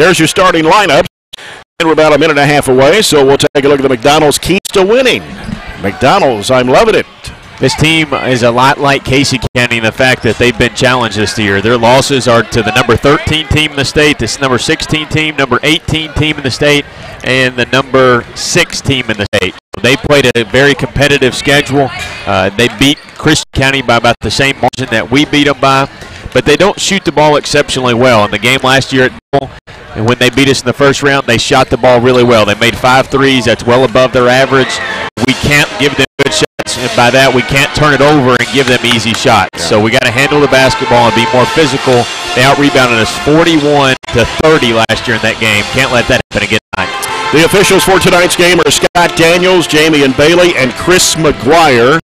There's your starting lineup. And we're about a minute and a half away, so we'll take a look at the McDonald's keys to winning. McDonald's, I'm loving it. This team is a lot like Casey County in the fact that they've been challenged this year. Their losses are to the number 13 team in the state, this number 16 team, number 18 team in the state, and the number 6 team in the state. They played a very competitive schedule. They beat Christian County by about the same margin that we beat them by, but they don't shoot the ball exceptionally well. In the game last year at Bull, and when they beat us in the first round, they shot the ball really well. They made 5 threes. That's well above their average. We can't give them good shots, and by that we can't turn it over and give them easy shots. Yeah. So we got to handle the basketball and be more physical. They out-rebounded us 41-30 last year in that game. Can't let that happen again tonight. The officials for tonight's game are Scott Daniels, Jamie and Bailey, and Chris McGuire.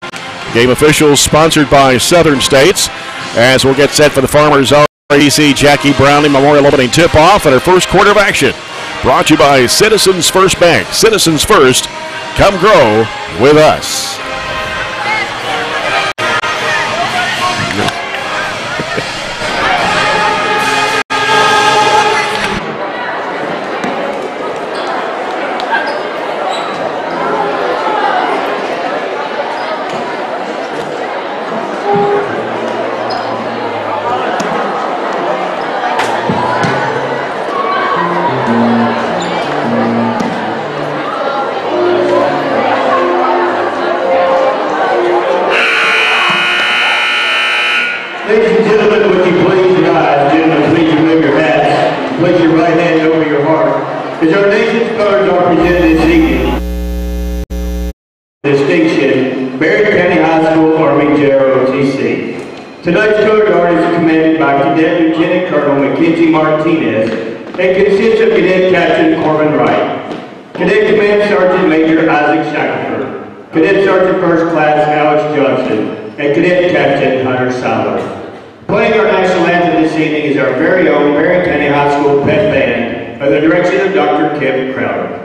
Game officials sponsored by Southern States. As we'll get set for the Farmers REC Jackie Browning Memorial opening tip-off and our first quarter of action. Brought to you by Citizens First Bank. Citizens First, come grow with us. Tonight's Color Guard is commanded by Cadet Lieutenant Colonel Mackenzie Martinez and consists of Cadet Captain Corbin Wright, Cadet Command Sergeant Major Isaac Shackelford, Cadet Sergeant First Class Alex Johnson, and Cadet Captain Hunter Sauer. Playing our national anthem this evening is our very own Barren County High School pet band under the direction of Dr. Kevin Crowder.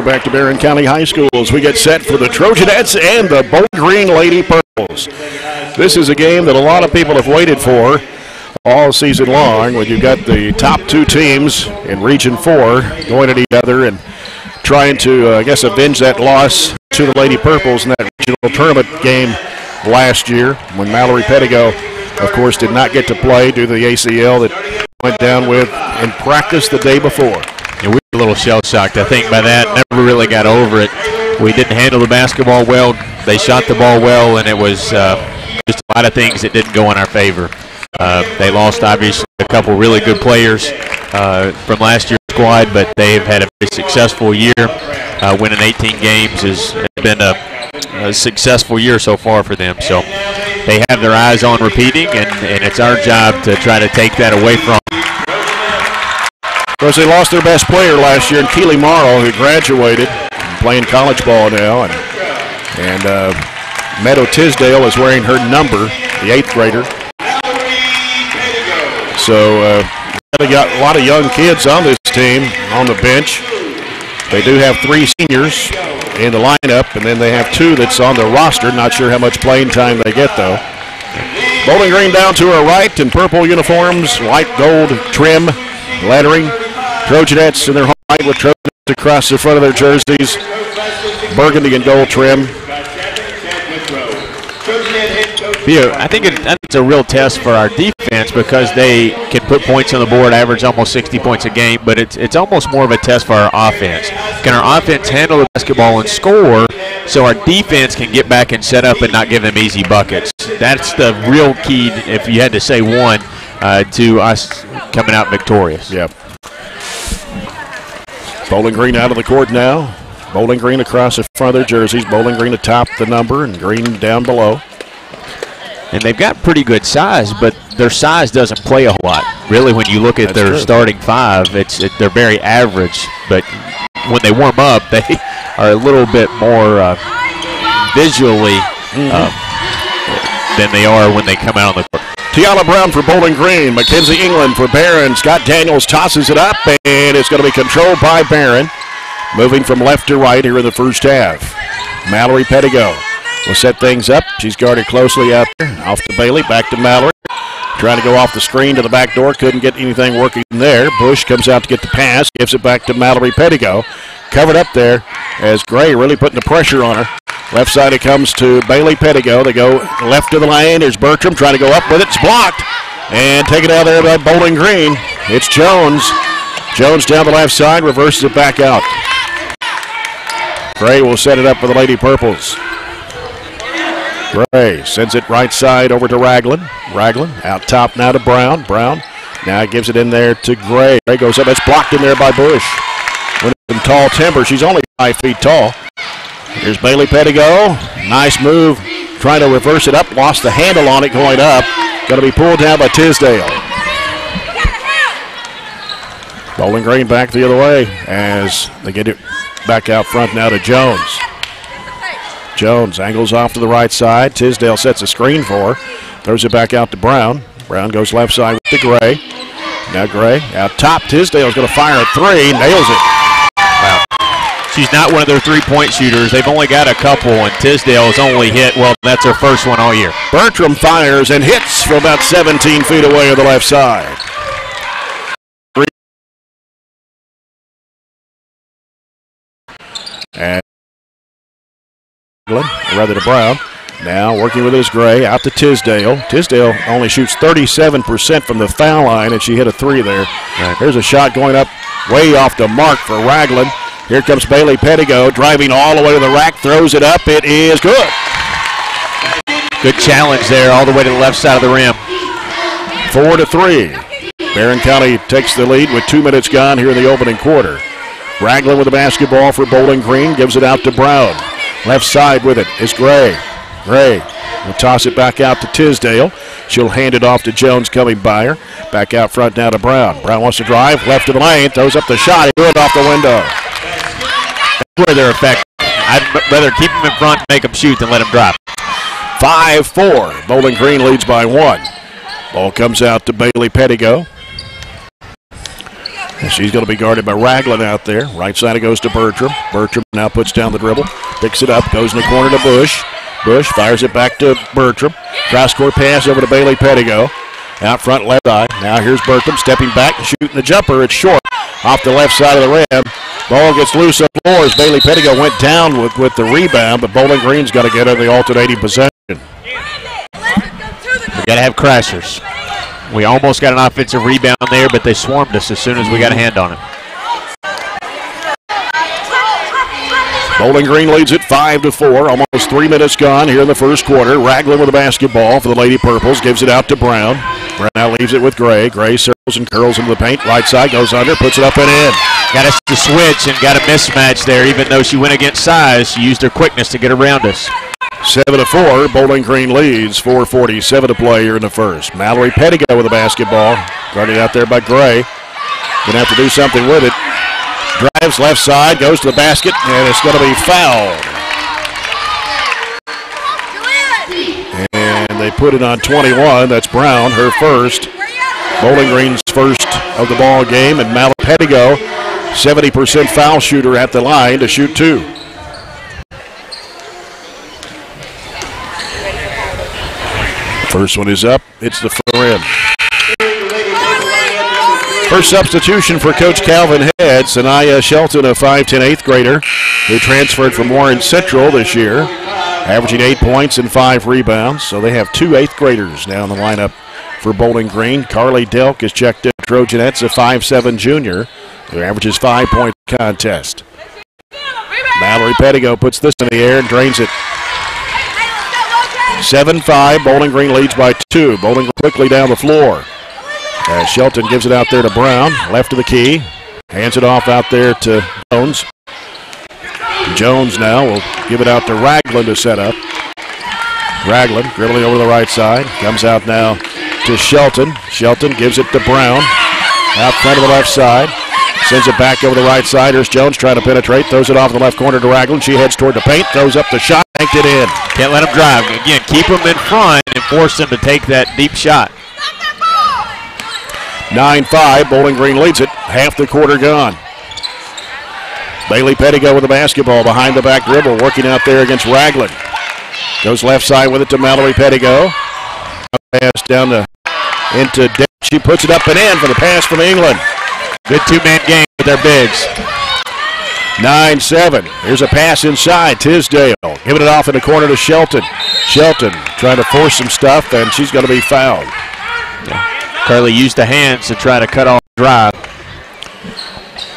Back to Barren County High School as we get set for the Trojanettes and the Bold Green Lady Purples. This is a game that a lot of people have waited for all season long, when you've got the top 2 teams in Region 4 going at each other and trying to, I guess, avenge that loss to the Lady Purples in that regional tournament game last year when Mallory Pettigo, of course, did not get to play due to the ACL that went down with in practice the day before. Yeah, we were a little shell-shocked, I think, by that. Never really got over it. We didn't handle the basketball well. They shot the ball well, and it was just a lot of things that didn't go in our favor. They lost, obviously, a couple really good players from last year's squad, but they've had a very successful year. winning 18 games has been a successful year so far for them. So they have their eyes on repeating, and it's our job to try to take that away from them. Of course, they lost their best player last year in Keely Morrow, who graduated, playing college ball now, and Meadow Tisdale is wearing her number, the 8th grader. So they got a lot of young kids on this team on the bench. They do have 3 seniors in the lineup, and then they have 2 that's on the roster. Not sure how much playing time they get, though. Bowling Green down to our right in purple uniforms, white gold trim, lettering. Trojanettes in their home white with Trojanettes across the front of their jerseys. Burgundy and gold trim. I think it's a real test for our defense because they can put points on the board, average almost 60 points a game, but it's almost more of a test for our offense. Can our offense handle the basketball and score so our defense can get back and set up and not give them easy buckets? That's the real key, if you had to say one, to us coming out victorious. Yep. Bowling Green out of the court now. Bowling Green across the front of their jerseys. Bowling Green atop the number and green down below. And they've got pretty good size, but their size doesn't play a whole lot. Really, when you look at their starting 5, they're very average. But when they warm up, they are a little bit more visually than they are when they come out on the court. Tiana Brown for Bowling Green. Mackenzie England for Barren. Scott Daniels tosses it up, and it's going to be controlled by Barren. Moving from left to right here in the first half. Mallory Pettigo will set things up. She's guarded closely out there. Off to Bailey, back to Mallory. Trying to go off the screen to the back door. Couldn't get anything working there. Bush comes out to get the pass. Gives it back to Mallory Pettigo. Covered up there as Gray really putting the pressure on her. Left side it comes to Bailey Pettigo. They go left to the lane. There's Bertram trying to go up with it. It's blocked. And taken out there by Bowling Green. It's Jones. Jones down the left side. Reverses it back out. Gray will set it up for the Lady Purples. Gray sends it right side over to Ragland. Ragland out top now to Brown. Brown now gives it in there to Gray. Gray goes up. It's blocked in there by Bush. With some tall timber. She's only 5 feet tall. Here's Bailey Pettigo. Nice move. Trying to reverse it up. Lost the handle on it going up. Going to be pulled down by Tisdale. Bowling Green back the other way as they get it back out front now to Jones. Jones angles off to the right side. Tisdale sets a screen for her. Throws it back out to Brown. Brown goes left side to Gray. Now Gray out top. Tisdale's going to fire a 3. Nails it. Wow. She's not one of their 3-point shooters. They've only got a couple, and Tisdale has only hit, well, that's her first one all year. Bertram fires and hits from about 17 feet away on the left side. And rather to Brown. Now working with it is Gray. Out to Tisdale. Tisdale only shoots 37% from the foul line, and she hit a 3 there. Right. Here's a shot going up way off the mark for Ragland. Here comes Bailey Pettigo driving all the way to the rack. Throws it up. It is good. Good challenge there all the way to the left side of the rim. 4-3. Barren County takes the lead with 2 minutes gone here in the opening quarter. Ragland with the basketball for Bowling Green. Gives it out to Brown. Left side with it is Gray. Gray will toss it back out to Tisdale. She'll hand it off to Jones coming by her. Back out front now to Brown. Brown wants to drive. Left to the lane. Throws up the shot. He threw it off the window. That's where they're effective. I'd rather keep them in front and make them shoot than let them drop. 5-4. Bowling Green leads by 1. Ball comes out to Bailey Pettigo. And she's going to be guarded by Ragland out there. Right side it goes to Bertram. Bertram now puts down the dribble. Picks it up. Goes in the corner to Bush. Bush fires it back to Bertram. Cross-court pass over to Bailey Pettigo. Out front left side. Now here's Bertram stepping back and shooting the jumper. It's short off the left side of the rim. Ball gets loose up the floor as Bailey Pettigo went down with the rebound, but Bowling Green's got to get in the alternating possession. We got to have crashers. We almost got an offensive rebound there, but they swarmed us as soon as we got a hand on it. Bowling Green leads it 5-4. Almost 3 minutes gone here in the first quarter. Ragland with the basketball for the Lady Purples. Gives it out to Brown. Brown now leaves it with Gray. Gray circles and curls into the paint. Right side goes under, puts it up and in. Got us to switch and got a mismatch there. Even though she went against size, she used her quickness to get around us. 7-4, Bowling Green leads. 4:47 to play here in the first. Mallory Pettigo with the basketball. Guarded out there by Gray. Gonna have to do something with it. Drives left side, goes to the basket, and it's going to be fouled. And they put it on 21. That's Brown, her first. Bowling Green's first of the ball game, and Mallory Pettigo, 70% foul shooter at the line to shoot two. First one is up. It's the far end. First substitution for Coach Calvin Head, Sanaya Shelton, a 5'10" 8th grader who transferred from Warren Central this year, averaging 8 points and 5 rebounds. So they have 2 8th graders now in the lineup for Bowling Green. Carly Delk is checked in. Trojanettes, a 5'7" junior who averages 5 points contest. Mallory Pettigo puts this in the air and drains it. 7-5, Bowling Green leads by 2. Bowling Green quickly down the floor. As Shelton gives it out there to Brown, left of the key. Hands it off out there to Jones. Jones now will give it out to Ragland to set up. Ragland dribbling over the right side. Comes out now to Shelton. Shelton gives it to Brown. Out front of the left side. Sends it back over the right side. Here's Jones trying to penetrate. Throws it off in the left corner to Ragland. She heads toward the paint. Throws up the shot. Banked it in. Can't let them drive. Again, keep them in front and force them to take that deep shot. 9-5. Bowling Green leads it. Half the quarter gone. Bailey Pettigo with the basketball behind the back dribble. Working out there against Ragland. Goes left side with it to Mallory Pettigo. Pass down into Dent. She puts it up and in for the pass from England. Good two-man game with their bigs. 9-7. Here's a pass inside. Tisdale giving it off in the corner to Shelton. Shelton trying to force some stuff, and she's going to be fouled. Yeah. Carly used the hands to try to cut off the drive.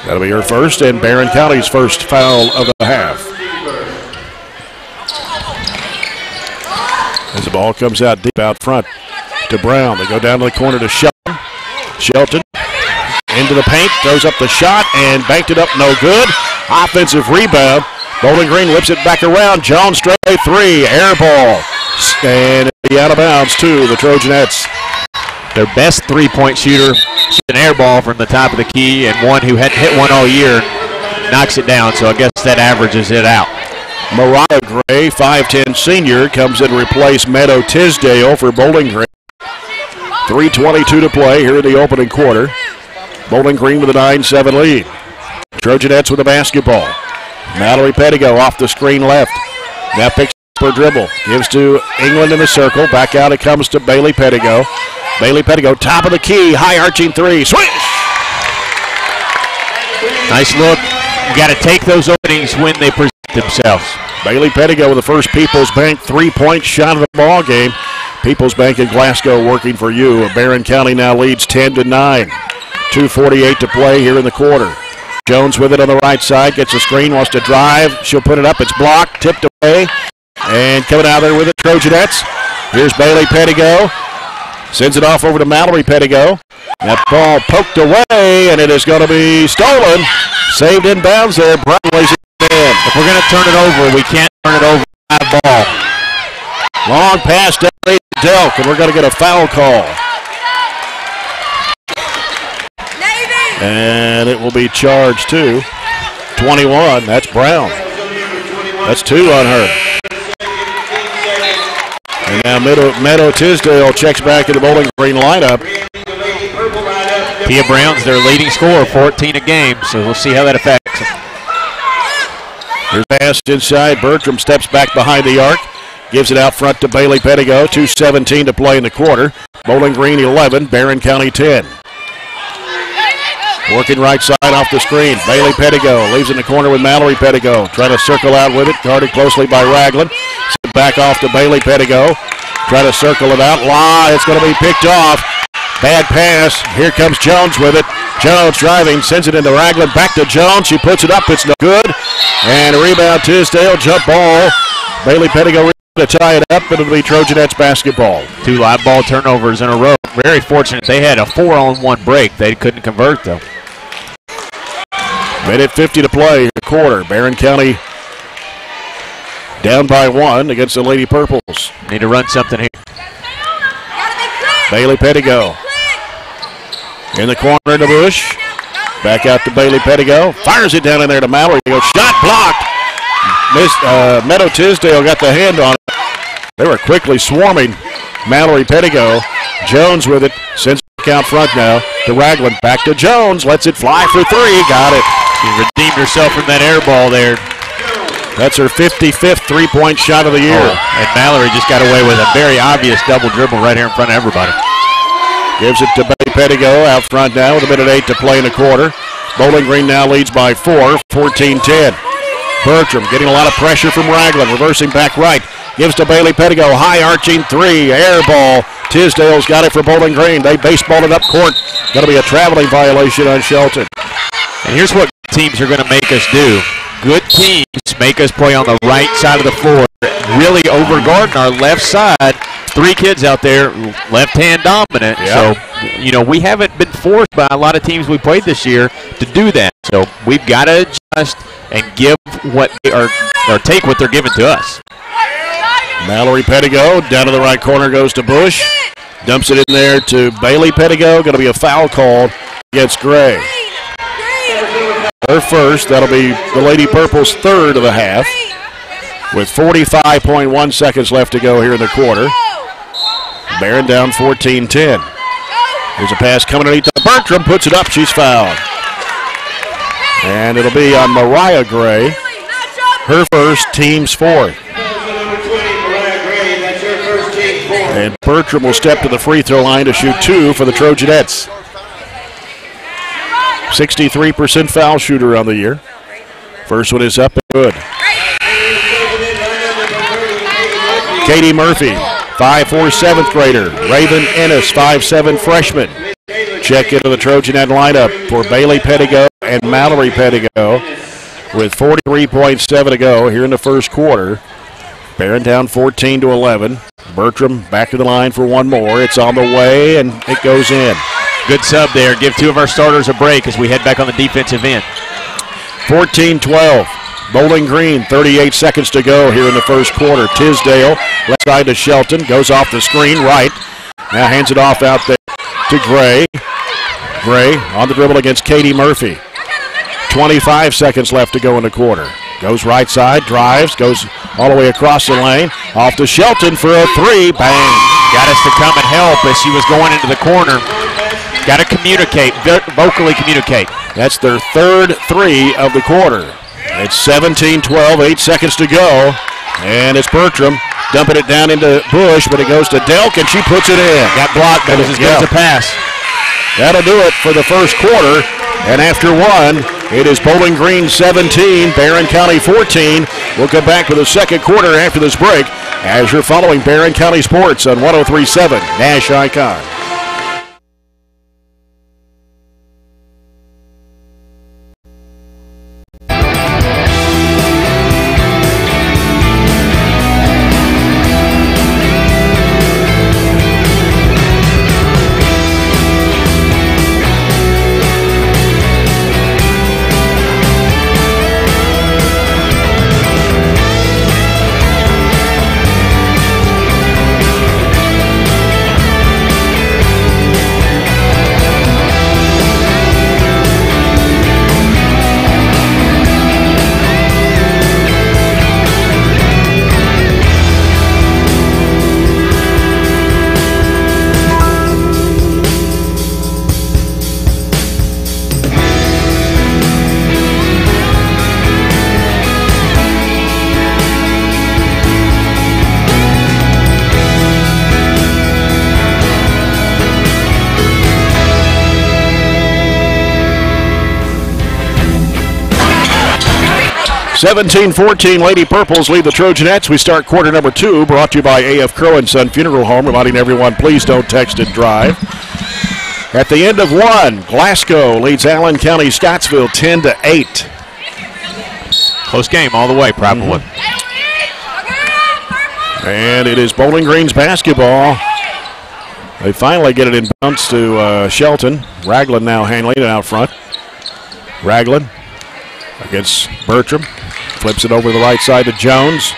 That'll be her first and Barren County's first foul of the half. As the ball comes out deep out front to Brown. They go down to the corner to Shelton. Shelton into the paint, throws up the shot and banked it up, no good. Offensive rebound. Bowling Green whips it back around. Jones straight three, air ball. And it'll be out of bounds to the Trojanettes. Their best three-point shooter, an air ball from the top of the key, and one who hadn't hit one all year knocks it down, so I guess that averages it out. Mariah Gray, 5'10" senior, comes in to replace Meadow Tisdale for Bowling Green. 3:22 to play here in the opening quarter. Bowling Green with a 9-7 lead. Trojanettes with the basketball. Mallory Pettigo off the screen left. Now picks up her dribble. Gives to England in the circle. Back out it comes to Bailey Pettigo. Bailey Pettigo, top of the key, high arching three, swish! Nice look. You got to take those openings when they present themselves. Bailey Pettigo with the first Peoples Bank 3-point shot of the ball game. Peoples Bank in Glasgow working for you. Barren County now leads 10-9. 2:48 to play here in the quarter. Jones with it on the right side, gets a screen, wants to drive. She'll put it up, it's blocked, tipped away. And coming out there with it, Trojanettes. Here's Bailey Pettigo. Sends it off over to Mallory Pettigo. That ball poked away, and it is going to be stolen. Saved in bounds there. Brown lays it in. If we're going to turn it over, we can't turn it over by ball. Long pass down to Delk, and we're going to get a foul call. And it will be charged to 21. That's Brown. That's 2 on her. And now Meadow Tisdale checks back in the Bowling Green lineup. Tia Brown's their leading scorer, 14 a game, so we'll see how that affects them. Here's a pass inside. Bertram steps back behind the arc. Gives it out front to Bailey Pettigo. 2:17 to play in the quarter. Bowling Green 11, Barren County 10. Working right side off the screen. Bailey Pettigo leaves in the corner with Mallory Pettigo. Trying to circle out with it. Guarded closely by Ragland. Sent back off to Bailey Pettigo. Try to circle it out. It's going to be picked off. Bad pass. Here comes Jones with it. Jones driving. Sends it into Ragland. Back to Jones. She puts it up. It's no good. And a rebound. Tisdale. Jump ball. Bailey Pettigo to tie it up. It'll be Trojanettes basketball. 2 live ball turnovers in a row very fortunate. They had a 4-on-1 break. They couldn't convert, though. Minute 50 to play in the quarter. Barren County down by 1 against the Lady Purples. Need to run something here. Bailey Pettigo in the corner of the bush. Back out to Bailey Pettigo. Fires it down in there to Mallory. Shot blocked. Meadow Tisdale got the hand on it. They were quickly swarming Mallory Pettigo. Jones with it. Sends it out front now to Ragland. Back to Jones. Lets it fly for 3. Got it. She redeemed herself from that air ball there. That's her 55th three-point shot of the year. And Mallory just got away with a very obvious double dribble right here in front of everybody. Gives it to Bailey Pettigo out front now with a minute 8 to play in the quarter. Bowling Green now leads by 4, 14-10. Bertram getting a lot of pressure from Ragland, reversing back right. Gives to Bailey Pettigo, high arching 3, air ball. Tisdale's got it for Bowling Green. They baseballed it up court. Going to be a traveling violation on Shelton. And here's what teams are going to make us do. Good teams make us play on the right side of the floor, really overguarding our left side. 3 kids out there, left-hand dominant. Yeah. So, you know, we haven't been forced by a lot of teams we played this year to do that. So we've got to adjust and give what they are, or take what they're giving to us. Mallory Pettigo down to the right corner goes to Bush. Dumps it in there to Bailey Pettigo. Going to be a foul called against Gray. Her first. That'll be the Lady Purple's 3rd of the half. With 45.1 seconds left to go here in the quarter. Barren down 14-10. Here's a pass coming underneath to Bertram. Puts it up. She's fouled. And it'll be on Mariah Gray. Her first, team's 4th. And Bertram will step to the free throw line to shoot 2 for the Trojanettes. 63% foul shooter on the year. First one is up and good. Katie Murphy, 5'4", 7th grader. Raven Ennis, 5'7", freshman. Check into the Trojanet lineup for Bailey Pettigo and Mallory Pettigo with 43.7 to go here in the first quarter. Barren down 14-11. Bertram back to the line for one more. It's on the way, and it goes in. Good sub there. Give 2 of our starters a break as we head back on the defensive end. 14-12. Bowling Green, 38 seconds to go here in the first quarter. Tisdale, left side to Shelton, goes off the screen right. Now hands it off out there to Gray. Gray on the dribble against Katie Murphy. 25 seconds left to go in the quarter. Goes right side, drives, goes all the way across the lane. Off to Shelton for a 3. Bang. Got us to come and help as she was going into the corner. Got to communicate, vocally communicate. That's their 3rd 3 of the quarter. It's 17-12, 8 seconds to go. And it's Bertram dumping it down into Bush, but it goes to Delk, and she puts it in. Got blocked, but it was as good as a pass. That'll do it for the first quarter. And after 1, it is Bowling Green 17, Barren County 14. We'll come back with the second quarter after this break as you're following Barren County Sports on 103.7 Nash Icon. (17-14) Lady Purples lead the Trojanettes. We start quarter number 2, brought to you by A.F. Crow & Son Funeral Home, reminding everyone, please don't text and drive. At the end of 1, Glasgow leads Allen County Scottsville 10-8. Close game all the way, probably. And it is Bowling Green's basketball They finally get it in bounce to Shelton. Ragland now handling it out front. Ragland against Bertram. Flips it over the right side to Jones.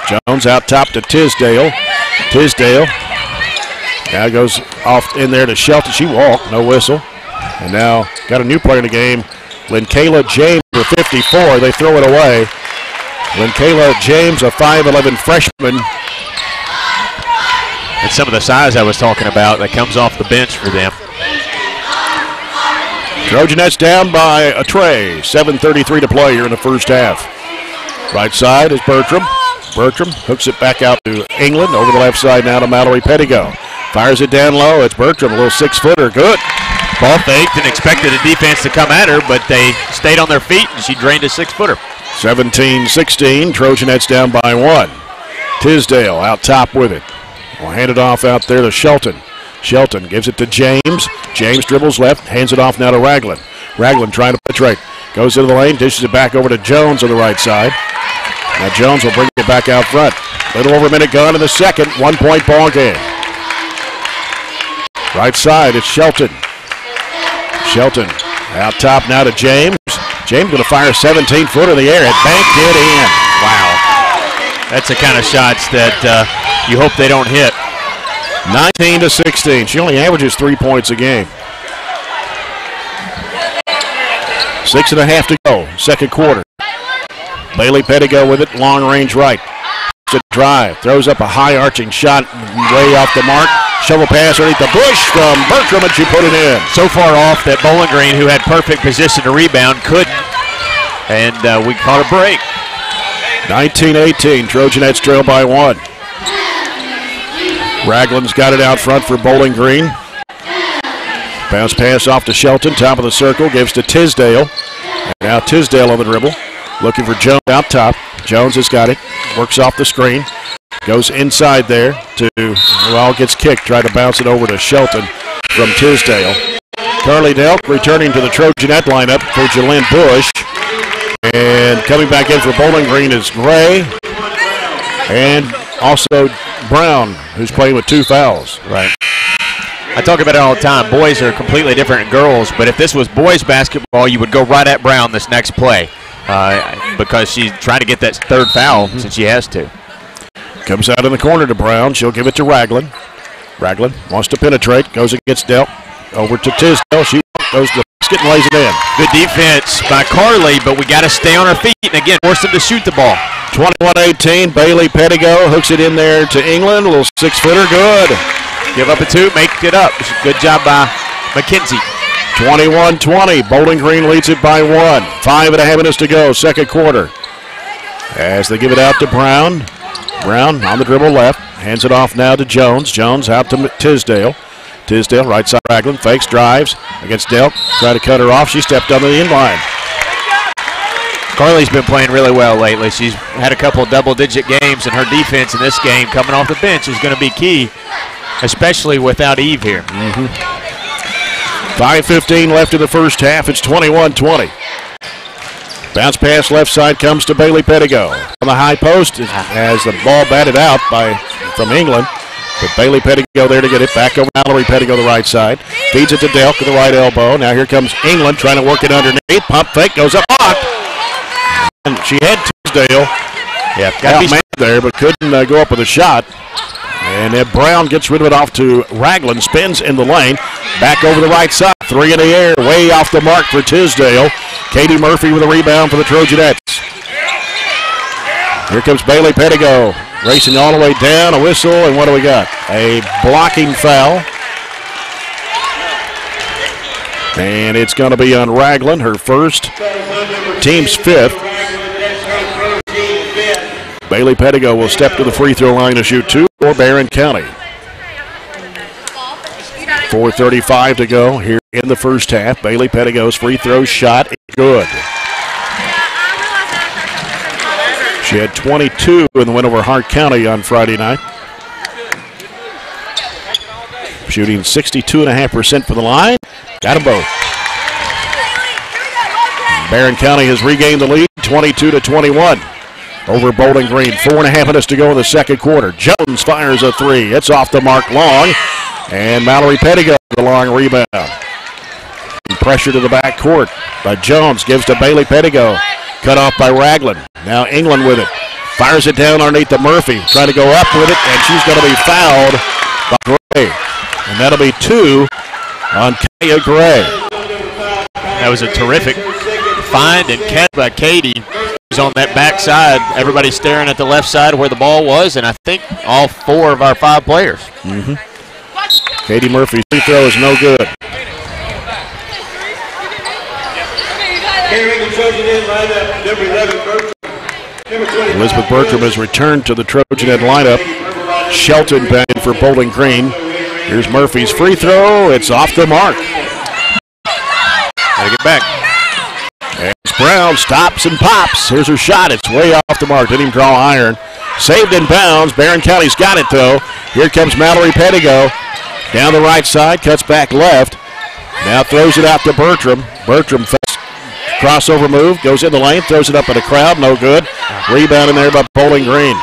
Jones out top to Tisdale. Tisdale now goes off in there to Shelton. She walked, no whistle. And now got a new player in the game. Linkayla James for 54. They throw it away. Linkayla James, a 5'11 freshman. And some of the size I was talking about that comes off the bench for them. Trojanettes down by a tray. 7:33 to play here in the first half. Right side is Bertram. Bertram hooks it back out to England. Over the left side now to Mallory Pettigo. Fires it down low. It's Bertram, a little 6-footer. Good. Ball faked and expected the defense to come at her, but they stayed on their feet, and she drained a 6-footer. 17-16. Trojanettes down by 1. Tisdale out top with it. We'll hand it off out there to Shelton. Shelton gives it to James. James dribbles left, hands it off now to Ragland. Ragland trying to penetrate. Goes into the lane, dishes it back over to Jones on the right side. Now Jones will bring it back out front. Little over a minute gone in the second. 1-point ball game. Right side, it's Shelton. Shelton out top now to James. James going to fire a 17-footer in the air. It banked it in. Wow. That's the kind of shots that you hope they don't hit. 19-16. She only averages 3 points a game. 6.5 to go, second quarter. Bailey Pettigo with it, long range right. To drive, throws up a high arching shot way off the mark. Shovel pass underneath the bush from Bertram, and she put it in. So far off that Bowling Green, who had perfect position to rebound, couldn't. And we caught a break. 19-18, Trojanettes trail by 1. Ragland's got it out front for Bowling Green. Bounce pass off to Shelton, top of the circle, gives to Tisdale. And now Tisdale on the dribble, looking for Jones out top. Jones has got it, works off the screen, goes inside there to, well, gets kicked, tried to bounce it over to Shelton from Tisdale. Carly Delk returning to the Trojanette lineup for Jalynn Bush. And coming back in for Bowling Green is Gray and also Brown, who's playing with 2 fouls. Right. I talk about it all the time. Boys are completely different than girls, but if this was boys basketball, you would go right at Brown this next play because she's trying to get that 3rd foul since she has to. Comes out in the corner to Brown. She'll give it to Ragland. Ragland wants to penetrate, goes against Delk. Over to Tisdale. She goes to the basket and lays it in. Good defense by Carly, but we got to stay on our feet and, again, force them to shoot the ball. 21-18, Bailey Pettigo hooks it in there to England. A little 6-footer, good. Give up a 2, make it up. Good job by Mackenzie. 21-20, Bowling Green leads it by 1. 5.5 minutes to go, second quarter. As they give it out to Brown. Brown on the dribble left, hands it off now to Jones. Jones out to Tisdale. Tisdale, right side, Ragland, fakes, drives against Delk. Try to cut her off. She stepped under the inline. Carly's been playing really well lately. She's had a couple of double-digit games, and her defense in this game coming off the bench is going to be key, especially without Eve here. 5:15 left in the first half. It's 21-20. Bounce pass left side comes to Bailey Pettigo. On the high post as the ball batted out from England. But Bailey Pettigo there to get it back over Mallory Pettigo the right side. Feeds it to Delk with the right elbow. Now here comes England trying to work it underneath. Pump fake goes up. And she had Tisdale. Yeah, got to be there, but couldn't go up with a shot. And then Brown gets rid of it off to Ragland. Spins in the lane. Back over the right side. 3 in the air. Way off the mark for Tisdale. Katie Murphy with a rebound for the Trojanettes. Here comes Bailey Pettigo. Racing all the way down. A whistle. And what do we got? A blocking foul. And it's going to be on Ragland. Her first. Team's 5th. Bailey Pettigo will step to the free throw line to shoot 2 for Barren County. 4:35 to go here in the first half. Bailey Pettigo's free throw shot is good. She had 22 in the win over Hart County on Friday night. Shooting 62.5% from the line. Got them both. Barren County has regained the lead, 22-21. Over Bowling Green. 4.5 minutes to go in the second quarter. Jones fires a 3. It's off the mark long. And Mallory Pettigo, the long rebound. Pressure to the back court by Jones. Gives to Bailey Pettigo. Cut off by Ragland. Now England with it. Fires it down underneath the Murphy. Trying to go up with it, and she's going to be fouled by Gray. And that'll be 2 on Kaya Gray. That was a terrific find and catch by Katie. She's on that backside. Everybody staring at the left side where the ball was, and I think all 4 of our 5 players. Katie Murphy's free throw is no good. Elizabeth Bertram has returned to the Trojanet lineup. Shelton batting for Bowling Green. Here's Murphy's free throw. It's off the mark. Gotta get back. And Brown stops and pops. Here's her shot. It's way off the mark. Didn't even draw iron. Saved in bounds. Barren County's got it, though. Here comes Mallory Pettigo. Down the right side. Cuts back left. Now throws it out to Bertram. Bertram crossover move. Goes in the lane. Throws it up at a crowd. No good. Rebound in there by Bowling Green.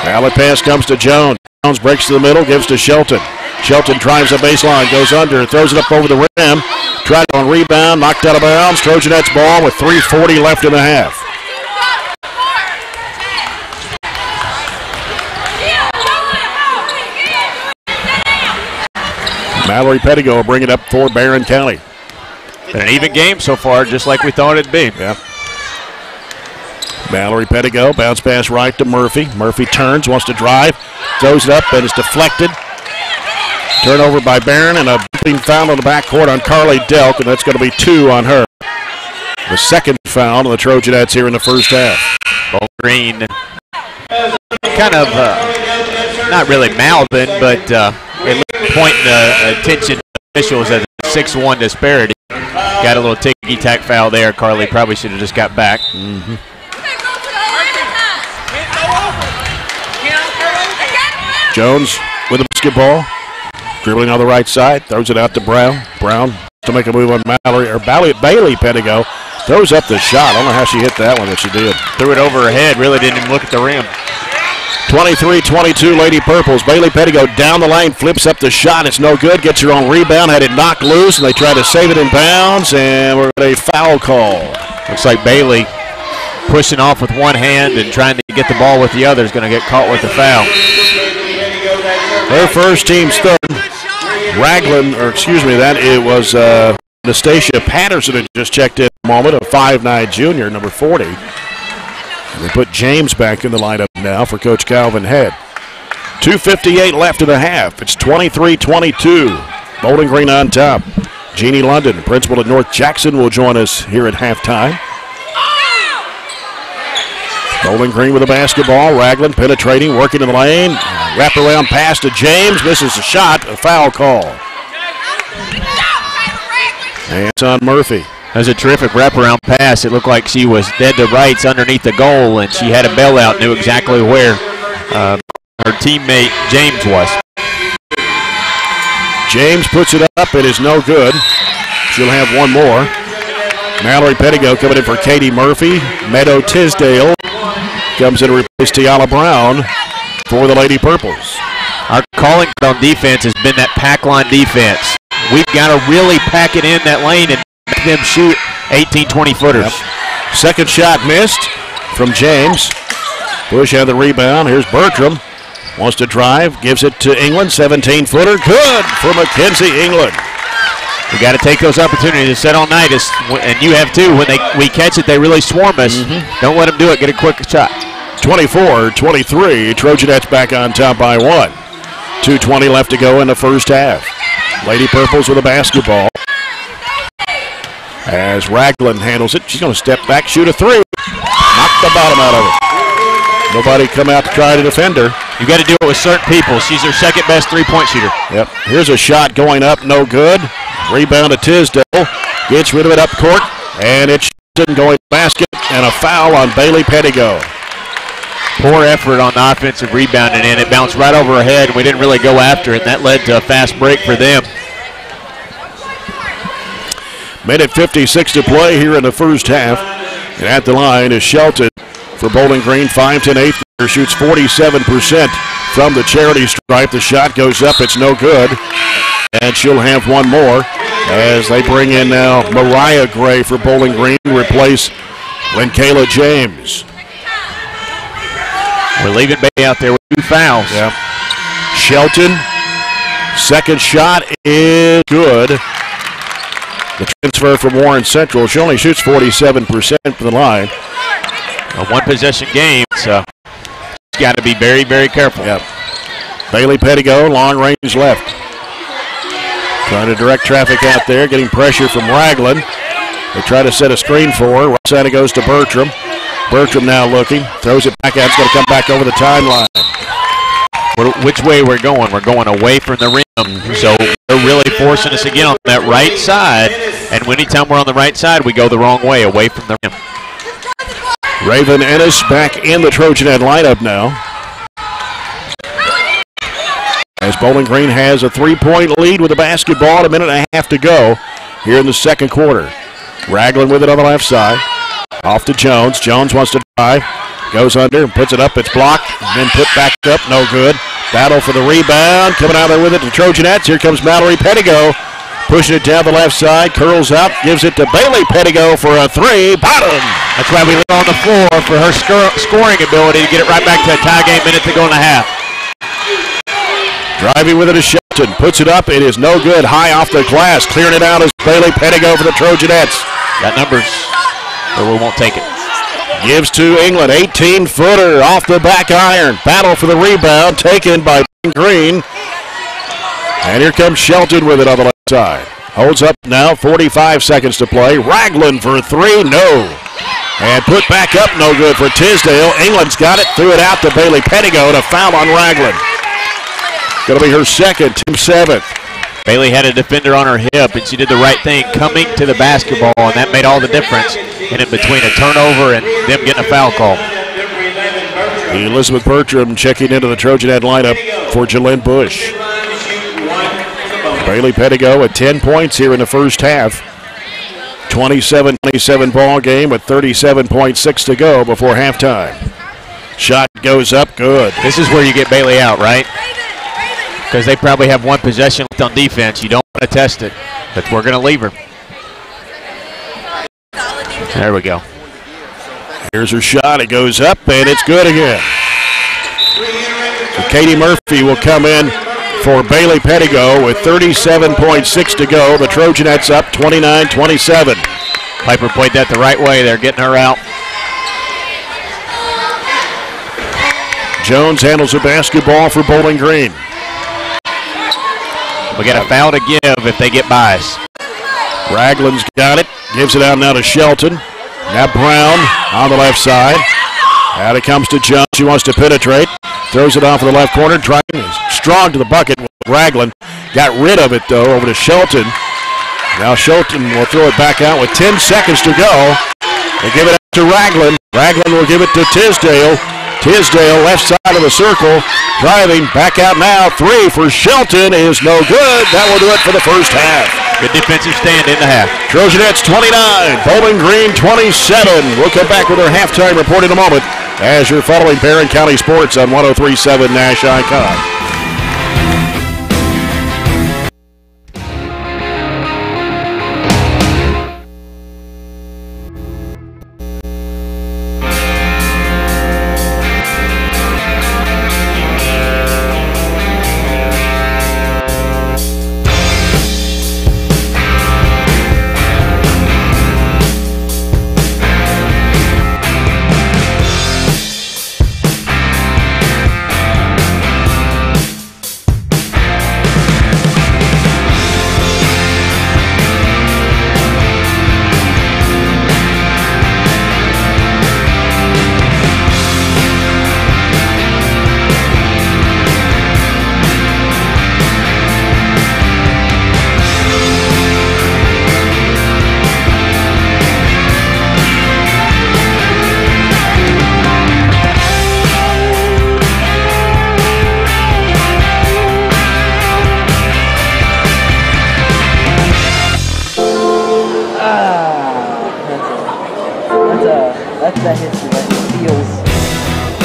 Outlet pass comes to Jones. Jones breaks to the middle. Gives to Shelton. Shelton drives the baseline. Goes under. Throws it up over the rim. Tried on rebound, knocked out of bounds. Trojanettes ball with 3:40 left in the half. Mallory Pettigo will bring it up for Barren County. Been an even game so far, just like we thought it'd be. Yeah. Mallory Pettigo, bounce pass right to Murphy. Murphy turns, wants to drive, throws it up, and it's deflected. Turnover by Barren, and a being foul on the backcourt on Carly Delk, and that's going to be 2 on her. The second foul on the Trojanettes here in the first half. Bowling Green kind of not really mouthing, but pointing attention to officials at a 6-1 disparity. Got a little ticky-tack foul there. Carly probably should have just got back. Jones with the basketball. Dribbling on the right side, throws it out to Brown. Brown to make a move on Mallory, or Bailey Pettigo. Throws up the shot. I don't know how she hit that one, but she did. Threw it over her head, really didn't even look at the rim. 23-22 Lady Purples. Bailey Pettigo down the lane, flips up the shot. It's no good, gets her own rebound, had it knocked loose, and they try to save it in bounds, and we're at a foul call. Looks like Bailey pushing off with one hand and trying to get the ball with the other is going to get caught with the foul. Her first, team's third. Ragland, or excuse me, that it was Anastasia Patterson had just checked in a moment, a 5'9" junior, number 40. And they put James back in the lineup now for Coach Calvin Head. 2:58 left in the half. It's 23-22. Bowling Green on top. Jeannie London, principal at North Jackson, will join us here at halftime. Bowling Green with the basketball. Ragland penetrating, working in the lane. Wraparound pass to James. Misses the shot. A foul call. And it's on Murphy. That was a terrific wraparound pass. It looked like she was dead to rights underneath the goal, and she had a bailout, knew exactly where her teammate James was. James puts it up. It is no good. She'll have one more. Mallory Pettigo coming in for Katie Murphy. Meadow Tisdale comes in to replace Tiana Brown for the Lady Purples. Our calling on defense has been that pack line defense. We've got to really pack it in that lane and make them shoot 18, 20-footers. Yep. Second shot missed from James. Bush had the rebound. Here's Bertram. Wants to drive. Gives it to England. 17-footer. Good for Mackenzie England. We got to take those opportunities. I said all night, and you have too. When we catch it, they really swarm us. Don't let them do it. Get a quick shot. 24-23. Trojanettes back on top by 1. 2:20 left to go in the first half. Lady Purples with a basketball. As Ragland handles it, she's going to step back, shoot a three. Knock the bottom out of it. Nobody come out to try to defend her. You got to do it with certain people. She's their second best three-point shooter. Yep. Here's a shot going up, no good. Rebound to Tisdale. Gets rid of it up court, and it's going to basket, and a foul on Bailey Pettigo. Poor effort on the offensive rebounding, and it bounced right over her head, and we didn't really go after it, and that led to a fast break for them. Minute 56 to play here in the first half. And at the line is Shelton for Bowling Green. 5'10" eighth grader, shoots 47% from the charity stripe. The shot goes up. It's no good. And she'll have one more as they bring in now Mariah Gray for Bowling Green to replace Kayla James. We're leaving Bay out there with 2 fouls. Yeah. Shelton, second shot is good. The transfer from Warren Central. She only shoots 47% from the line. A one-possession game, so she's got to be very, very careful. Yep. Bailey Pettigo, long range left. Trying to direct traffic out there, getting pressure from Ragland. They try to set a screen for her. Right side it goes to Bertram. Bertram now looking, throws it back out. It's going to come back over the timeline. Which way we're going? We're going away from the rim, so they're really forcing us again on that right side. And anytime we're on the right side, we go the wrong way, away from the rim. Raven Ennis back in the Trojanet lineup now. As Bowling Green has a 3-point lead with a basketball, a minute and a half to go here in the second quarter. Ragland with it on the left side. Off to Jones. Jones wants to drive. Goes under and puts it up. It's blocked. And then put back up. No good. Battle for the rebound. Coming out there with it to Trojanettes. Here comes Mallory Pettigo. Pushing it down the left side. Curls up. Gives it to Bailey Pettigo for a 3. Bottom. That's why we leave her on the floor for her scoring ability to get it right back to a tie game, minute to go and a half. Driving with it is Shelton. Puts it up. It is no good. High off the glass. Clearing it out is Bailey Pettigo for the Trojanettes. Got numbers, but we won't take it. Gives to England. 18-footer off the back iron. Battle for the rebound. Taken by Green. And here comes Shelton with it on the left side. Holds up now. 45 seconds to play. Ragland for 3. No. And put back up. No good for Tisdale. England's got it. Threw it out to Bailey Pettigo to foul on Ragland. Going to be her second, team 7th. Bailey had a defender on her hip, and she did the right thing, coming to the basketball, and that made all the difference. And in between a turnover and them getting a foul call. Elizabeth Bertram checking into the Trojanet lineup for Jalynn Bush. Bailey Pettigo at 10 points here in the first half. 27-27 ball game with 37.6 to go before halftime. Shot goes up, good. This is where you get Bailey out, right? Because they probably have one possession left on defense. You don't want to test it, but we're going to leave her. There we go. Here's her shot. It goes up, and it's good again. So Katie Murphy will come in for Bailey Pettigo with 37.6 to go. The Trojanettes up 29-27. Piper played that the right way. They're getting her out. Jones handles the basketball for Bowling Green. We got a foul to give if they get by us. Ragland's got it. Gives it out now to Shelton. Now Brown on the left side. Out it comes to Jones. She wants to penetrate. Throws it off in the left corner. Driving strong to the bucket. Ragland got rid of it, though, over to Shelton. Now Shelton will throw it back out with 10 seconds to go. They give it out to Ragland. Ragland will give it to Tisdale. Tisdale, left side of the circle, driving back out now. 3 for Shelton is no good. That will do it for the first half. Good defensive stand in the half. Trojanettes 29, Bowling Green 27. We'll come back with our halftime report in a moment as you're following Barren County Sports on 103.7 Nash Icon. That hits you like feels.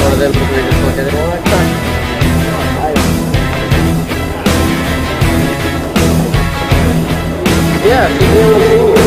One of them where you just look at it, well, Yeah, she's really cool.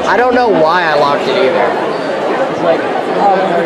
I don't know why I locked it either. It's like, oh,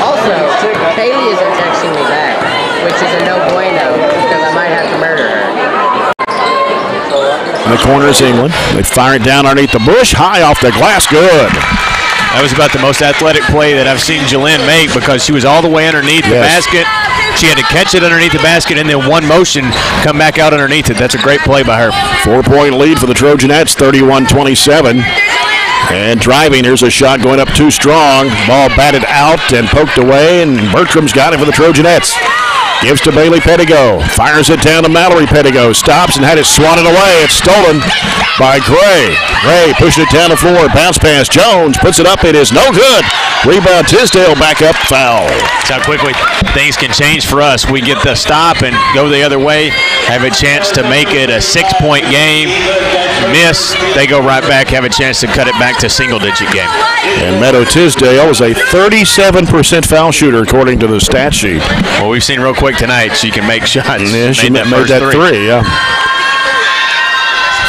Also, Kaylee isn't texting me back, which is a no-brainer. the corner is England. They fire it down underneath the bush, high off the glass, good. That was about the most athletic play that I've seen Jalen make because she was all the way underneath the basket. She had to catch it underneath the basket and then one motion come back out underneath it. That's a great play by her. 4-point lead for the Trojanettes, 31-27. And driving, here's a shot going up too strong. Ball batted out and poked away, and Bertram's got it for the Trojanettes. Gives to Bailey Pettigo. Fires it down to Mallory Pettigo. Stops and had it swatted away. It's stolen by Gray. Gray pushed it down the floor. Bounce pass. Jones puts it up. It is no good. Rebound Tisdale. Back up. Foul. That's how quickly things can change for us. We get the stop and go the other way. Have a chance to make it a 6-point game. Miss. They go right back. Have a chance to cut it back to single-digit game. And Meadow Tisdale is a 37% foul shooter according to the stat sheet. Well, we've seen real quick tonight she can make shots. Yeah, she made that three, yeah.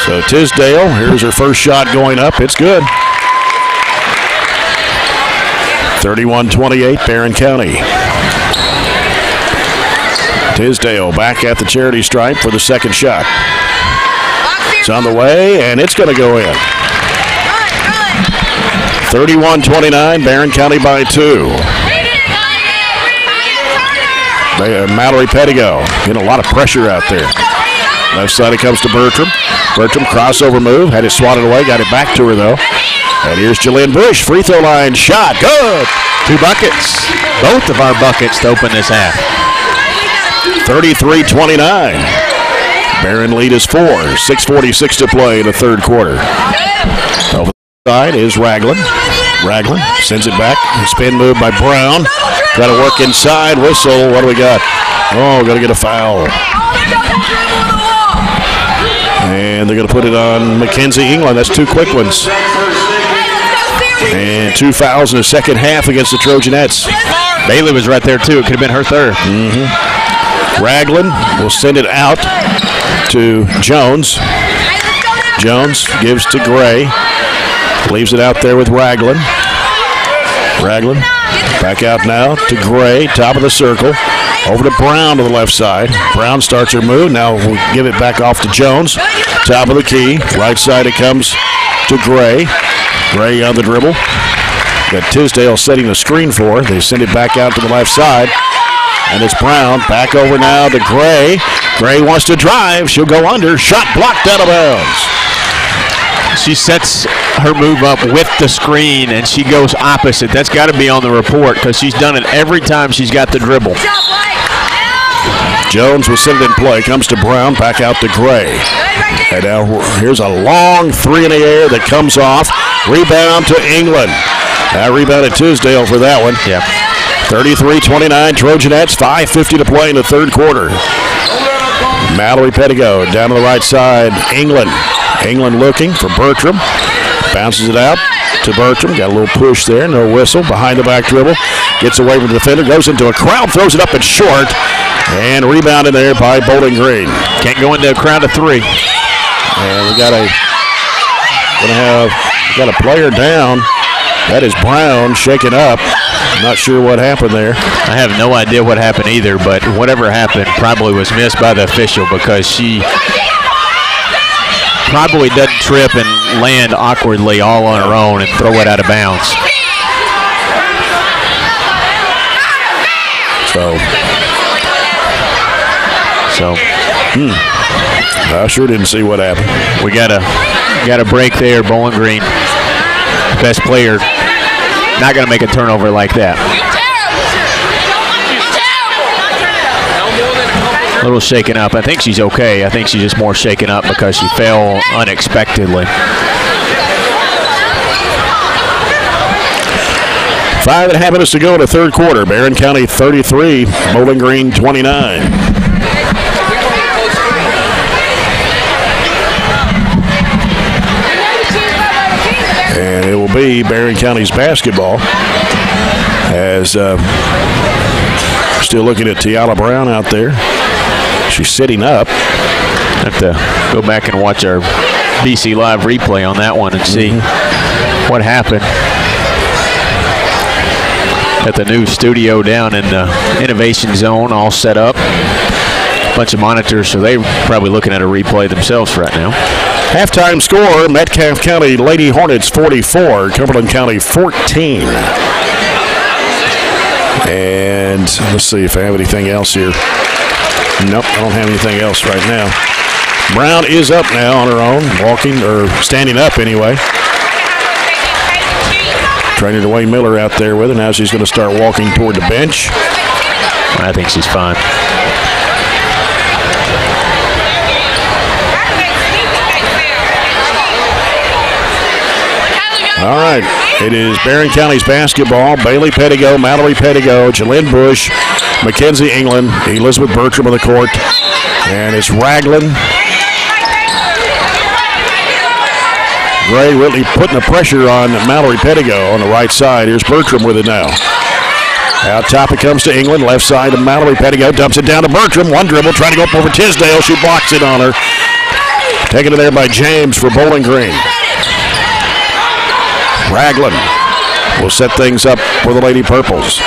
So Tisdale, here's her first shot going up. It's good. 31-28, Barren County. Tisdale back at the charity stripe for the second shot. It's on the way, and it's going to go in. 31-29, Barren County by 2. Mallory Pettigo getting a lot of pressure out there. Left side it comes to Bertram. Bertram crossover move, had it swatted away, got it back to her though. And here's Jalen Bush, free throw line shot, good. 2 buckets, both of our buckets to open this half. 33-29. Barren lead is 4, 6:46 to play in the third quarter. Over the side is Ragland. Ragland sends it back, spin move by Brown. Got to work inside, whistle, what do we got? Oh, got to get a foul. And they're going to put it on Mackenzie England. That's 2 quick ones. And 2 fouls in the second half against the Trojanettes. Bailey was right there too. It could have been her third. Ragland will send it out to Jones. Jones gives to Gray. Leaves it out there with Ragland. Ragland back out now to Gray, top of the circle. Over to Brown to the left side. Brown starts her move. Now we'll give it back off to Jones. Top of the key. Right side it comes to Gray. Gray on the dribble. Got Tisdale setting the screen for her. They send it back out to the left side. And it's Brown. Back over now to Gray. Gray wants to drive. She'll go under. Shot blocked out of bounds. She sets her move up with the screen, and she goes opposite. That's got to be on the report because she's done it every time she's got the dribble. Jones will send it in play. Comes to Brown. Back out to Gray. And now here's a long three in the air that comes off. Rebound to England. That rebound at Tisdale for that one. Yeah. 33-29 Trojanettes. 5:50 to play in the third quarter. Mallory Pettigo down to the right side. England. England looking for Bertram. Bounces it out to Bertram. Got a little push there. No whistle. Behind the back dribble. Gets away from the defender. Goes into a crowd. Throws it up and short. And rebound in there by Bowling Green. Can't go into a crowd of 3. And we got a player down. That is Brown shaken up. Not sure what happened there. I have no idea what happened either, but whatever happened probably was missed by the official because she probably doesn't trip and land awkwardly all on her own and throw it out of bounds. I sure didn't see what happened. We got a break there. Bowling Green, best player, not going to make a turnover like that. A little shaken up. I think she's okay. I think she's just more shaken up because she fell unexpectedly. 5.5 minutes to go in the third quarter. Barren County 33, Bowling Green 29. And it will be Barren County's basketball as still looking at Tiala Brown out there. She's sitting up. Have to go back and watch our BC Live replay on that one and see what happened. At the new studio down in the Innovation Zone, all set up. Bunch of monitors, so they're probably looking at a replay themselves right now. Halftime score, Metcalfe County Lady Hornets 44, Cumberland County 14. And let's see if I have anything else here. Nope, I don't have anything else right now. Brown is up now on her own, walking, or standing up anyway. Trainer Dwayne Miller out there with her. Now she's going to start walking toward the bench. I think she's fine. All right, it is Barren County's basketball. Bailey Pettigo, Mallory Pettigo, Jalynn Bush, Mackenzie England, Elizabeth Bertram on the court, and it's Raglan. Gray really putting the pressure on Mallory Pettigo on the right side. Here's Bertram with it now. Out top it comes to England, left side to Mallory Pettigo, dumps it down to Bertram. One dribble, trying to go up over Tisdale. She blocks it on her. Taken to there by James for Bowling Green. Raglan will set things up for the Lady Purples.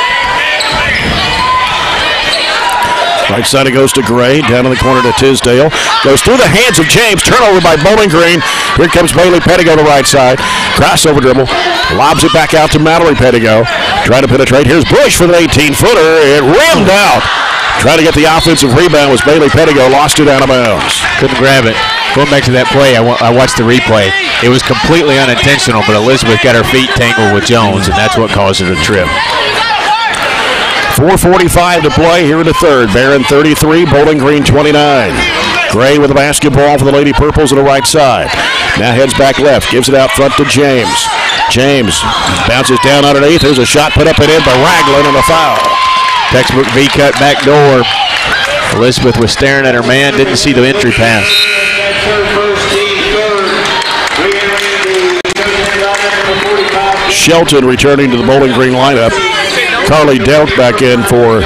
Right side it goes to Gray, down in the corner to Tisdale. Goes through the hands of James, turnover by Bowling Green. Here comes Bailey Pettigo to the right side. Crossover dribble, lobs it back out to Mallory Pettigo. Trying to penetrate, here's Bush for the 18-footer. It rimmed out. Trying to get the offensive rebound was Bailey Pettigo, lost it out of bounds. Couldn't grab it. Going back to that play, I watched the replay. It was completely unintentional, but Elizabeth got her feet tangled with Jones, and that's what caused her to trip. 4:45 to play here in the third. Barren 33, Bowling Green 29. Gray with the basketball for the Lady Purples on the right side. Now heads back left, gives it out front to James. James bounces down underneath. There's a shot put up and in by Raglan on the foul. Textbook V-cut back door. Elizabeth was staring at her man, didn't see the entry pass. Shelton returning to the Bowling Green lineup. Carly Delk back in for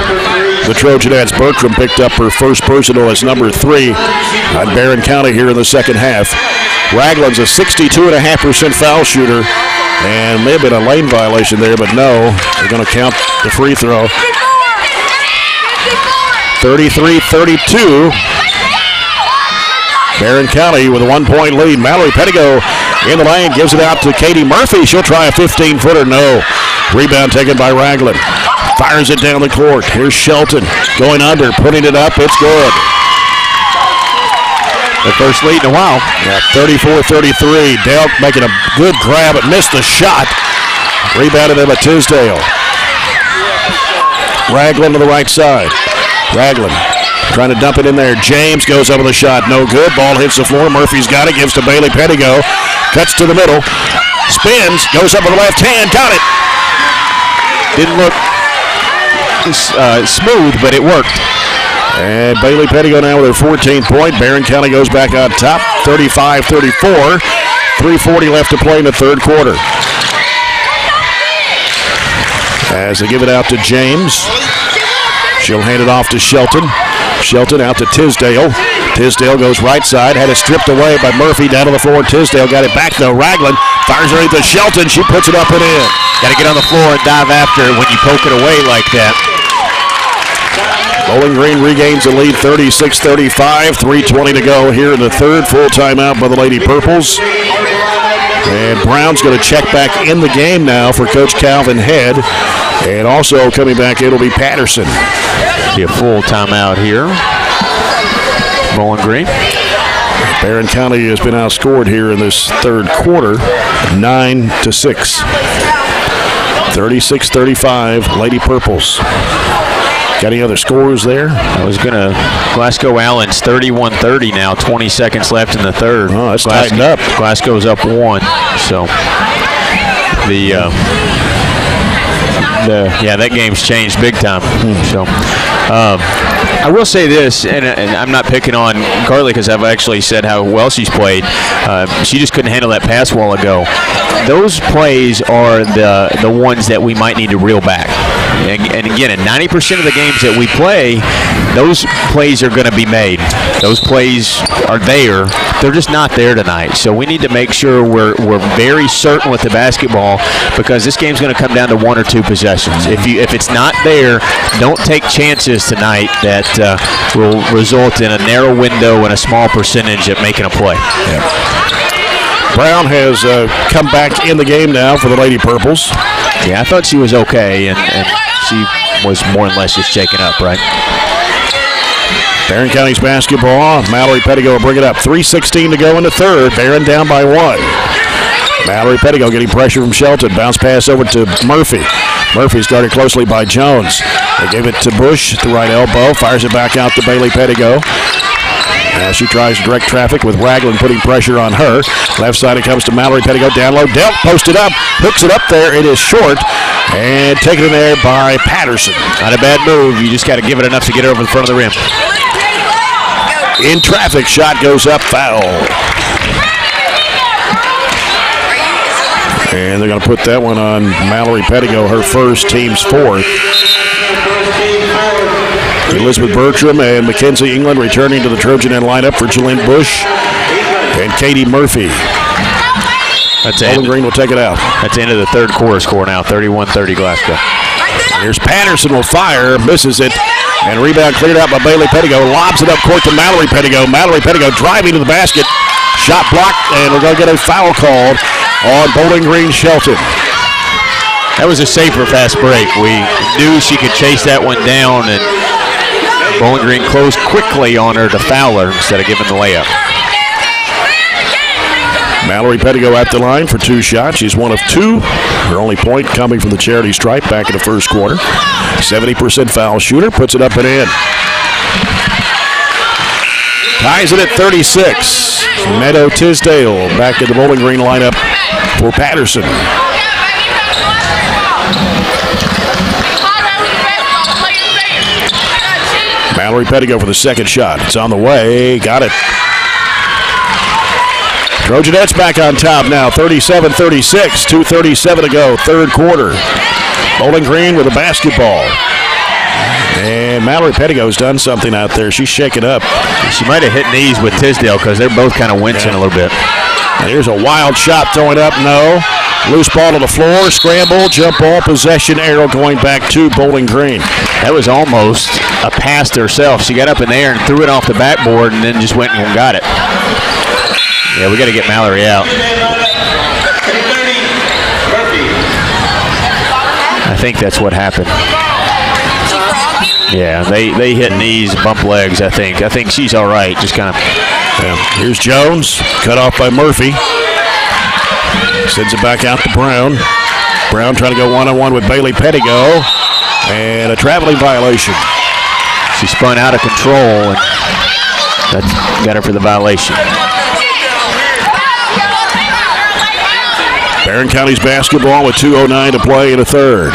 the Trojanettes. Bertram picked up her first personal as number 3 on Barren County here in the second half. Raglan's a 62.5% foul shooter, and may have been a lane violation there, but no, they're going to count the free throw. 33-32. Barren County with a 1-point lead. Mallory Pettigo in the lane, gives it out to Katie Murphy. She'll try a 15-footer. No. Rebound taken by Raglan. Fires it down the court. Here's Shelton going under, putting it up. It's good. The first lead in a while. Yeah, 34-33. Delk making a good grab, but missed the shot. Rebounded him at Tisdale. Raglan to the right side. Raglan trying to dump it in there. James goes up with a shot. No good. Ball hits the floor. Murphy's got it. Gives to Bailey Pettigo. Cuts to the middle. Spins. Goes up with the left hand. Got it. Didn't look smooth, but it worked. And Bailey Pettigo now with her 14th point. Barren County goes back on top. 35-34. 3:40 left to play in the third quarter. As they give it out to James. She'll hand it off to Shelton. Shelton out to Tisdale. Tisdale goes right side. Had it stripped away by Murphy down to the floor. Tisdale got it back though. Raglan fires underneath to Shelton. She puts it up and in. Got to get on the floor and dive after it when you poke it away like that. Bowling Green regains the lead 36-35. 3:20 to go here in the third. Full timeout by the Lady Purples. And Brown's going to check back in the game now for Coach Calvin Head. And also coming back, it'll be Patterson. Be a full timeout here. Bowling Green. Barren County has been outscored here in this third quarter, 9-6. 36-35, Lady Purples. Got any other scores there? I was going to, Glasgow Allen's 31-30 now, 20 seconds left in the third. Oh, that's tightened up. Glasgow's up 1. So, that game's changed big time. So, I will say this, and I'm not picking on Carly because I've actually said how well she's played. She just couldn't handle that pass a while ago. Those plays are the ones that we might need to reel back. And again, in 90% of the games that we play, those plays are going to be made. Those plays are there. They're just not there tonight. So we need to make sure we're very certain with the basketball, because this game's going to come down to 1 or 2 possessions. If it's not there, don't take chances tonight that will result in a narrow window and a small percentage at making a play. Yeah. Brown has come back in the game now for the Lady Purples. Yeah, I thought she was okay, and she was more or less just shaken up, right? Barren County's basketball. Mallory Pettigo will bring it up. 3:16 to go in the third. Barren down by 1. Mallory Pettigo getting pressure from Shelton. Bounce pass over to Murphy. Murphy's guarded closely by Jones. They gave it to Bush at the right elbow. Fires it back out to Bailey Pettigo. Now she tries to direct traffic with Ragland putting pressure on her. Left side it comes to Mallory Pettigo. Down low, dealt, posted up, hooks it up there. It is short and taken in there by Patterson. Not a bad move. You just got to give it enough to get it over the front of the rim. In traffic, shot goes up, foul. And they're going to put that one on Mallory Pettigo, her first, team's 4th. Elizabeth Bertram and Mackenzie England returning to the Trojanette lineup for Jalynn Bush and Katie Murphy. Bowling Green will take it out. That's the end of the third quarter score now, 31-30 Glasgow. Here's Patterson will fire, misses it, and rebound cleared out by Bailey Pettigo. Lobs it up court to Mallory Pettigo. Mallory Pettigo driving to the basket. Shot blocked, and we're going to get a foul called on Bowling Green Shelton. That was a safer fast break. We knew she could chase that one down, and Bowling Green closed quickly on her to foul her instead of giving the layup. Mallory Pettigo at the line for 2 shots. She's 1 of 2. Her only point coming from the charity stripe back in the first quarter. 70% foul shooter, puts it up and in. Ties it at 36. Meadow Tisdale back in the Bowling Green lineup for Patterson. Mallory Pettigo for the second shot. It's on the way. Got it. Trojanettes back on top now. 37-36. 2:37 to go. Third quarter. Bowling Green with a basketball. And Mallory Pettigo's done something out there. She's shaken up. She might have hit knees with Tisdale because they're both kind of wincing a little bit. And here's a wild shot throwing up. No. Loose ball to the floor. Scramble. Jump ball. Possession arrow going back to Bowling Green. That was almost a pass to herself. She got up in the air and threw it off the backboard and then just went and got it. Yeah, we got to get Mallory out. I think that's what happened. Yeah, they hit knees, bump legs, I think. I think she's all right, just kind of. Yeah. Here's Jones, cut off by Murphy. Sends it back out to Brown. Brown trying to go one-on-one with Bailey Pettigo. And a traveling violation. She spun out of control, and that's got her for the violation. Barren County's basketball with 2:09 to play in the third.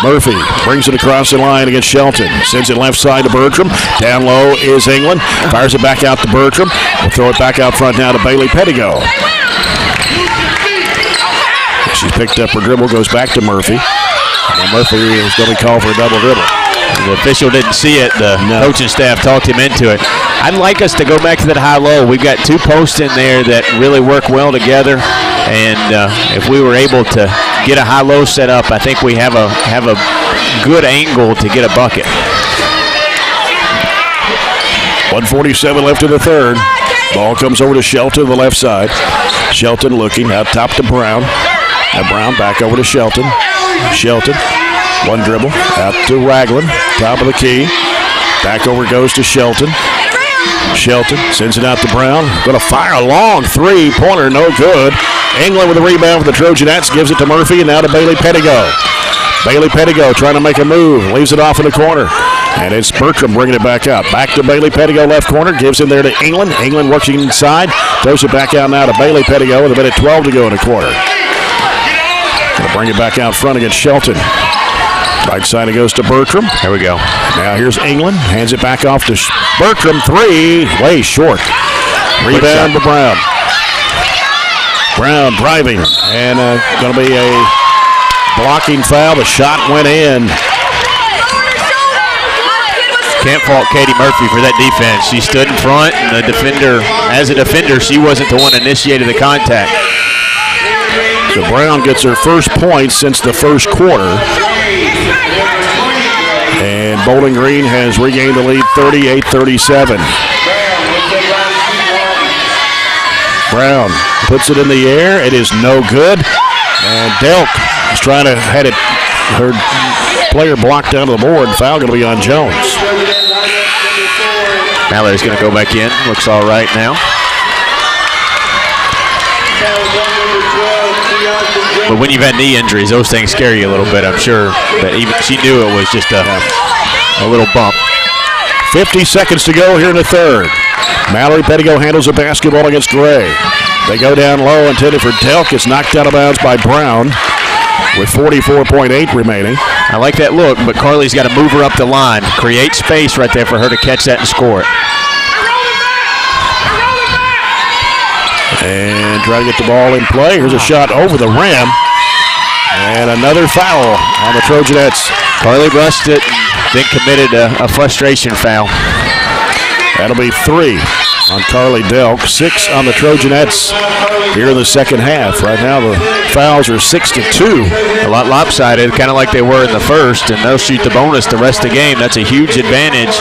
Murphy brings it across the line against Shelton. Sends it left side to Bertram. Down low is England. Fires it back out to Bertram. We'll throw it back out front now to Bailey Pettigo. She's picked up her dribble, goes back to Murphy. And Murphy is going to be called for a double dribble. The official didn't see it. The coaching staff talked him into it. I'd like us to go back to that high-low. We've got 2 posts in there that really work well together. And if we were able to get a high-low set up, I think we have a good angle to get a bucket. 1:47 left in the third. Ball comes over to Shelton, the left side. Shelton looking out top to Brown. Now Brown back over to Shelton. Shelton, one dribble, out to Ragland, top of the key. Back over goes to Shelton. Shelton sends it out to Brown. Going to fire a long three-pointer, no good. England with a rebound for the Trojanettes, gives it to Murphy, and now to Bailey Pettigo. Bailey Pettigo trying to make a move, leaves it off in the corner. And it's Bertram bringing it back out. Back to Bailey Pettigo, left corner, gives in there to England. England working inside, throws it back out now to Bailey Pettigo with a minute 12 to go in the quarter. Going to bring it back out front against Shelton. Right side it goes to Bertram. There we go. Now here's England, hands it back off to Bertram, three, way short. Rebound to Brown. Brown driving, and going to be a blocking foul. The shot went in. Can't fault Katie Murphy for that defense. She stood in front, and the defender, as a defender, she wasn't the one that initiated the contact. So Brown gets her first point since the first quarter. And Bowling Green has regained the lead 38-37. Brown puts it in the air. It is no good. And Delk is trying to head it. Her player blocked down to the board. Foul going to be on Jones. Mallory's going to go back in. Looks all right now. But when you've had knee injuries, those things scare you a little bit, I'm sure. But even she knew it was just a little bump. 50 seconds to go here in the third. Mallory Pettigo handles the basketball against Gray. They go down low, intended for Delk. It's knocked out of bounds by Brown with 44.8 remaining. I like that look, but Carly's got to move her up the line. Create space right there for her to catch that and score it. And try to get the ball in play. Here's a shot over the rim. And another foul on the Trojanettes. Carly brushed it, then committed a frustration foul. That'll be 3 on Carly Delk, 6 on the Trojanettes here in the second half. Right now the fouls are 6-2. A lot lopsided, kind of like they were in the first, and they'll shoot the bonus the rest of the game. That's a huge advantage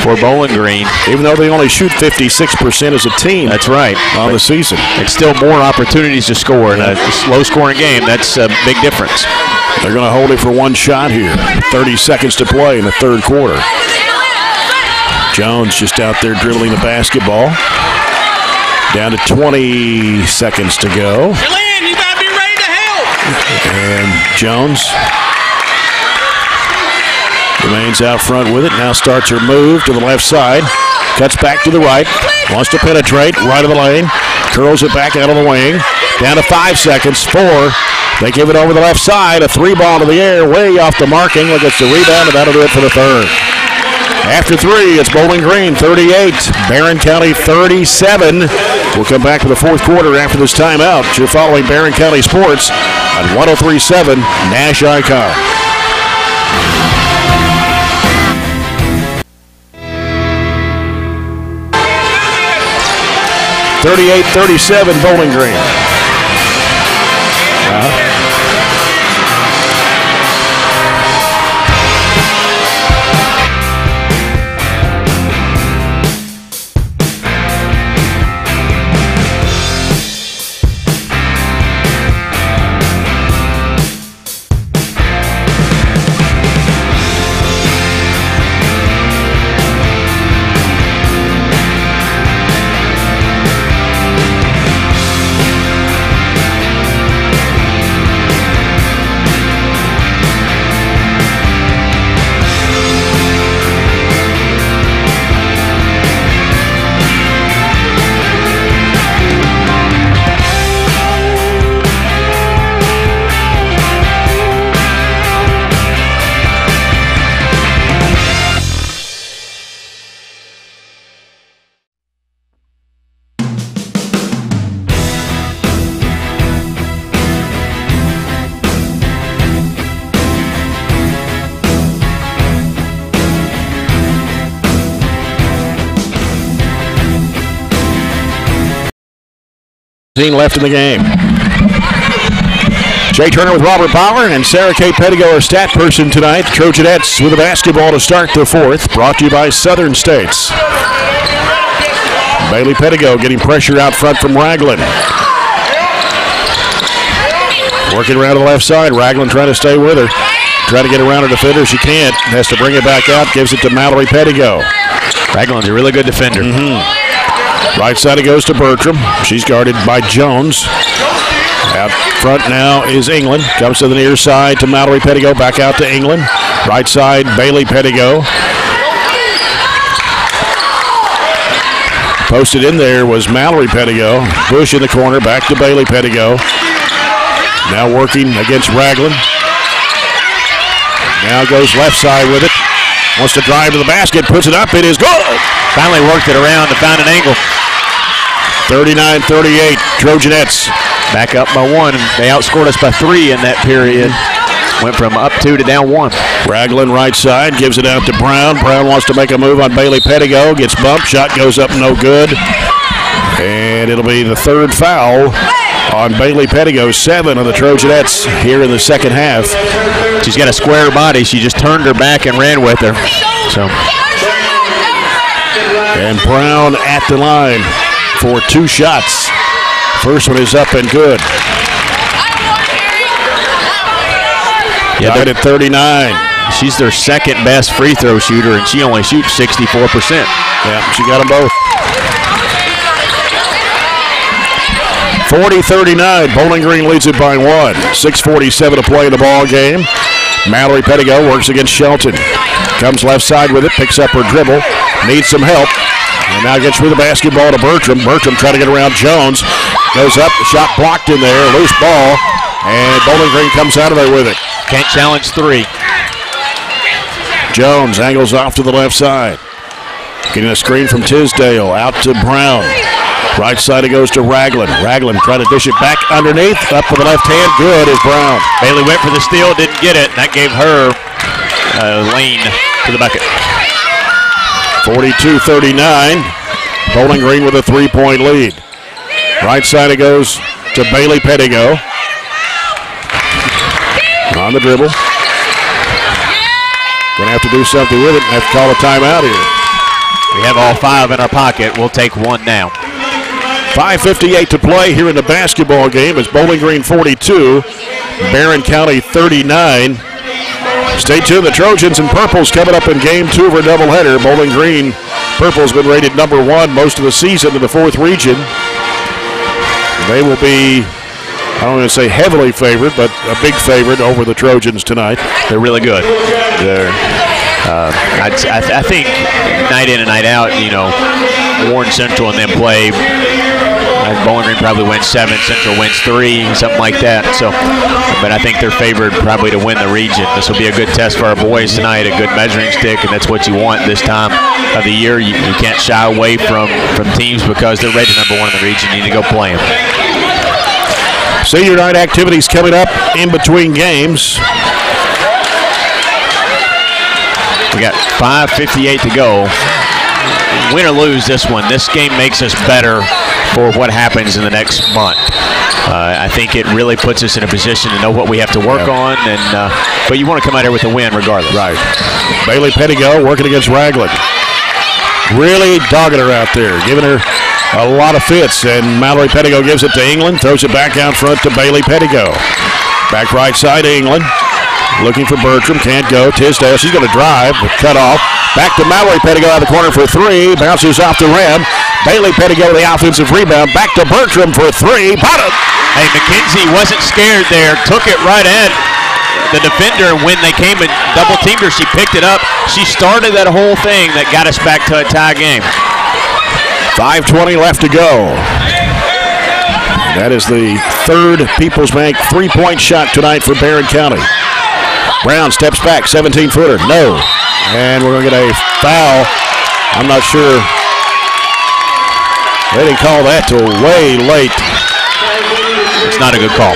for Bowling Green. Even though they only shoot 56% as a team. That's right. On the season. It's still more opportunities to score. In a low-scoring game, that's a big difference. They're going to hold it for one shot here. 30 seconds to play in the third quarter. Jones just out there dribbling the basketball. Down to 20 seconds to go. Lynn, you got to be ready to help. And Jones remains out front with it. Now starts her move to the left side. Cuts back to the right. Wants to penetrate. Right of the lane. Curls it back out of the wing. Down to 5 seconds. 4. They give it over the left side. A 3-ball to the air. Way off the marking. Look, it's the rebound, and that'll do it for the third. After 3, it's Bowling Green 38, Barren County 37. We'll come back to the fourth quarter after this timeout. You're following Barren County Sports on 103.7 Nash Icon. (38-37) Bowling Green. Left in the game. Jay Turner with Robert Bauer and Sarah K. Pettigo, our stat person tonight. The Trojanettes with the basketball to start the fourth. Brought to you by Southern States. Bailey Pettigo getting pressure out front from Ragland. Working around to the left side. Ragland trying to stay with her. Trying to get around her defender. She can't. Has to bring it back out. Gives it to Mallory Pettigo. Ragland's a really good defender. Right side it goes to Bertram. She's guarded by Jones. Out front now is England. Comes to the near side to Mallory Pettigo. Back out to England. Right side, Bailey Pettigo. Posted in there was Mallory Pettigo. Bush in the corner. Back to Bailey Pettigo. Now working against Ragland. Now goes left side with it. Wants to drive to the basket. Puts it up. It is good. Finally worked it around and found an angle. 39-38, Trojanettes. Back up by 1. They outscored us by 3 in that period. Went from up 2 to down 1. Ragland right side, gives it out to Brown. Brown wants to make a move on Bailey Pettigo. Gets bumped, shot goes up, no good. And it'll be the third foul on Bailey Pettigo. 7 of the Trojanettes here in the second half. She's got a square body. She just turned her back and ran with her. So. And Brown at the line for 2 shots. First one is up and good. Tied at 39. She's their second best free throw shooter, and she only shoots 64%. Yeah, she got them both. 40-39. Bowling Green leads it by 1. 6:47 to play in the ball game. Mallory Pettigo works against Shelton. Comes left side with it, picks up her dribble, needs some help, and now gets rid of the basketball to Bertram. Bertram trying to get around Jones. Goes up, shot blocked in there, loose ball, and Bowling Green comes out of there with it. Can't challenge 3. Jones angles off to the left side. Getting a screen from Tisdale, out to Brown. Right side it goes to Ragland. Ragland trying to dish it back underneath. Up with the left hand. Good is Brown. Bailey went for the steal, didn't get it. That gave her lane to the bucket. 42-39. Bowling Green with a 3-point lead. Right side it goes to Bailey Pettigo. On the dribble. Gonna have to do something with it and have to call a timeout here. We have all 5 in our pocket. We'll take 1 now. 5:58 to play here in the basketball game. It's Bowling Green 42, Barren County 39. Stay tuned. The Trojans and Purples coming up in game 2 of our doubleheader. Bowling Green Purple's been rated number 1 most of the season in the 4th region. They will be, I don't want to say heavily favored, but a big favorite over the Trojans tonight. They're really good. They're, I think night in and night out, you know, Warren Central and them play. Bowling Green probably wins 7, Central wins 3, something like that. So, but I think they're favored probably to win the region. This will be a good test for our boys tonight, a good measuring stick, and that's what you want this time of the year. You can't shy away from teams because they're rated number 1 in the region. You need to go play them. Senior night activities coming up in between games. We got 5:58 to go. Win or lose this one, this game makes us better for what happens in the next month. I think it really puts us in a position to know what we have to work on, and but you want to come out here with a win regardless. Right. Bailey Pettigo working against Ragland. Really dogging her out there, giving her a lot of fits, and Mallory Pettigo gives it to England, throws it back out front to Bailey Pettigo. Back right side, England. Looking for Bertram, can't go. Tisdale, she's going to drive, but cut off. Back to Mallory Pettigo out of the corner for 3. Bounces off the rim. Bailey Pettigo, the offensive rebound. Back to Bertram for 3. Bottom. Hey, Mackenzie wasn't scared there. Took it right at the defender. When they came and double-teamed her, she picked it up. She started that whole thing that got us back to a tie game. 5:20 left to go. That is the 3rd People's Bank 3-point shot tonight for Barren County. Brown steps back, 17-footer, no. And we're going to get a foul. I'm not sure. They didn't call that till way late. It's not a good call.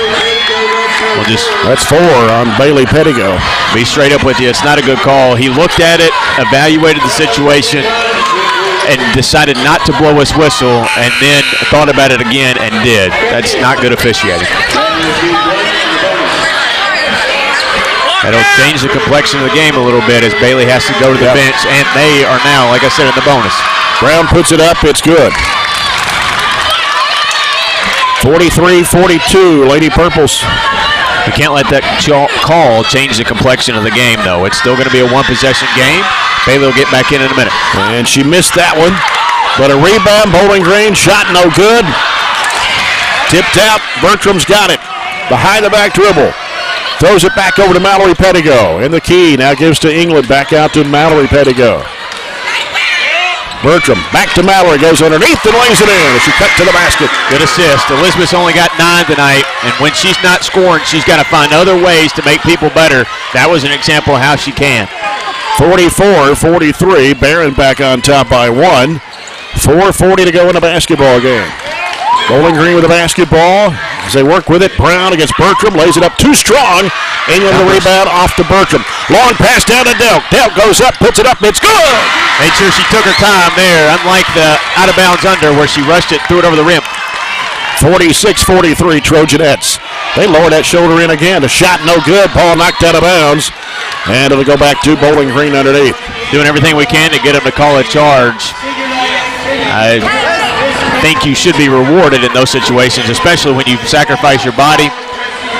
That's 4 on Bailey Pettigo. Be straight up with you. It's not a good call. He looked at it, evaluated the situation, and decided not to blow his whistle, and then thought about it again and did. That's not good officiating. That'll change the complexion of the game a little bit as Bailey has to go to the bench, and they are now, like I said, in the bonus. Brown puts it up. It's good. 43-42, Lady Purples. You can't let that call change the complexion of the game, though. It's still going to be a 1-possession game. Bailey will get back in a minute. And she missed that one, but a rebound. Bowling Green shot no good. Tipped out. Bertram's got it. Behind the back dribble. Throws it back over to Mallory Pettigo. And the key now gives to England. Back out to Mallory Pettigo. Bertram back to Mallory. Goes underneath and lays it in. She cut to the basket. Good assist. Elizabeth's only got 9 tonight. And when she's not scoring, she's got to find other ways to make people better. That was an example of how she can. 44-43. Barren back on top by 1. 4:40 to go in the basketball game. Bowling Green with the basketball as they work with it. Brown against Bertram, lays it up too strong. England the rebound off to Bertram. Long pass down to Delk. Delk goes up, puts it up, it's good! Made sure she took her time there, unlike the out-of-bounds under where she rushed it, threw it over the rim. 46-43 Trojanettes. They lower that shoulder in again. The shot no good. Ball knocked out of bounds. And it'll go back to Bowling Green underneath. Doing everything we can to get them to call a charge. I think you should be rewarded in those situations, especially when you sacrifice your body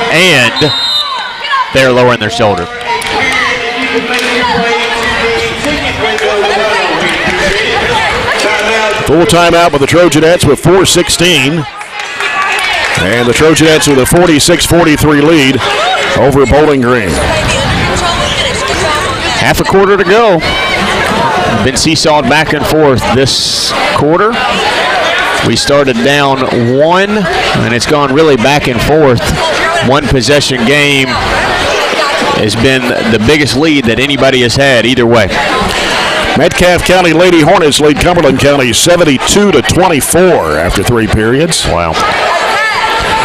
and they're lowering their shoulder. Full timeout with the Trojanettes with 4:16. And the Trojanettes with a 46-43 lead over Bowling Green. Half a quarter to go. Been seesawed back and forth this quarter. We started down 1, and it's gone really back and forth. One possession game has been the biggest lead that anybody has had either way. Metcalfe County Lady Hornets lead Cumberland County 72-24 after 3 periods. Wow.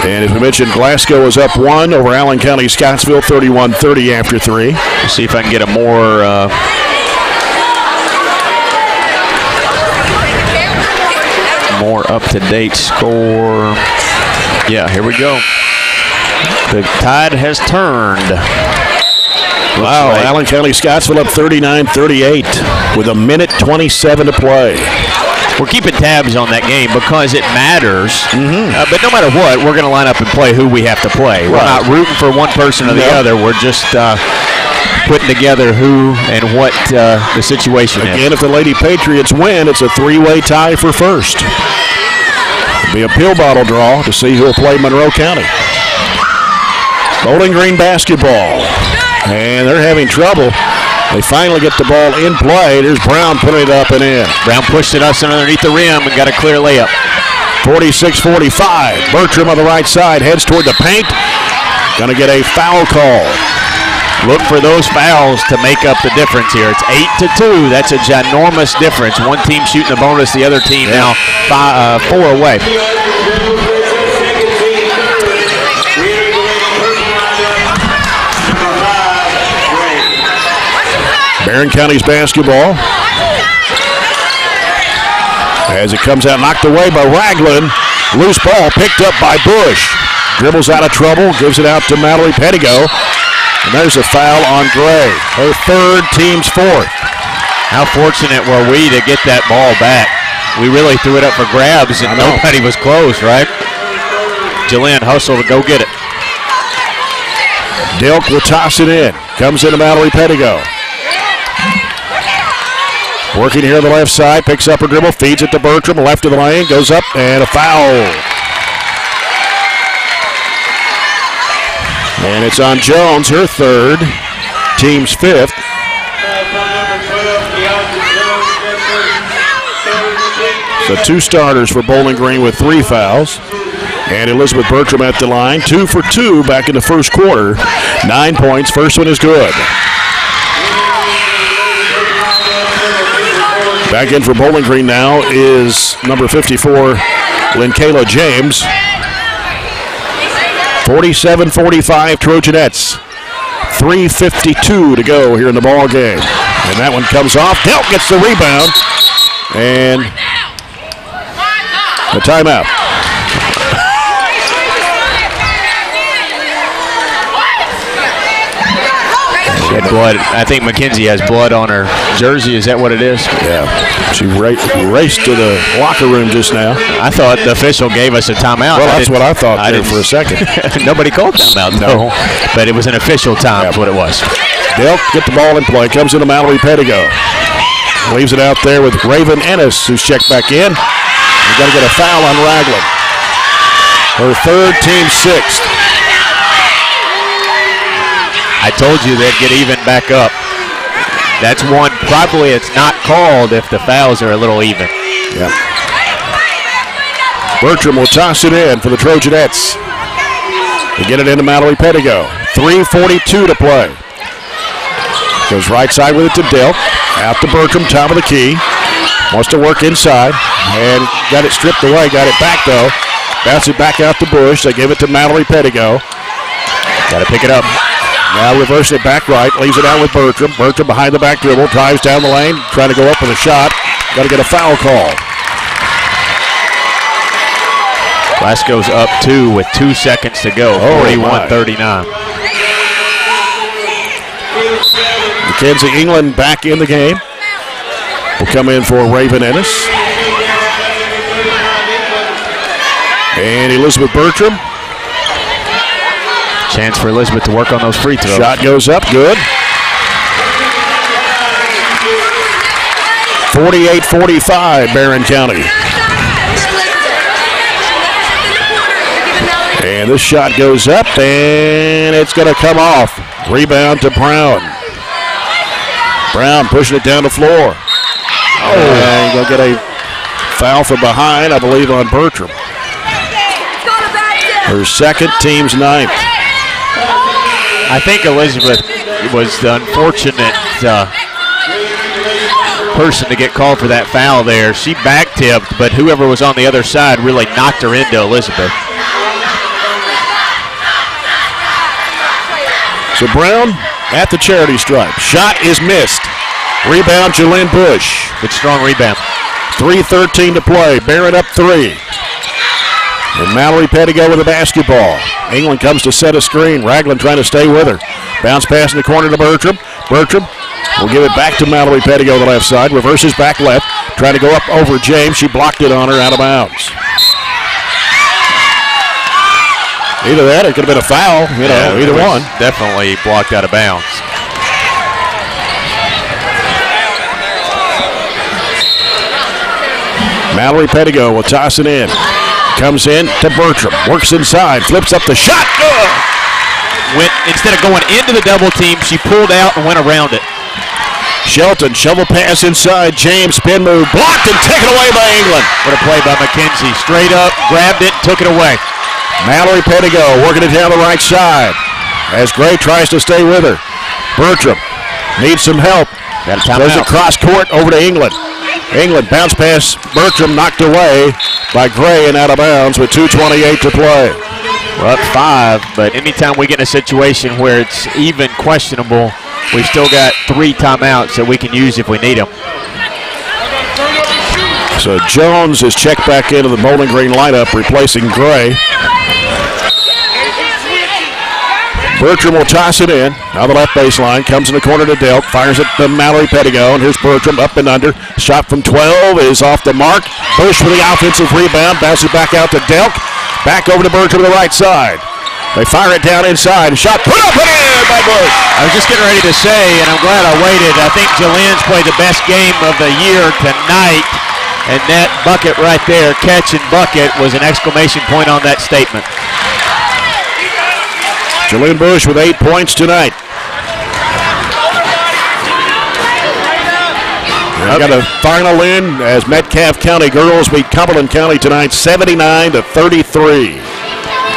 And as we mentioned, Glasgow is up 1 over Allen County Scottsville 31-30 after 3. Let's see if I can get a more up-to-date score. Yeah, here we go. The tide has turned. Wow, like Allen County Scottsville up 39-38 with 1:27 to play. We're keeping tabs on that game because it matters. But no matter what, we're going to line up and play who we have to play. We're not rooting for one person or the other. We're just putting together who and what the situation is. Again, if the Lady Patriots win, it's a 3-way tie for first. It'll be a pill bottle draw to see who will play Monroe County. Bowling Green basketball. And they're having trouble. They finally get the ball in play. There's Brown putting it up and in. Brown pushed it us underneath the rim and got a clear layup. 46-45. Bertram on the right side heads toward the paint. Gonna get a foul call. Look for those fouls to make up the difference here. It's 8-2. That's a ginormous difference. One team shooting a bonus, the other team now 4 away. Barren County's basketball. As it comes out, knocked away by Ragland. Loose ball picked up by Bush. Dribbles out of trouble, gives it out to Mallory Pettigo. And there's a foul on Gray. Her 3rd, team's 4th. How fortunate were we to get that ball back? We really threw it up for grabs and nobody was close, right? Jillian hustled to go get it. Dilk will toss it in. Comes into Mallory Pettigo. Working here on the left side, picks up her dribble, feeds it to Bertram, left of the lane, goes up, and a foul. And it's on Jones, her 3rd, team's 5th. So 2 starters for Bowling Green with 3 fouls. And Elizabeth Bertram at the line, 2 for 2 back in the first quarter. 9 points, first one is good. Back in for Bowling Green now is number 54, Linkayla James. 47-45 Trojanettes. 3:52 to go here in the ball game. And that one comes off. Delk gets the rebound. And the timeout. Had blood. I think Mackenzie has blood on her jersey. Is that what it is? Yeah. She raced to the locker room just now. I thought the official gave us a timeout. Well, that's what I thought there for a second. Nobody called timeout, though. But it was an official time. That's what it was. Delk get the ball in play. Comes into Mallory Pettigo. Leaves it out there with Raven Ennis, who's checked back in. We've got to get a foul on Ragland. Her 3rd, team 6th. I told you they'd get even back up. That's one, probably it's not called if the fouls are a little even. Yeah. Bertram will toss it in for the Trojanettes. They get it into Mallory Pettigo. 3:42 to play. Goes right side with it to Delk. Out to Bertram, top of the key. Wants to work inside. And got it stripped away. Got it back, though. Bounce it back out to Bush. They give it to Mallory Pettigo. Got to pick it up. Now reversing it back right. Leaves it out with Bertram. Bertram behind the back dribble. Drives down the lane. Trying to go up with a shot. Got to get a foul call. Glasgow's up 2 with 2 seconds to go. 41-39. Mackenzie England back in the game. Will come in for Raven Ennis. And Elizabeth Bertram. Chance for Elizabeth to work on those free throws. Shot goes up, good. 48-45, Barren County. And this shot goes up, and it's going to come off. Rebound to Brown. Brown pushing it down the floor. And you're going to get a foul from behind, I believe, on Bertram. Her second, team's 9th. I think Elizabeth was the unfortunate person to get called for that foul there. She back-tipped, but whoever was on the other side really knocked her into Elizabeth. So Brown at the charity stripe. Shot is missed. Rebound, Jolene Bush. Good strong rebound. 3:13 to play. Barren up 3. And Mallory Pettigo with the basketball. England comes to set a screen. Ragland trying to stay with her. Bounce pass in the corner to Bertram. Bertram will give it back to Mallory Pettigo, the left side. Reverses back left. Trying to go up over James. She blocked it on her, out of bounds. Either that or it could have been a foul. Either one. Definitely blocked out of bounds. Mallory Pettigo will toss it in. Comes in to Bertram. Works inside. Flips up the shot. Instead of going into the double team, she pulled out and went around it. Shelton, shovel pass inside. James, spin move. Blocked and taken away by England. What a play by Mackenzie. Straight up, grabbed it, took it away. Mallory Pettigo working it down the right side as Gray tries to stay with her. Bertram needs some help. Goes across court over to England. England bounce pass. Bertram knocked away by Gray and out of bounds with 2:28 to play. We're up 5, but anytime we get in a situation where it's even questionable, we've still got 3 timeouts that we can use if we need them. So Jones is checked back into the Bowling Green lineup, replacing Gray. Bertram will toss it in. Now the left baseline. Comes in the corner to Delk. Fires it to Mallory Pettigo. And here's Bertram up and under. Shot from 12 is off the mark. Bush for the offensive rebound. Bounces back out to Delk. Back over to Bertram to the right side. They fire it down inside. Shot put up and in by Bush. I was just getting ready to say, and I'm glad I waited, I think Jolene's played the best game of the year tonight. And that bucket right there, catch and bucket, was an exclamation point on that statement. Jolene Bush with 8 points tonight. We've got a final in as Metcalfe County girls beat Cumberland County tonight 79-33.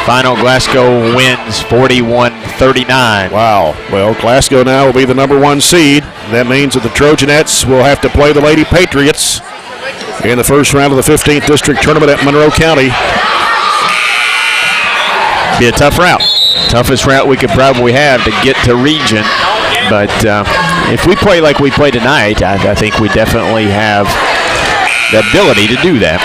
Final, Glasgow wins 41-39. Wow. Well, Glasgow now will be the number 1 seed. That means that the Trojanettes will have to play the Lady Patriots in the first round of the 15th District Tournament at Monroe County. Be a tough route. Toughest route we could probably have to get to region. But if we play like we play tonight, I think we definitely have the ability to do that.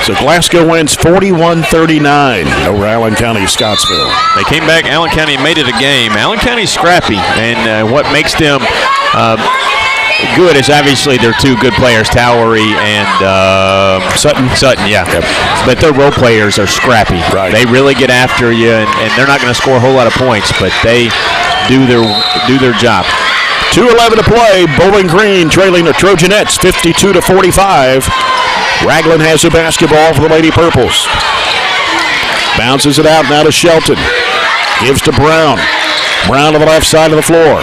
So Glasgow wins 41-39 over Allen County, Scottsville. They came back, Allen County, and made it a game. Allen County's scrappy, and what makes them good is obviously they're 2 good players, Towery and Sutton, yeah. Yep. But their role players are scrappy. Right. They really get after you, and they're not going to score a whole lot of points, but they do their job. 2:11 to play. Bowling Green trailing the Trojanettes 52-45. Ragland has the basketball for the Lady Purples. Bounces it out now to Shelton. Gives to Brown. Brown to the left side of the floor.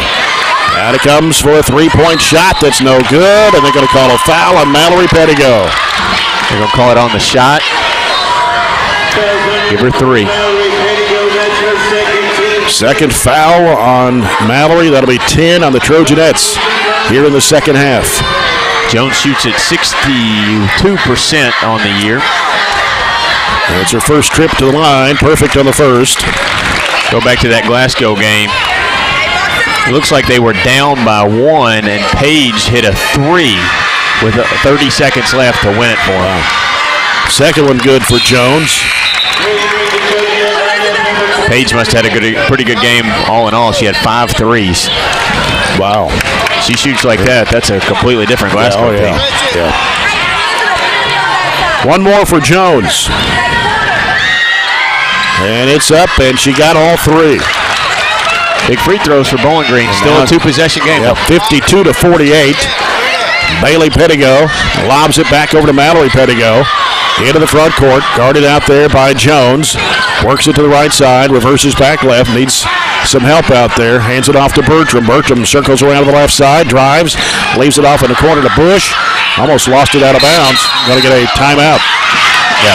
Out it comes for a 3-point shot that's no good, and they're going to call a foul on Mallory Pettigo. They're going to call it on the shot. Give her 3. Second foul on Mallory. That'll be 10 on the Trojanettes here in the second half. Jones shoots at 62% on the year. It's her first trip to the line. Perfect on the first. Go back to that Glasgow game. It looks like they were down by 1, and Paige hit a 3 with 30 seconds left to win it for them. Second one good for Jones. Paige must have had a pretty good game all in all. She had 5 threes. Wow. She shoots like that. That's a completely different Glasgow team. Yeah. One more for Jones. And it's up, and she got all 3. Big free throws for Bowling Green. Still a 2-possession game. 52-48. Bailey Pettigo lobs it back over to Mallory Pettigo. Into the front court, guarded out there by Jones. Works it to the right side, reverses back left, needs some help out there. Hands it off to Bertram. Bertram circles around to the left side, drives, leaves it off in the corner to Bush. Almost lost it out of bounds. Got to get a timeout. Yeah.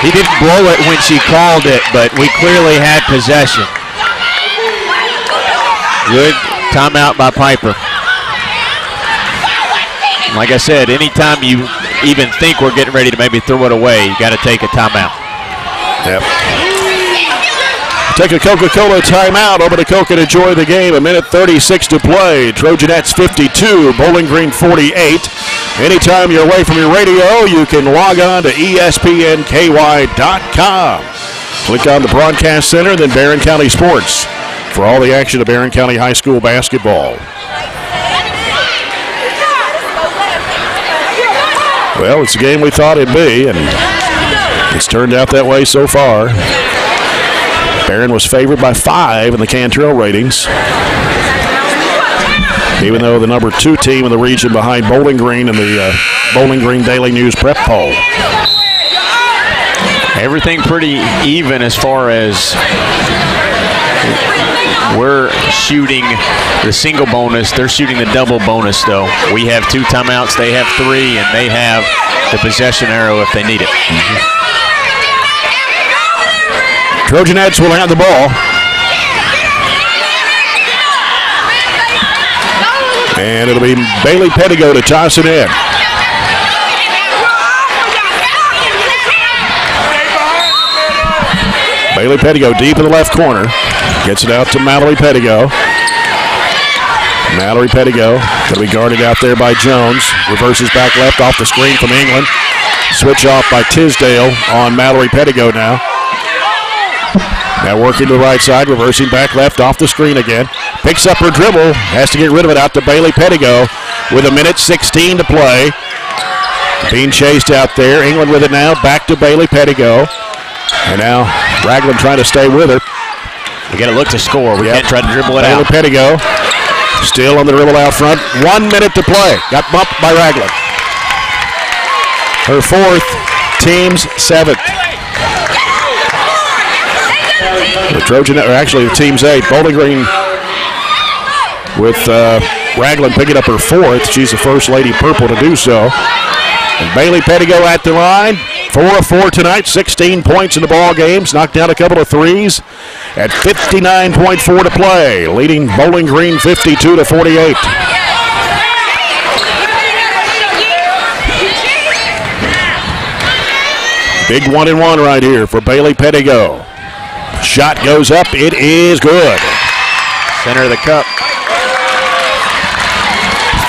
He didn't blow it when she called it, but we clearly had possession. Good timeout by Piper. Like I said, anytime you even think we're getting ready to maybe throw it away, you got to take a timeout. Yep. Take a Coca-Cola timeout. Open a Coke and enjoy the game. 1:36 to play. Trojanettes 52, Bowling Green 48. Anytime you're away from your radio, you can log on to ESPNKY.com. Click on the Broadcast Center, then Barren County Sports for all the action of Barren County High School basketball. Well, it's the game we thought it'd be, and it's turned out that way so far. Barren was favored by 5 in the Cantrell ratings, even though the number 2 team in the region behind Bowling Green in the Bowling Green Daily News prep poll. Everything pretty even as far as we're shooting the single bonus. They're shooting the double bonus, though. We have 2 timeouts. They have 3, and they have the possession arrow if they need it. Trojanettes will have the ball. And it'll be Bailey Pettigo to toss it in. Bailey Pettigo deep in the left corner. Gets it out to Mallory Pettigo. Mallory Pettigo going to be guarded out there by Jones. Reverses back left off the screen from England. Switch off by Tisdale on Mallory Pettigo now. Now working to the right side, reversing back left off the screen again. Picks up her dribble, has to get rid of it out to Bailey Pettigo with 1:16 to play. Being chased out there. England with it now, back to Bailey Pettigo. And now Ragland trying to stay with her. We got to look to score. We can't try to dribble it out. Bailey Pettigo still on the dribble out front. 1 minute to play. Got bumped by Ragland. Her 4th, team's 7th. The Trojan, or actually the team's 8. Bowling Green with Ragland picking up her 4th. She's the first Lady Purple to do so. And Bailey Pettigo at the line. 4 of 4 tonight, 16 points in the ball games. Knocked down a couple of threes at 59.4 to play, leading Bowling Green 52-48. Big 1-and-1 right here for Bailey Pettigo. Shot goes up. It is good. Center of the cup.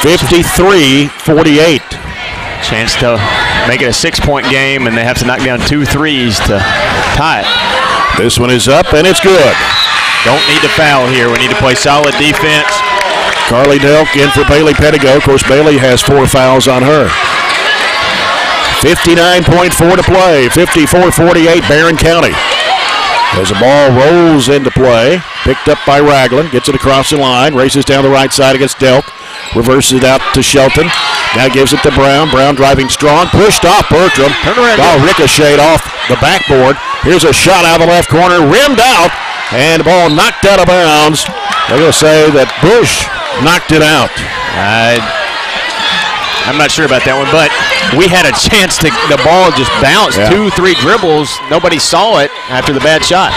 53-48. Chance to make it a 6-point game, and they have to knock down 2 threes to tie it. This one is up, and it's good. Don't need to foul here. We need to play solid defense. Carly Delk in for Bailey Pettigo. Of course, Bailey has 4 fouls on her. 59.4 to play. 54-48, Barren County. As the ball rolls into play, picked up by Ragland, gets it across the line, races down the right side against Delk, reverses it out to Shelton, now gives it to Brown. Brown driving strong, pushed off Bertram. Ball ricocheted off the backboard. Here's a shot out of the left corner, rimmed out, and the ball knocked out of bounds. They're going to say that Bush knocked it out. I'm not sure about that one, but we had a chance to, the ball just bounced. 2-3 dribbles. Nobody saw it after the bad shot.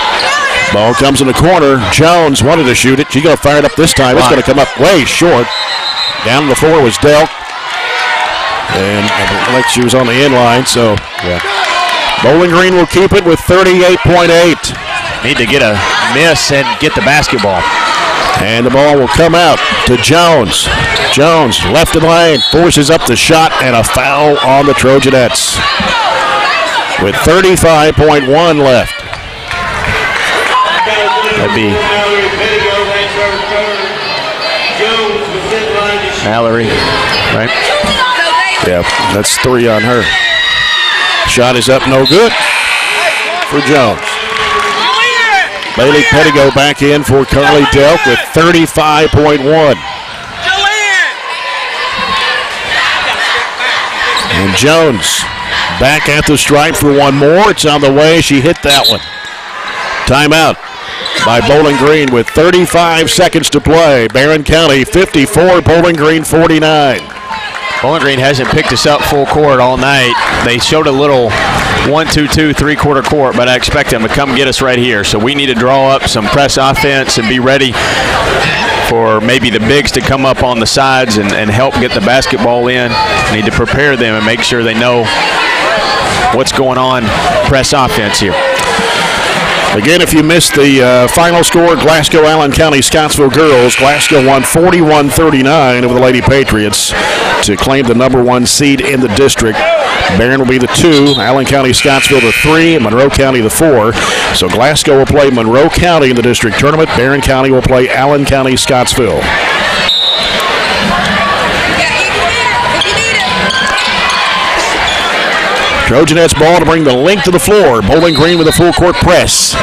Ball comes in the corner. Jones wanted to shoot it. She's going to fire it up this time. It's going to come up way short. Down to the floor was Delk. And like she was on the end line, so Bowling Green will keep it with 38.8. Need to get a miss and get the basketball. And the ball will come out to Jones. Jones, left of the lane, forces up the shot, and a foul on the Trojanettes. With 35.1 left. That'd be Mallory, right? Yeah, that's 3 on her. Shot is up, no good for Jones. Bailey Pettigo back in for Carly Delk with 35.1. And Jones back at the stripe for one more. It's on the way. She hit that one. Timeout by Bowling Green with 35 seconds to play. Barren County 54, Bowling Green 49. Bowling Green hasn't picked us up full court all night. They showed a little 1-2-2 three-quarter court, but I expect them to come get us right here. So we need to draw up some press offense and be ready for maybe the bigs to come up on the sides and help get the basketball in. Need to prepare them and make sure they know what's going on press offense here. Again, if you missed the final score, Glasgow Allen County Scottsville girls. Glasgow won 41-39 over the Lady Patriots to claim the #1 seed in the district. Barren will be the 2, Allen County Scottsville the 3, and Monroe County the 4. So Glasgow will play Monroe County in the district tournament. Barren County will play Allen County Scottsville. Trojanettes ball to bring the length to the floor. Bowling Green with a full court press.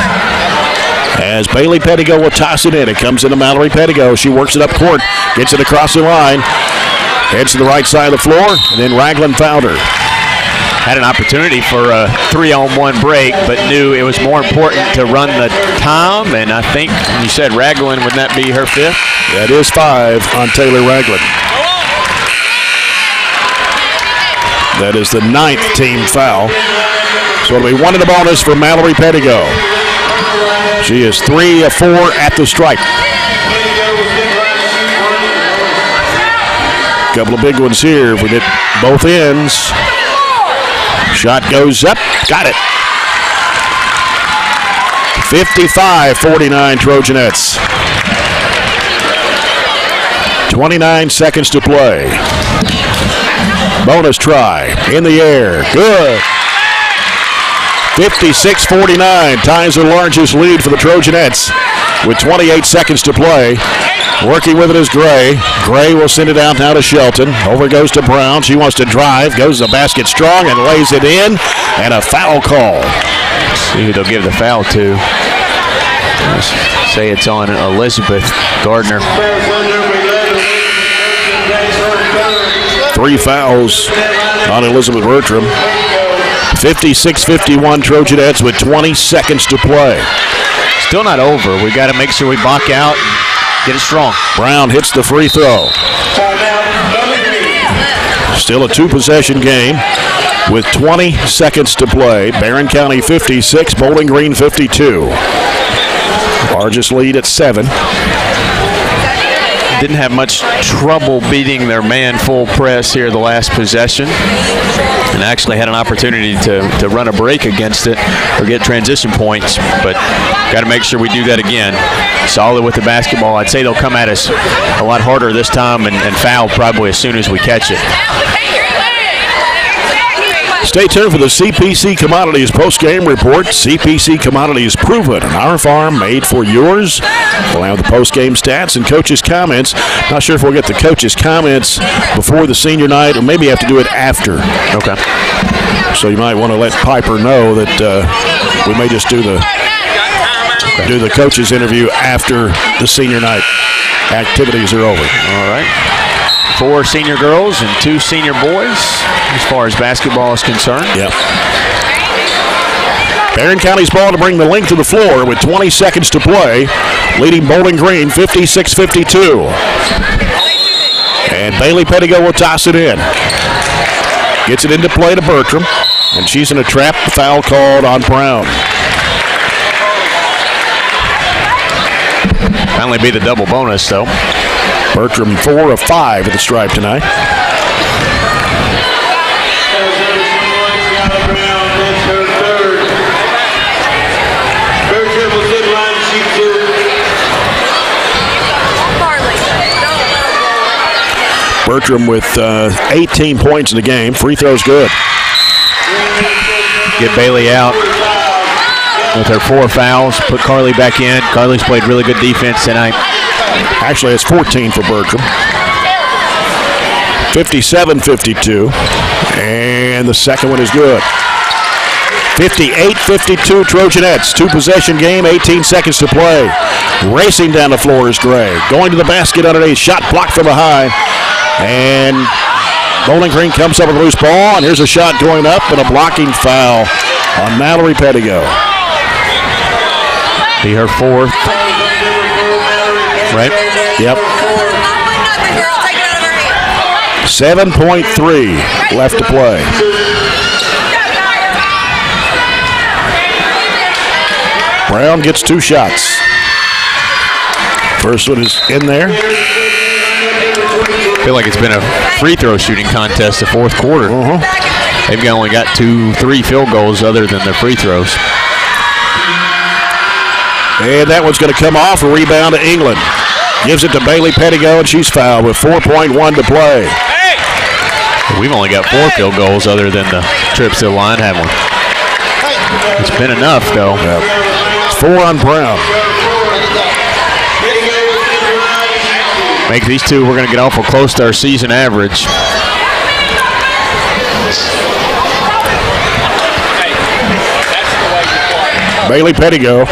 As Bailey Pettigo will toss it in. It comes into Mallory Pettigo. She works it up court. Gets it across the line. Heads to the right side of the floor. And then Ragland fouled her. Had an opportunity for a 3-on-1 break, but knew it was more important to run the time. And I think you said Ragland, would that be her 5th? That is 5 on Taylor Ragland. That is the 9th team foul. So it'll be 1 in the bonus for Mallory Pettigo. She is 3 of 4 at the stripe. Couple of big ones here. If we get both ends. Shot goes up. Got it. 55-49 Trojanettes. 29 seconds to play. Bonus try in the air. Good. 56-49 ties the largest lead for the Trojanettes with 28 seconds to play. Working with it is Gray. Gray will send it out now to Shelton. Over goes to Brown. She wants to drive. Goes to the basket strong and lays it in. And a foul call. See who they'll give the foul to. Let's say it's on Elizabeth Gardner. 3 fouls on Elizabeth Bertram. 56-51 Trojanettes with 20 seconds to play. Still not over. We got to make sure we block out and get it strong. Brown hits the free throw. Still a 2-possession game with 20 seconds to play. Barren County 56, Bowling Green 52. Largest lead at 7. Didn't have much trouble beating their man full press here the last possession, and actually had an opportunity to run a break against it or get transition points, but got to make sure we do that again. Solid with the basketball. I'd say they'll come at us a lot harder this time and foul probably as soon as we catch it. Stay tuned for the CPC Commodities post-game report. CPC Commodities, proven on our farm, made for yours. We'll have the post-game stats and coaches' comments. Not sure if we'll get the coaches' comments before the senior night, or maybe have to do it after. Okay. So you might want to let Piper know that we may just do the coaches' interview after the senior night activities are over. All right. 4 senior girls and 2 senior boys as far as basketball is concerned. Yep. Barren County's ball to bring the length to the floor with 20 seconds to play, leading Bowling Green 56-52. And Bailey Pettigo will toss it in. Gets it into play to Bertram, and she's in a trap. Foul called on Brown. Finally be the double bonus, though. Bertram 4 of 5 at the stripe tonight. Bertram with 18 points in the game. Free throw's good. Get Bailey out with her 4 fouls. Put Carly back in. Carly's played really good defense tonight. Actually, it's 14 for Bertram. 57-52. And the second one is good. 58-52 Trojanettes. 2-possession game, 18 seconds to play. Racing down the floor is Gray. Going to the basket underneath. Shot blocked from behind. And Bowling Green comes up with a loose ball. And here's a shot going up and a blocking foul on Mallory Pettigo. Be her 4th. Right? Yep. 7.3 left to play. Brown gets 2 shots. First one is in there. I feel like it's been a free throw shooting contest the 4th quarter. They've only got 2-3 field goals other than their free throws. And that one's going to come off. A rebound to England. Gives it to Bailey Pettigo, and she's fouled with 4.1 to play. We've only got 4 field goals other than the trips to the line, haven't we? It's been enough, though. Yep. 4 on Brown. Make these 2, we're going to get awful close to our season average. Bailey Pettigo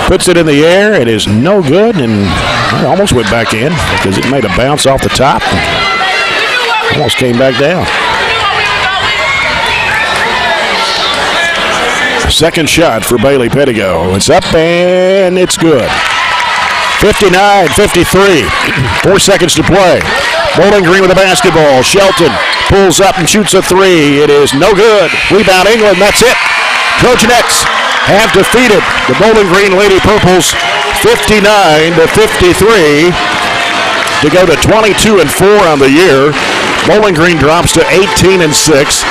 puts it in the air. It is no good, and it almost went back in because it made a bounce off the top and almost came back down. Second shot for Bailey Pettigo. It's up and it's good. 59-53. 4 seconds to play. Bowling Green with the basketball. Shelton pulls up and shoots a 3. It is no good. Rebound England. That's it. Trojanettes have defeated the Bowling Green Lady Purples 59-53 to go to 22-4 on the year. Bowling Green drops to 18-6.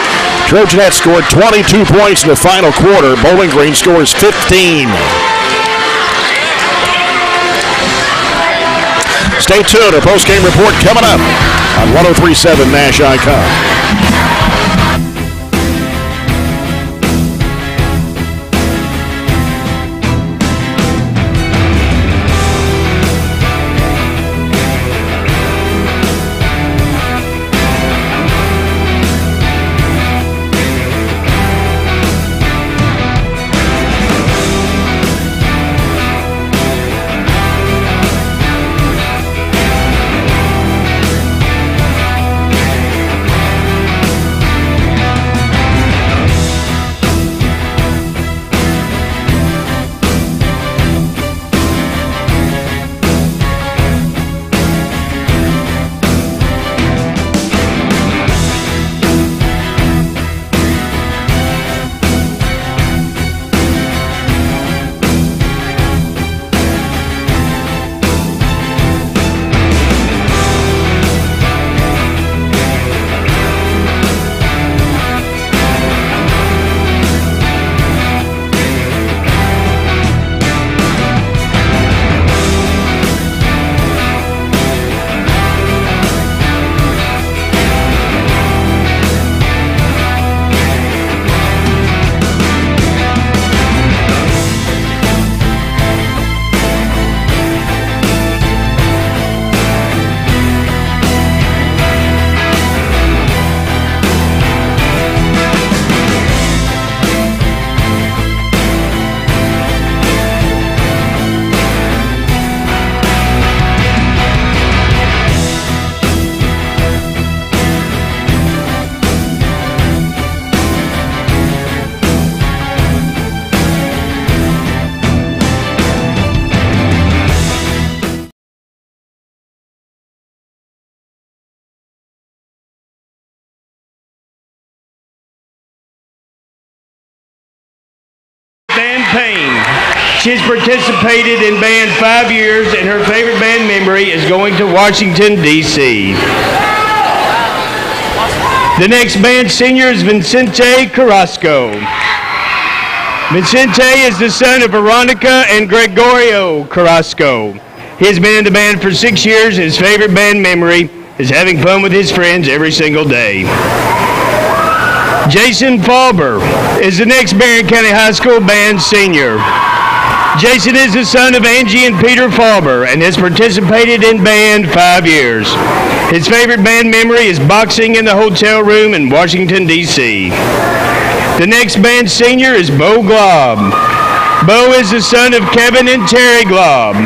Trojanettes scored 22 points in the final quarter. Bowling Green scores 15. Stay tuned. Our post-game report coming up on 103.7 Nash Icon. She's participated in band 5 years, and her favorite band memory is going to Washington, D.C. The next band senior is Vicente Carrasco. Vicente is the son of Veronica and Gregorio Carrasco. He has been in the band for 6 years, and his favorite band memory is having fun with his friends every single day. Jason Falber is the next Barren County High School band senior. Jason is the son of Angie and Peter Falber and has participated in band 5 years. His favorite band memory is boxing in the hotel room in Washington, D.C. The next band senior is Bo Glob. Bo is the son of Kevin and Terry Glob.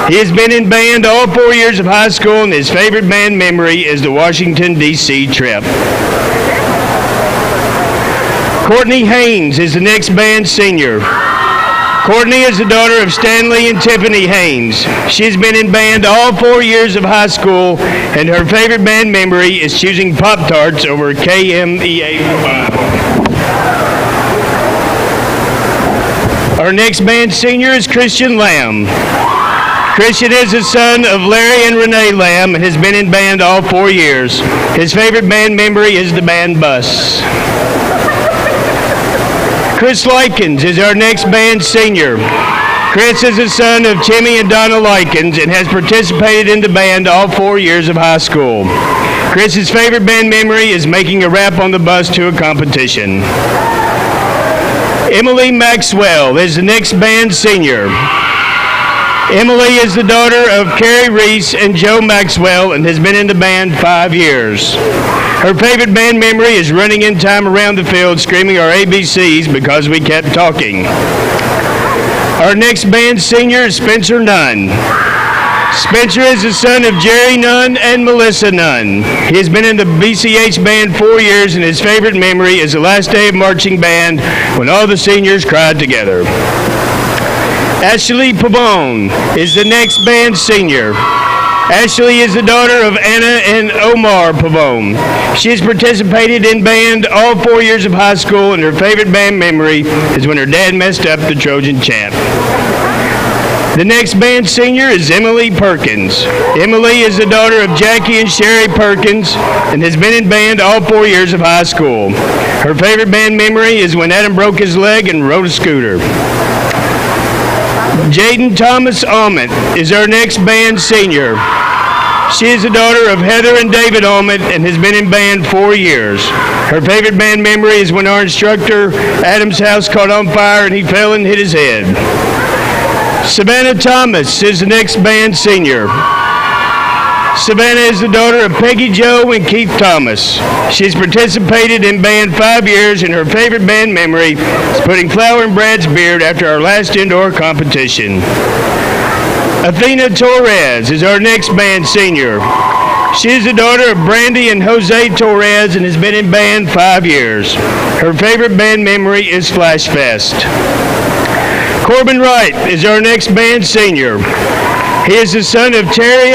He has been in band all 4 years of high school, and his favorite band memory is the Washington, D.C. trip. Courtney Haynes is the next band senior. Courtney is the daughter of Stanley and Tiffany Haynes. She's been in band all 4 years of high school, and her favorite band memory is choosing Pop-Tarts over KMEA Revival. Our next band senior is Christian Lamb. Christian is the son of Larry and Renee Lamb and has been in band all 4 years. His favorite band memory is the band bus. Chris Likens is our next band senior. Chris is the son of Timmy and Donna Likens and has participated in the band all 4 years of high school. Chris's favorite band memory is making a rap on the bus to a competition. Emily Maxwell is the next band senior. Emily is the daughter of Carrie Reese and Joe Maxwell and has been in the band 5 years. Her favorite band memory is running in time around the field screaming our ABCs because we kept talking. Our next band senior is Spencer Nunn. Spencer is the son of Jerry Nunn and Melissa Nunn. He has been in the BCH band 4 years, and his favorite memory is the last day of marching band when all the seniors cried together. Ashley Pabon is the next band senior. Ashley is the daughter of Anna and Omar Pabon. She has participated in band all 4 years of high school, and her favorite band memory is when her dad messed up the Trojan chant. The next band senior is Emily Perkins. Emily is the daughter of Jackie and Sherry Perkins and has been in band all 4 years of high school. Her favorite band memory is when Adam broke his leg and rode a scooter. Jaden Thomas Almond is our next band senior. She is the daughter of Heather and David Almond and has been in band 4 years. Her favorite band memory is when our instructor, Adam's house caught on fire and he fell and hit his head. Savannah Thomas is the next band senior. Savannah is the daughter of Peggy Joe and Keith Thomas. She's participated in band 5 years, and her favorite band memory is putting flour in Brad's beard after our last indoor competition. Athena Torres is our next band senior. She is the daughter of Brandy and Jose Torres and has been in band 5 years. Her favorite band memory is Flash Fest. Corbin Wright is our next band senior. He is the son of Terry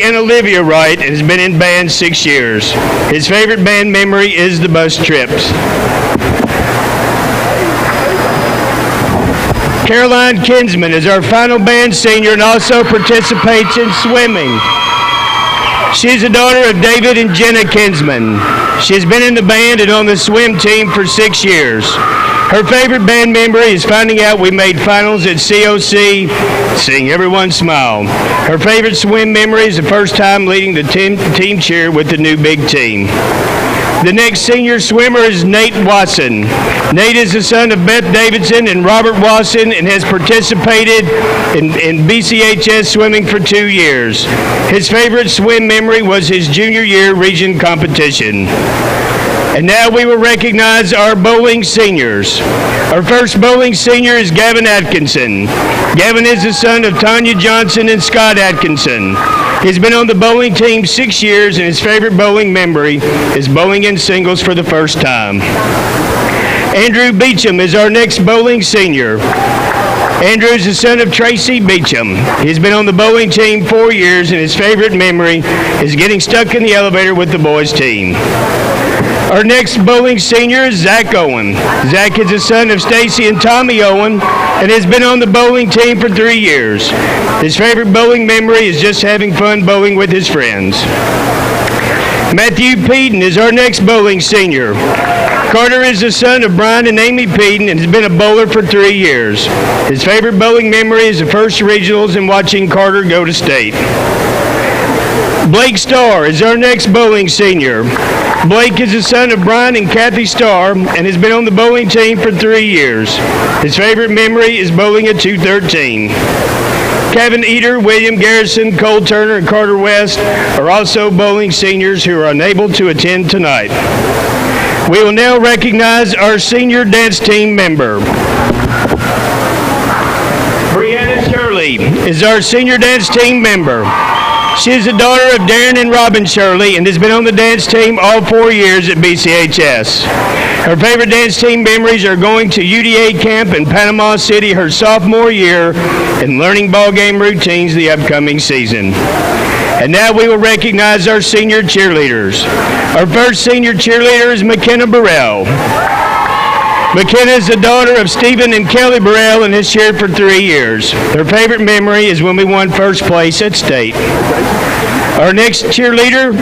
and Olivia Wright and has been in band 6 years. His favorite band memory is the bus trips. Caroline Kinsman is our final band senior and also participates in swimming. She is the daughter of David and Jenna Kinsman. She has been in the band and on the swim team for 6 years. Her favorite band memory is finding out we made finals at COC, seeing everyone smile. Her favorite swim memory is the first time leading the team cheer with the new big team. The next senior swimmer is Nate Watson. Nate is the son of Beth Davidson and Robert Watson and has participated in BCHS swimming for 2 years. His favorite swim memory was his junior year region competition. And now we will recognize our bowling seniors. Our first bowling senior is Gavin Atkinson. Gavin is the son of Tanya Johnson and Scott Atkinson. He's been on the bowling team 6 years, and his favorite bowling memory is bowling in singles for the first time. Andrew Beecham is our next bowling senior. Andrew is the son of Tracy Beecham. He's been on the bowling team 4 years, and his favorite memory is getting stuck in the elevator with the boys' team. Our next bowling senior is Zach Owen. Zach is the son of Stacy and Tommy Owen and has been on the bowling team for 3 years. His favorite bowling memory is just having fun bowling with his friends. Matthew Peden is our next bowling senior. Carter is the son of Brian and Amy Peden and has been a bowler for 3 years. His favorite bowling memory is the first regionals and watching Carter go to state. Blake Starr is our next bowling senior. Blake is the son of Brian and Kathy Starr and has been on the bowling team for 3 years. His favorite memory is bowling at 213. Kevin Eater, William Garrison, Cole Turner, and Carter West are also bowling seniors who are unable to attend tonight. We will now recognize our senior dance team member. Brianna Shirley is our senior dance team member. She is the daughter of Darren and Robin Shirley and has been on the dance team all 4 years at BCHS. Her favorite dance team memories are going to UDA camp in Panama City her sophomore year and learning ball game routines the upcoming season. And now we will recognize our senior cheerleaders. Our first senior cheerleader is McKenna Burrell. McKenna is the daughter of Stephen and Kelly Burrell and has cheered for 3 years. Her favorite memory is when we won first place at state. Our next cheerleader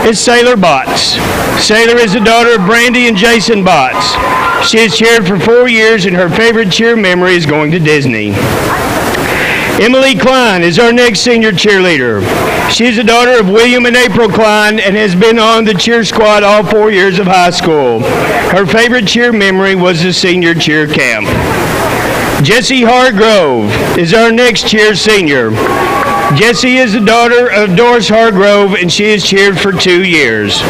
is Sailor Botts. Sailor is the daughter of Brandy and Jason Botts. She has cheered for 4 years and her favorite cheer memory is going to Disney. Emily Klein is our next senior cheerleader. She is the daughter of William and April Klein and has been on the cheer squad all 4 years of high school. Her favorite cheer memory was the senior cheer camp. Jessie Hargrove is our next cheer senior. Jessie is the daughter of Doris Hargrove and she has cheered for 2 years.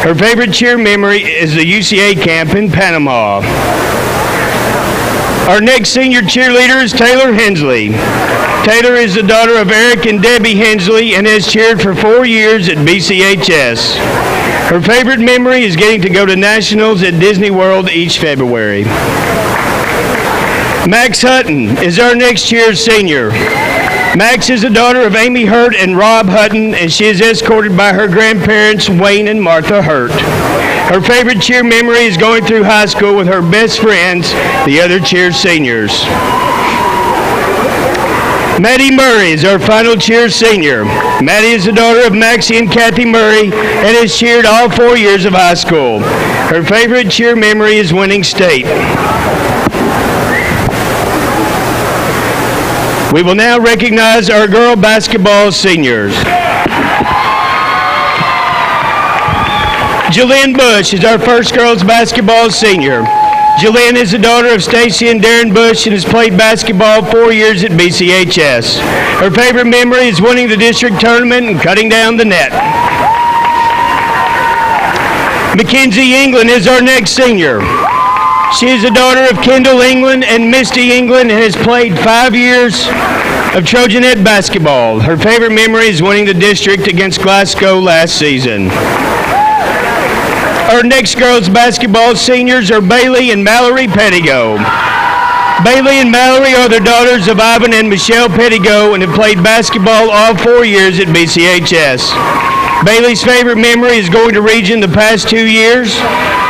Her favorite cheer memory is the UCA camp in Panama. Our next senior cheerleader is Taylor Hensley. Taylor is the daughter of Eric and Debbie Hensley and has cheered for 4 years at BCHS. Her favorite memory is getting to go to nationals at Disney World each February. Max Hutton is our next cheer senior. Max is the daughter of Amy Hurt and Rob Hutton, and she is escorted by her grandparents, Wayne and Martha Hurt. Her favorite cheer memory is going through high school with her best friends, the other cheer seniors. Maddie Murray is our final cheer senior. Maddie is the daughter of Maxie and Kathy Murray and has cheered all 4 years of high school. Her favorite cheer memory is winning state. We will now recognize our girl basketball seniors. Jillian Bush is our first girls basketball senior. Jillian is the daughter of Stacy and Darren Bush and has played basketball 4 years at BCHS. Her favorite memory is winning the district tournament and cutting down the net. Mackenzie England is our next senior. She is the daughter of Kendall England and Misty England and has played 5 years of Trojanette basketball. Her favorite memory is winning the district against Glasgow last season. Our next girls basketball seniors are Bailey and Mallory Pettigo. Bailey and Mallory are the daughters of Ivan and Michelle Pettigo and have played basketball all 4 years at BCHS. Bailey's favorite memory is going to region the past 2 years,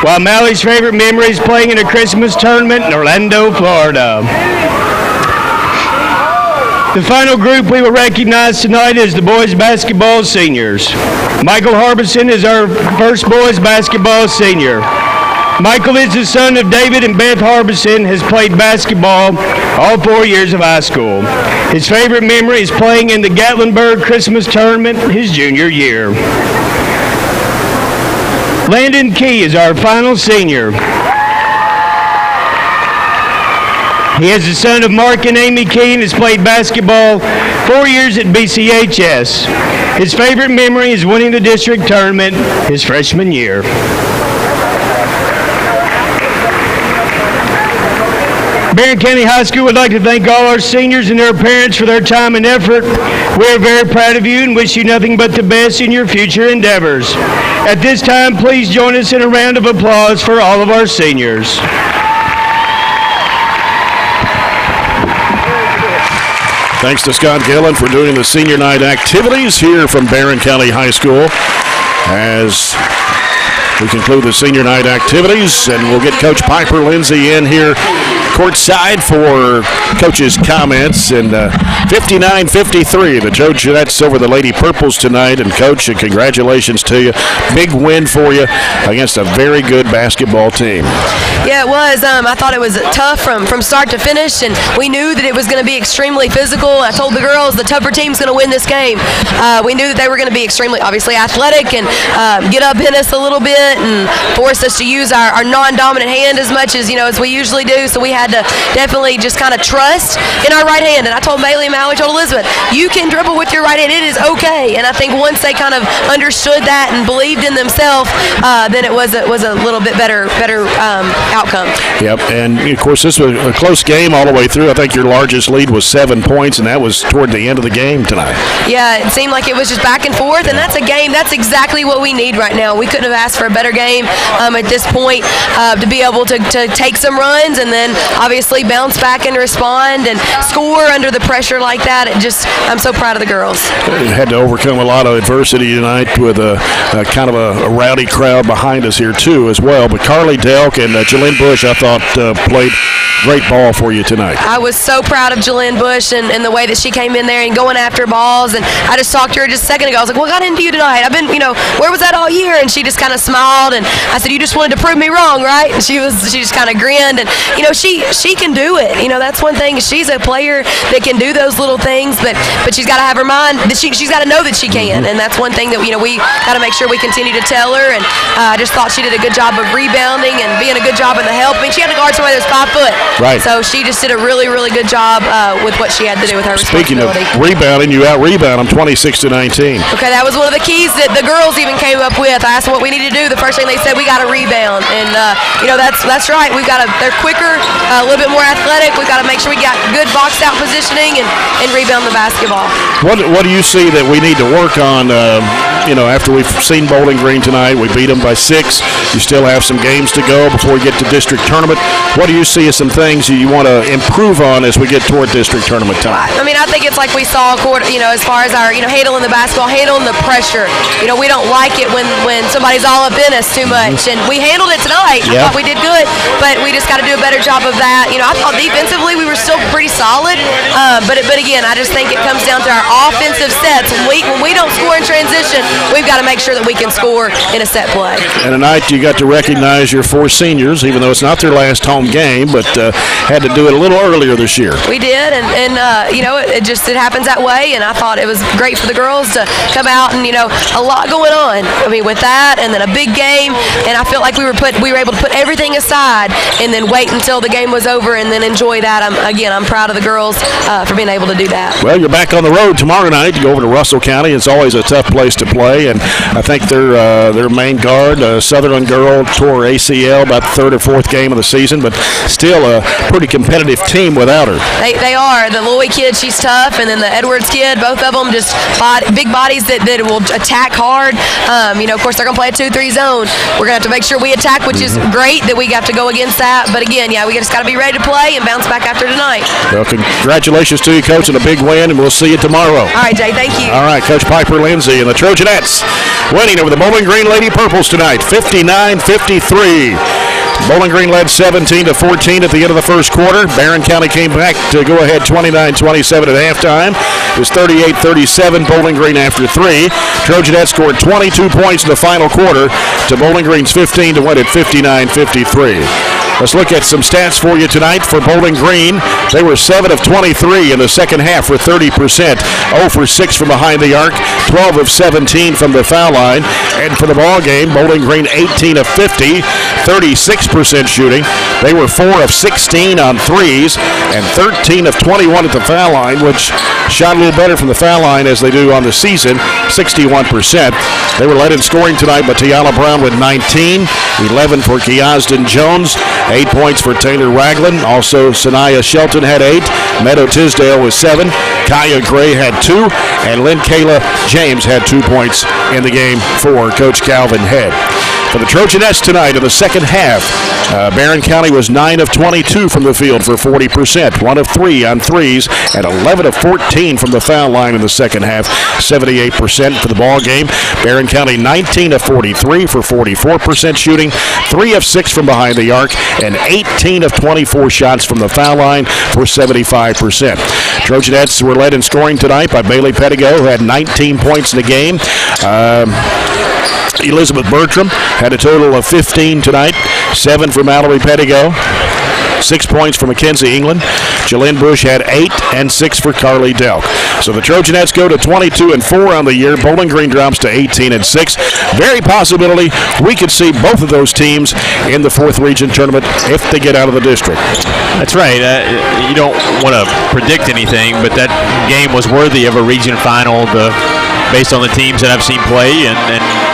while Mallory's favorite memory is playing in a Christmas tournament in Orlando, Florida. The final group we will recognize tonight is the boys basketball seniors. Michael Harbison is our first boys basketball senior. Michael is the son of David and Beth Harbison, has played basketball all 4 years of high school. His favorite memory is playing in the Gatlinburg Christmas tournament his junior year. Landon Key is our final senior. He is the son of Mark and Amy Key and has played basketball 4 years at BCHS. His favorite memory is winning the district tournament his freshman year. Barren County High School would like to thank all our seniors and their parents for their time and effort. We are very proud of you and wish you nothing but the best in your future endeavors. At this time, please join us in a round of applause for all of our seniors. Thanks to Scott Gillen for doing the senior night activities here from Barren County High School. As we conclude the senior night activities, and we'll get Coach Piper Lindsay in here courtside for coaches' comments. And 59-53, the Trojanettes over the Lady Purples tonight. And, Coach, congratulations to you. Big win for you against a very good basketball team. Yeah, it was. I thought it was tough from start to finish, and we knew that it was going to be extremely physical. I told the girls the tougher team's going to win this game. We knew that they were going to be extremely, obviously, athletic and get up in us a little bit and force us to use our non-dominant hand as much as we usually do. So we had to definitely just kind of trust in our right hand. And I told Bailey and Maui, told Elizabeth, you can dribble with your right hand. It is okay. And I think once they kind of understood that and believed in themselves, then it was a little bit better outcome. Yep, and of course this was a close game all the way through. I think your largest lead was 7 points, and that was toward the end of the game tonight. Yeah, it seemed like it was just back and forth, and that's a game. That's exactly what we need right now. We couldn't have asked for a better game at this point to be able to take some runs and then obviously bounce back and respond and score under the pressure like that. I'm so proud of the girls. We had to overcome a lot of adversity tonight with a kind of a rowdy crowd behind us here too as well. But Carly Delk and Jalynn Bush, I thought, played great ball for you tonight. I was so proud of Jalynn Bush and the way that she came in there and going after balls. And I just talked to her just a second ago. I was like, what got into you tonight? I've been, where was that all year? And she just kind of smiled. And I said, you just wanted to prove me wrong, right? And she just kind of grinned. And, she can do it. That's one thing. She's a player that can do those little things, but she's got to have her mind. She's got to know that she can. And that's one thing that, we got to make sure we continue to tell her. And I just thought she did a good job of rebounding and being a good job in the helping. She had to guard somebody that was 5 foot. Right. So she just did a really, really good job with what she had to do with her Speaking responsibility. of rebounding, you out-rebound them 26-19. Okay, that was one of the keys that the girls even came up with. I asked them what we need to do. The first thing they said, we got to rebound. And, that's right. They're quicker, a little bit more athletic. We've got to make sure we got good box-out positioning and rebound the basketball. What do you see that we need to work on, after we've seen Bowling Green tonight? We beat them by 6. You still have some games to go before we get to district tournament. What do you see as some things you want to improve on as we get toward district tournament time? I think it's like we saw, as far as our, handling the basketball, handling the pressure. We don't like it when somebody's all up in us too much. And we handled it tonight. Yeah. I thought we did good, but we just got to do a better job of that. I thought defensively we were still pretty solid. But again, I just think it comes down to our offensive sets. When we don't score in transition, we've got to make sure that we can score in a set play. And tonight you got to recognize your 4 seniors, even though it's not their last home game, but had to do it a little earlier this year. We did, and it happens that way, and I thought it was great for the girls to come out and, a lot going on. With that, and then a big game, and I felt like we were able to put everything aside and then wait until the game was over and then enjoy that. I'm proud of the girls for being able to do that. Well, you're back on the road tomorrow night to go over to Russell County. It's always a tough place to play, and I think their main guard, Southern girl, tore ACL about the 3rd or 4th game of the season, but still a pretty competitive team without her. They are. The Loy kid, she's tough, and then the Edwards kid, both of them just big bodies that will attack hard. Of course, they're going to play a 2-3 zone. We're going to have to make sure we attack, which is great that we got to go against that. But again, we just got to be ready to play and bounce back after tonight. Well, congratulations to you, Coach, on a big win, and we'll see you tomorrow. All right, Jay, thank you. All right, Coach Piper Lindsay and the Trojanettes winning over the Bowling Green Lady Purples tonight, 59-53. Bowling Green led 17-14 at the end of the first quarter. Barren County came back to go ahead 29-27 at halftime. It was 38-37 Bowling Green after 3. Trojanettes scored 22 points in the final quarter to Bowling Green's 15 to win at 59-53. Let's look at some stats for you tonight for Bowling Green. They were 7 of 23 in the second half for 30%. 0 for 6 from behind the arc. 12 of 17 from the foul line. And for the ball game, Bowling Green 18 of 50, 36% shooting. They were 4 of 16 on threes and 13 of 21 at the foul line, which shot a little better from the foul line as they do on the season, 61%. They were led in scoring tonight by Tiana Brown with 19, 11 for Kiasden Jones, 8 points for Taylor Ragland. Also, Sanaya Shelton had 8. Meadow Tisdale was 7. Kaya Gray had 2. And Lynn Kayla James had 2 points in the game for Coach Calvin Head. For the Trojanettes tonight in the second half, Barren County was 9 of 22 from the field for 40%. 48%, 1 of 3 on threes, and 11 of 14 from the foul line in the second half, 78% for the ball game. Barren County 19 of 43 for 44% shooting, 3 of 6 from behind the arc, and 18 of 24 shots from the foul line for 75%. Trojanettes were led in scoring tonight by Bailey Pettigo, who had 19 points in the game. Elizabeth Bertram had a total of 15 tonight, 7 for Mallory Pettigo, 6 points for Mackenzie England. Jalynn Bush had 8 and 6 for Carly Delk. So the Trojanettes go to 22-4 on the year. Bowling Green drops to 18-6. Very possibility we could see both of those teams in the 4th region tournament if they get out of the district. That's right. You don't want to predict anything, but that game was worthy of a region final based on the teams that I've seen play, and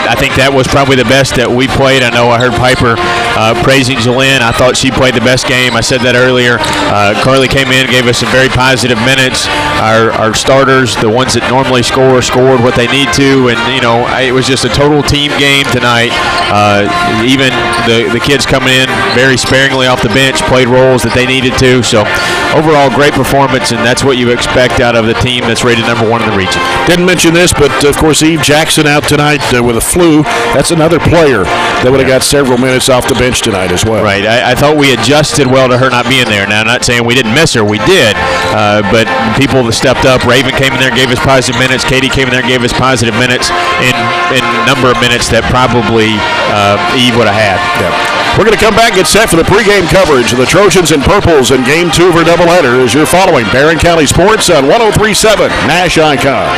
I think that was probably the best that we played. I know I heard Piper praising Jalynn. I thought she played the best game. I said that earlier. Carly came in, gave us some very positive minutes. Our starters, the ones that normally scored what they need to, and it was just a total team game tonight. Even the kids coming in very sparingly off the bench played roles that they needed to. So overall, great performance, and that's what you expect out of the team that's rated number 1 in the region. Didn't mention this, but of course Eve Jackson out tonight with a flu. That's another player that would have got several minutes off the bench tonight as well. Right. I thought we adjusted well to her not being there. Now, I'm not saying we didn't miss her. We did. But people that stepped up, Raven came in there, gave us positive minutes. Katie came in there, gave us positive minutes in number of minutes that probably Eve would have had. Yeah. We're going to come back and get set for the pregame coverage of the Trojans and Purples in Game 2 of our doubleheader as you're following Barren County Sports on 103.7 Nash Icon.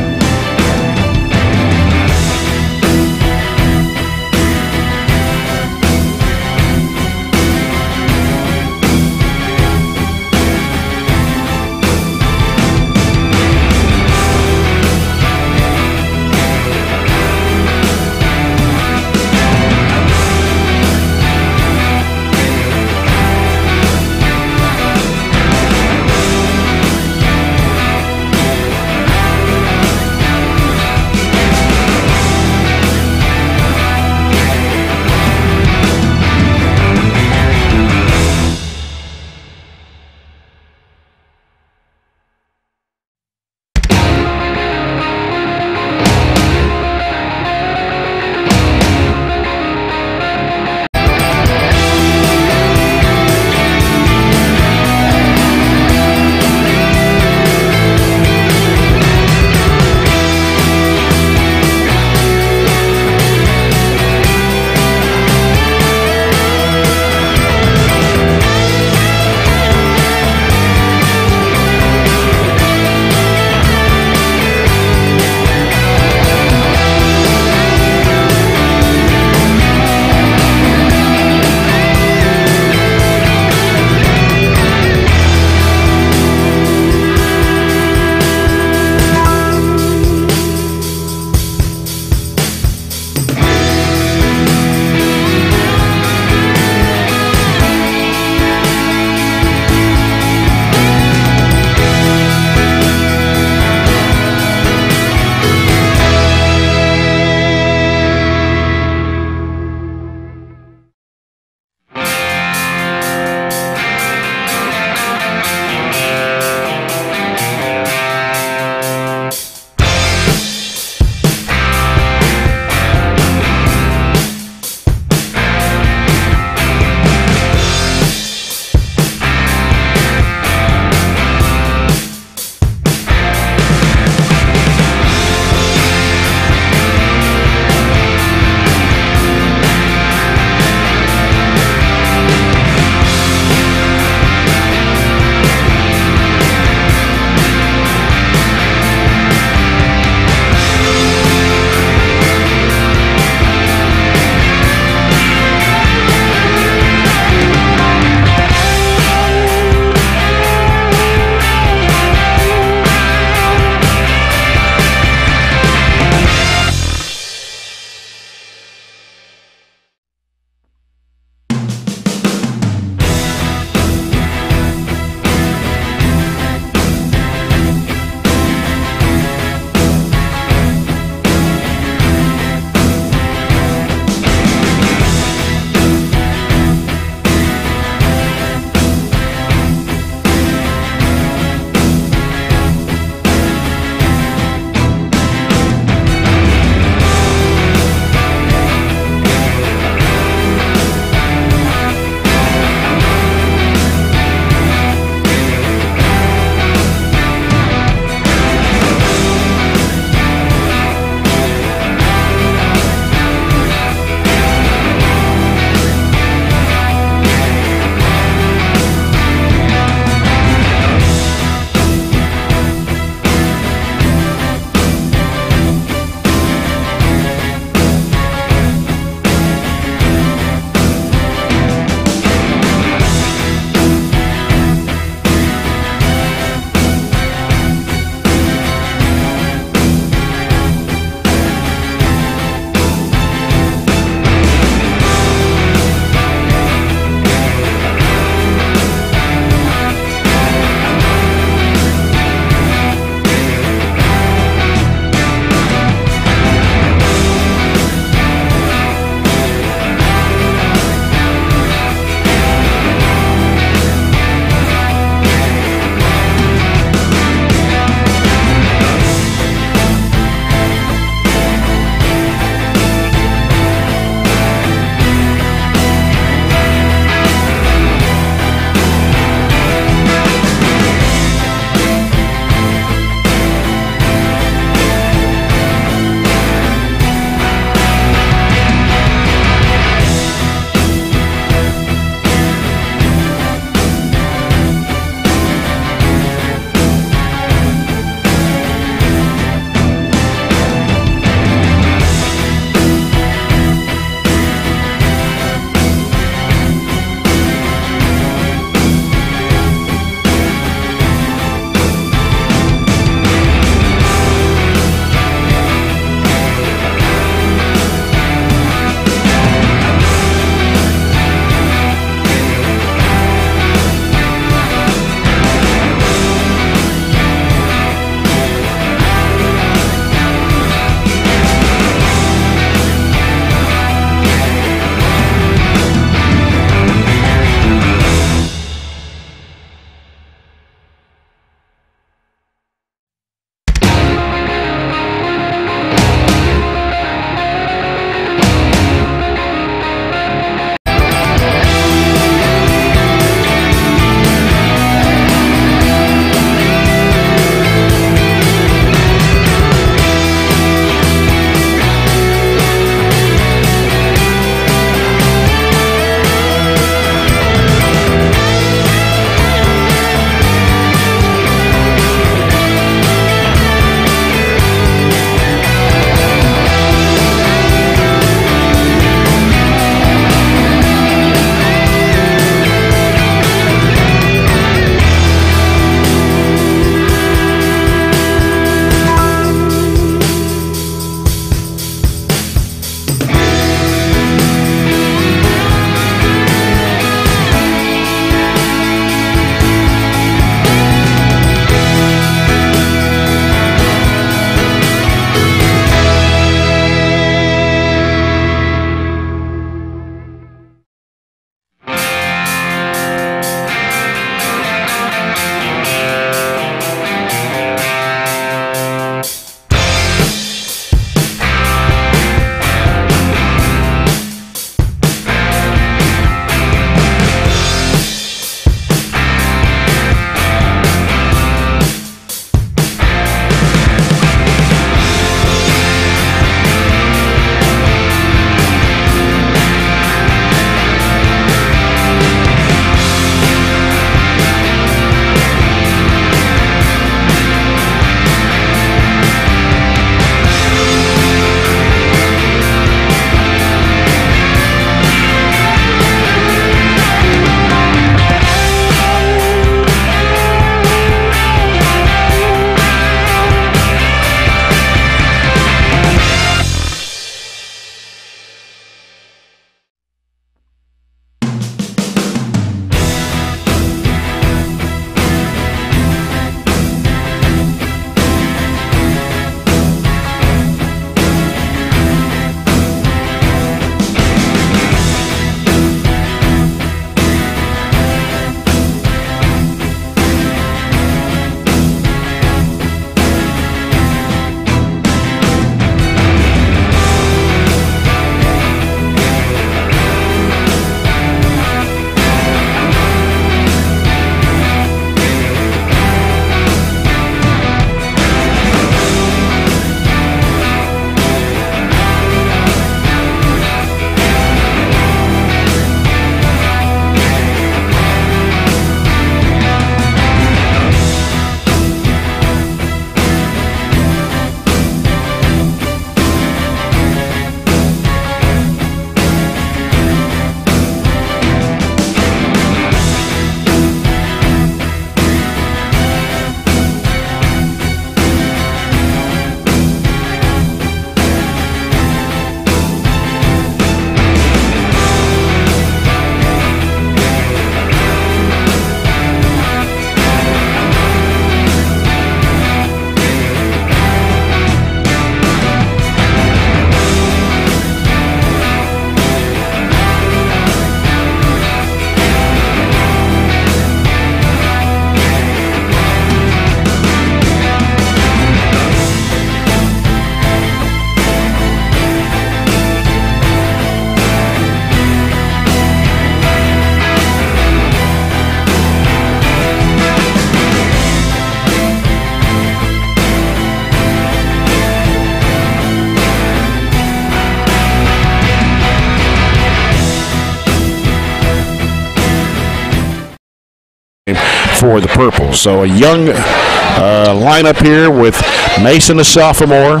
for the Purples. So a young lineup here with Mason, a sophomore,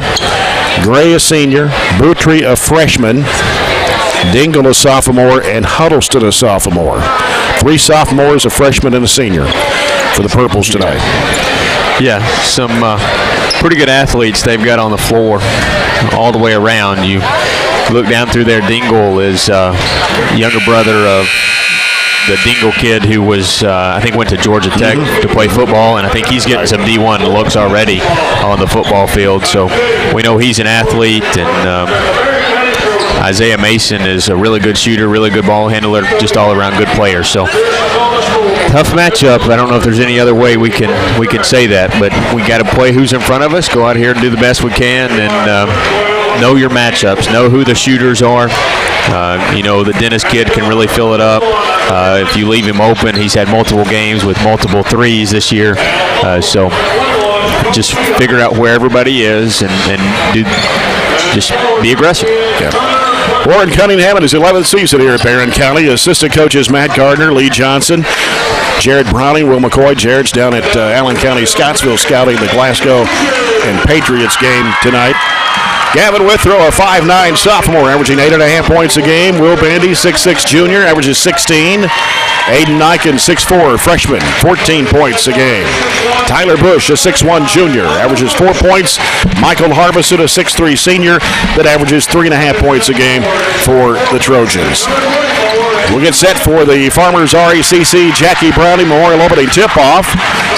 Gray, a senior, Boutry, a freshman, Dingle, a sophomore, and Huddleston, a sophomore. 3 sophomores, a freshman, and a senior for the Purples tonight. Yeah, some pretty good athletes they've got on the floor all the way around. You look down through there, Dingle is younger brother of the Dingle kid who was, I think, went to Georgia Tech to play football, and I think he's getting some D1 looks already on the football field. So we know he's an athlete, and Isaiah Mason is a really good shooter, really good ball handler, just all-around good player. So tough matchup. I don't know if there's any other way we can say that, but we got to play who's in front of us, go out here and do the best we can, and know your matchups, know who the shooters are. The Dennis kid can really fill it up. If you leave him open, he's had multiple games with multiple threes this year. So just figure out where everybody is and just be aggressive. Yeah. Warren Cunningham in his 11th season here at Barren County. Assistant coaches Matt Gardner, Lee Johnson, Jared Browning, Will McCoy. Jared's down at Allen County, Scottsville, scouting the Glasgow and Patriots game tonight. Gavin Withrow, a 5'9" sophomore, averaging 8.5 points a game. Will Bandy, 6'6" junior, averages 16. Aiden Niken, 6'4", freshman, 14 points a game. Tyler Bush, a 6'1" junior, averages 4 points. Michael Harbison, a 6'3" senior, that averages 3.5 points a game for the Trojans. We'll get set for the Farmers RECC Jackie Browning Memorial Opening Tip-Off.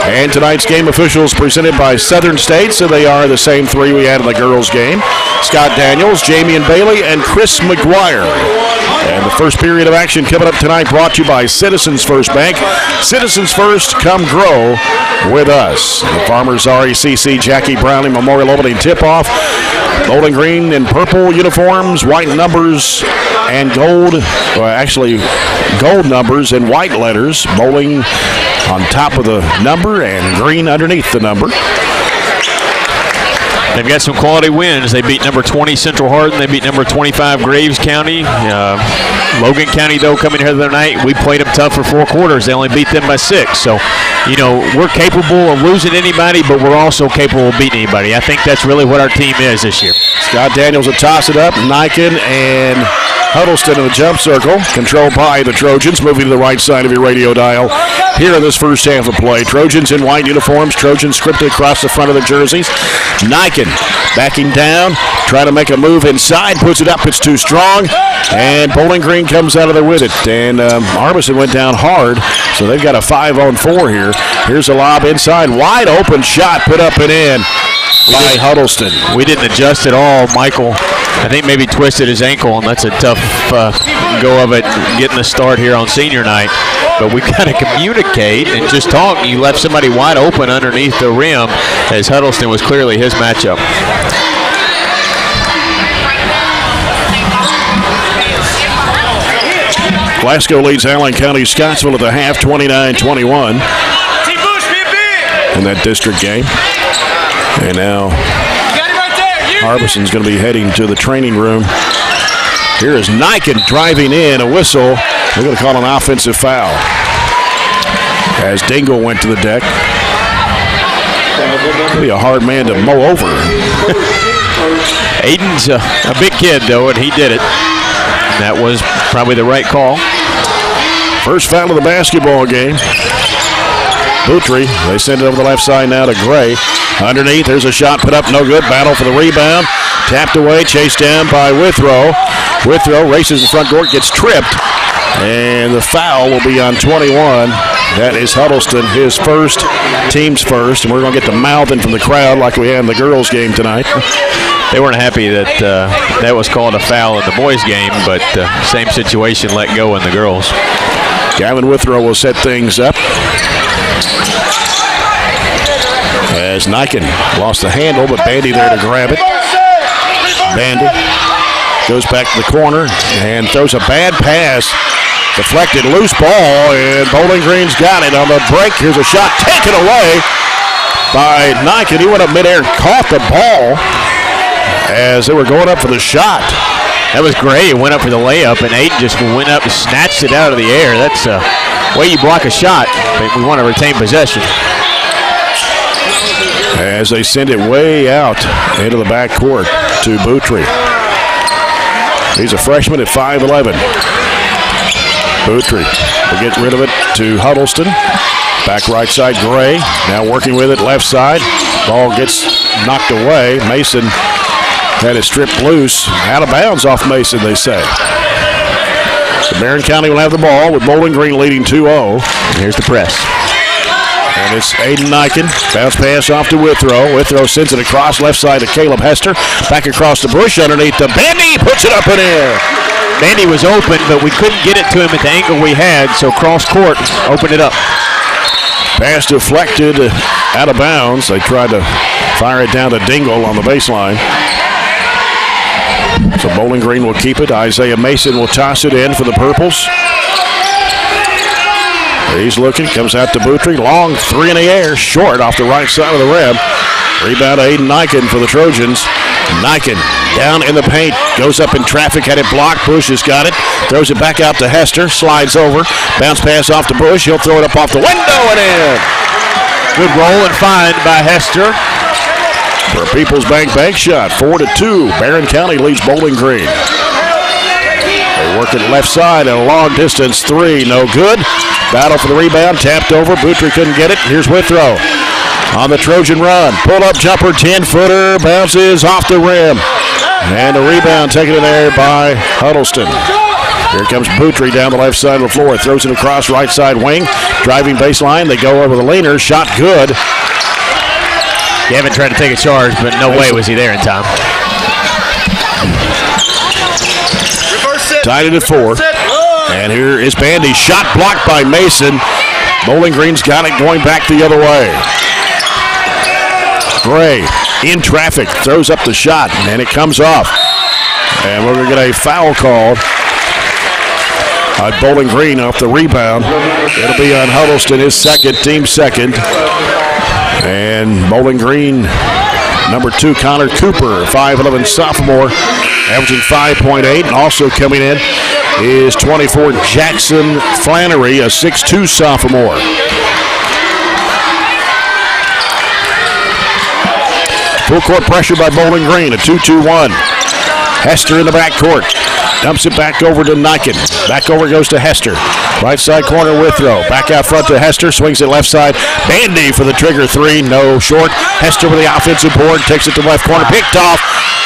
And tonight's game officials presented by Southern State, so they are the same 3 we had in the girls' game. Scott Daniels, Jamie Bailey, and Chris McGuire. And the first period of action coming up tonight brought to you by Citizens First Bank. Citizens First, come grow with us. The Farmers RECC Jackie Browning Memorial Opening Tip-Off. Bowling green and purple uniforms, white numbers and gold, gold numbers and white letters. Bowling on top of the number and green underneath the number. They've got some quality wins. They beat number 20 Central Hardin. They beat number 25 Graves County. Logan County, though, coming here the other night, we played them tough for 4 quarters. They only beat them by 6. So, we're capable of losing anybody, but we're also capable of beating anybody. I think that's really what our team is this year. Scott Daniels will toss it up. Niken and Huddleston in the jump circle, controlled by the Trojans, moving to the right side of your radio dial here in this first half of play. Trojans in white uniforms, Trojans scripted across the front of the jerseys. Niken backing down, trying to make a move inside, puts it up, it's too strong, and Bowling Green comes out of there with it. And Harbison went down hard, so they've got a 5-on-4 here. Here's a lob inside, wide open shot, put up and in by Huddleston. We didn't adjust at all. Michael, I think, maybe twisted his ankle, and that's a tough go of it, getting the start here on senior night. But we got to communicate and just talk. You left somebody wide open underneath the rim, as Huddleston was clearly his matchup. Glasgow leads Allen County Scottsville at the half, 29-21 in that district game. And now Harbison's going to be heading to the training room. Here is Niken driving in, a whistle. They're going to call an offensive foul as Dingle went to the deck. It'll be a hard man to mow over. Aiden's a big kid, though, and he did it. That was probably the right call. First foul of the basketball game. Boutry, they send it over the left side now to Gray. Underneath, there's a shot put up, no good. Battle for the rebound. Tapped away, chased down by Withrow. Withrow races in front court, gets tripped. And the foul will be on 21. That is Huddleston, his first, team's first. And we're going to get the mouthing from the crowd like we had in the girls' game tonight. They weren't happy that that was called a foul in the boys' game, but same situation, let go in the girls. Gavin Withrow will set things up. As Niken lost the handle, but Bandy there to grab it. Bandy goes back to the corner and throws a bad pass. Deflected, loose ball, and Bowling Green's got it on the break. Here's a shot taken away by Niken. He went up midair and caught the ball as they were going up for the shot. That was great. It went up for the layup, and Aiden just went up and snatched it out of the air. That's way you block a shot, but we want to retain possession. As they send it way out into the backcourt to Boutry. He's a freshman at 5'11". Boutry will get rid of it to Huddleston. Back right side, Gray. Now working with it left side. Ball gets knocked away. Mason had it stripped loose. Out of bounds off Mason, they say. So Barren County will have the ball with Bowling Green leading 2-0. Here's the press. And it's Aiden Niken. Bounce pass off to Withrow. Withrow sends it across left side to Caleb Hester. Back across the bush underneath to Bandy. Puts it up and in. Bandy was open, but we couldn't get it to him at the angle we had, so cross court opened it up. Pass deflected out of bounds. They tried to fire it down to Dingle on the baseline. So Bowling Green will keep it. Isaiah Mason will toss it in for the Purples. He's looking, comes out to Boutry. Long three in the air, short off the right side of the rim. Rebound to Aiden Niken for the Trojans. Niken down in the paint, goes up in traffic, had it blocked. Bush has got it, throws it back out to Hester, slides over, bounce pass off to Bush. He'll throw it up off the window and in. Good roll and find by Hester. For a People's Bank shot, 4-2. Barren County leads Bowling Green. They work it left side and a long distance three, no good. Battle for the rebound, tapped over. Boutry couldn't get it. Here's Withrow on the Trojan run. Pull up jumper, 10-footer, bounces off the rim. And a rebound taken in there by Huddleston. Here comes Boutry down the left side of the floor. Throws it across right side wing. Driving baseline. They go over the laner. Shot good. Gavin tried to take a charge, but no way was he there in time. Tied it at 4. And here is Bandy. Shot blocked by Mason. Bowling Green's got it going back the other way. Gray in traffic. Throws up the shot, and it comes off. And we're going to get a foul called on Bowling Green off the rebound. It'll be on Huddleston, his second, team second. And Bowling Green, number 2, Connor Cooper, 5'11" sophomore, averaging 5.8. And also coming in is 24, Jackson Flannery, a 6'2" sophomore. Full court pressure by Bowling Green, a 2-2-1. Hester in the backcourt. Dumps it back over to Niken. Back over goes to Hester. Right side corner Withrow. Back out front to Hester. Swings it left side. Bandy for the trigger three. No short. Hester with the offensive board. Takes it to left corner. Picked off.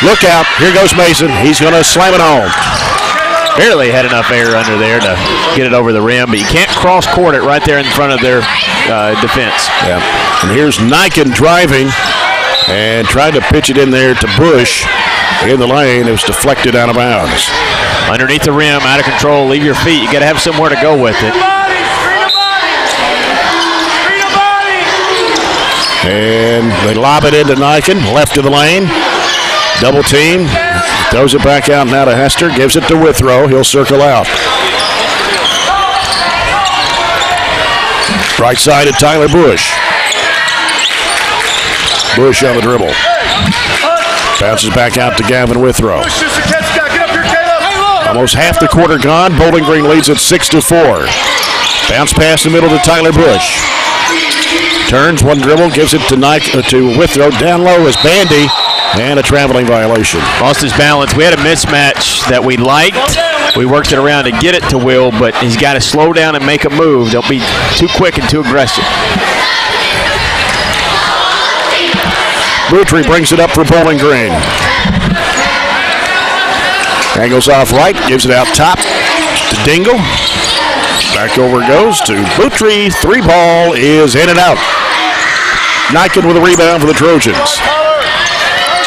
Look out. Here goes Mason. He's going to slam it home. Barely had enough air under there to get it over the rim, but you can't cross court it right there in front of their defense. Yeah. And here's Niken driving and tried to pitch it in there to Bush. In the lane, it was deflected out of bounds. Underneath the rim, out of control, leave your feet. You got to have somewhere to go with it. And they lob it into Niken, left of the lane. Double team, throws it back out now to Hester, gives it to Withrow. He'll circle out. Right side to Tyler Bush. Bush on the dribble. Bounces back out to Gavin Withrow. Almost half the quarter gone. Bowling Green leads at 6-4. Bounce pass in the middle to Tyler Bush. Turns one dribble, gives it to Withrow. Down low is Bandy, and a traveling violation. Lost his balance. We had a mismatch that we liked. We worked it around to get it to Will, but he's got to slow down and make a move. Don't be too quick and too aggressive. Boutry brings it up for Bowling Green. Angles off right, gives it out top to Dingle. Back over it goes to Boutry. 3-ball is in and out. Niken with a rebound for the Trojans.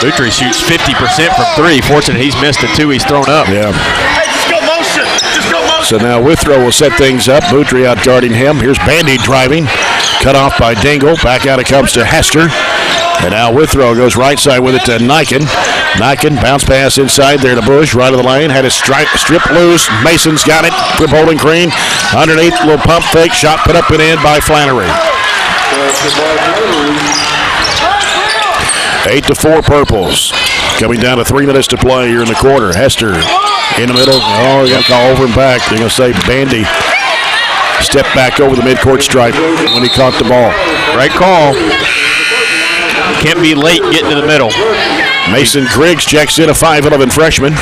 Boutry shoots 50% from 3. Fortunate he's missed the 2 he's thrown up. Yeah. So now Withrow will set things up. Boutry out guarding him. Here's Bandy driving. Cut off by Dingle. Back out it comes to Hester. And now Withrow goes right side with it to Niken. Niken, bounce pass inside there to Bush, right of the lane. Had it strip loose. Mason's got it for Bowling Green. Underneath, little pump fake. Shot put up and in by Flannery. 8-4 Purples. Coming down to 3 minutes to play here in the quarter. Hester in the middle. Oh, they got to call over and back. They're going to say Bandy stepped back over the midcourt stripe when he caught the ball. Right call. Can't be late getting to the middle. Mason Griggs checks in, a 5'11" freshman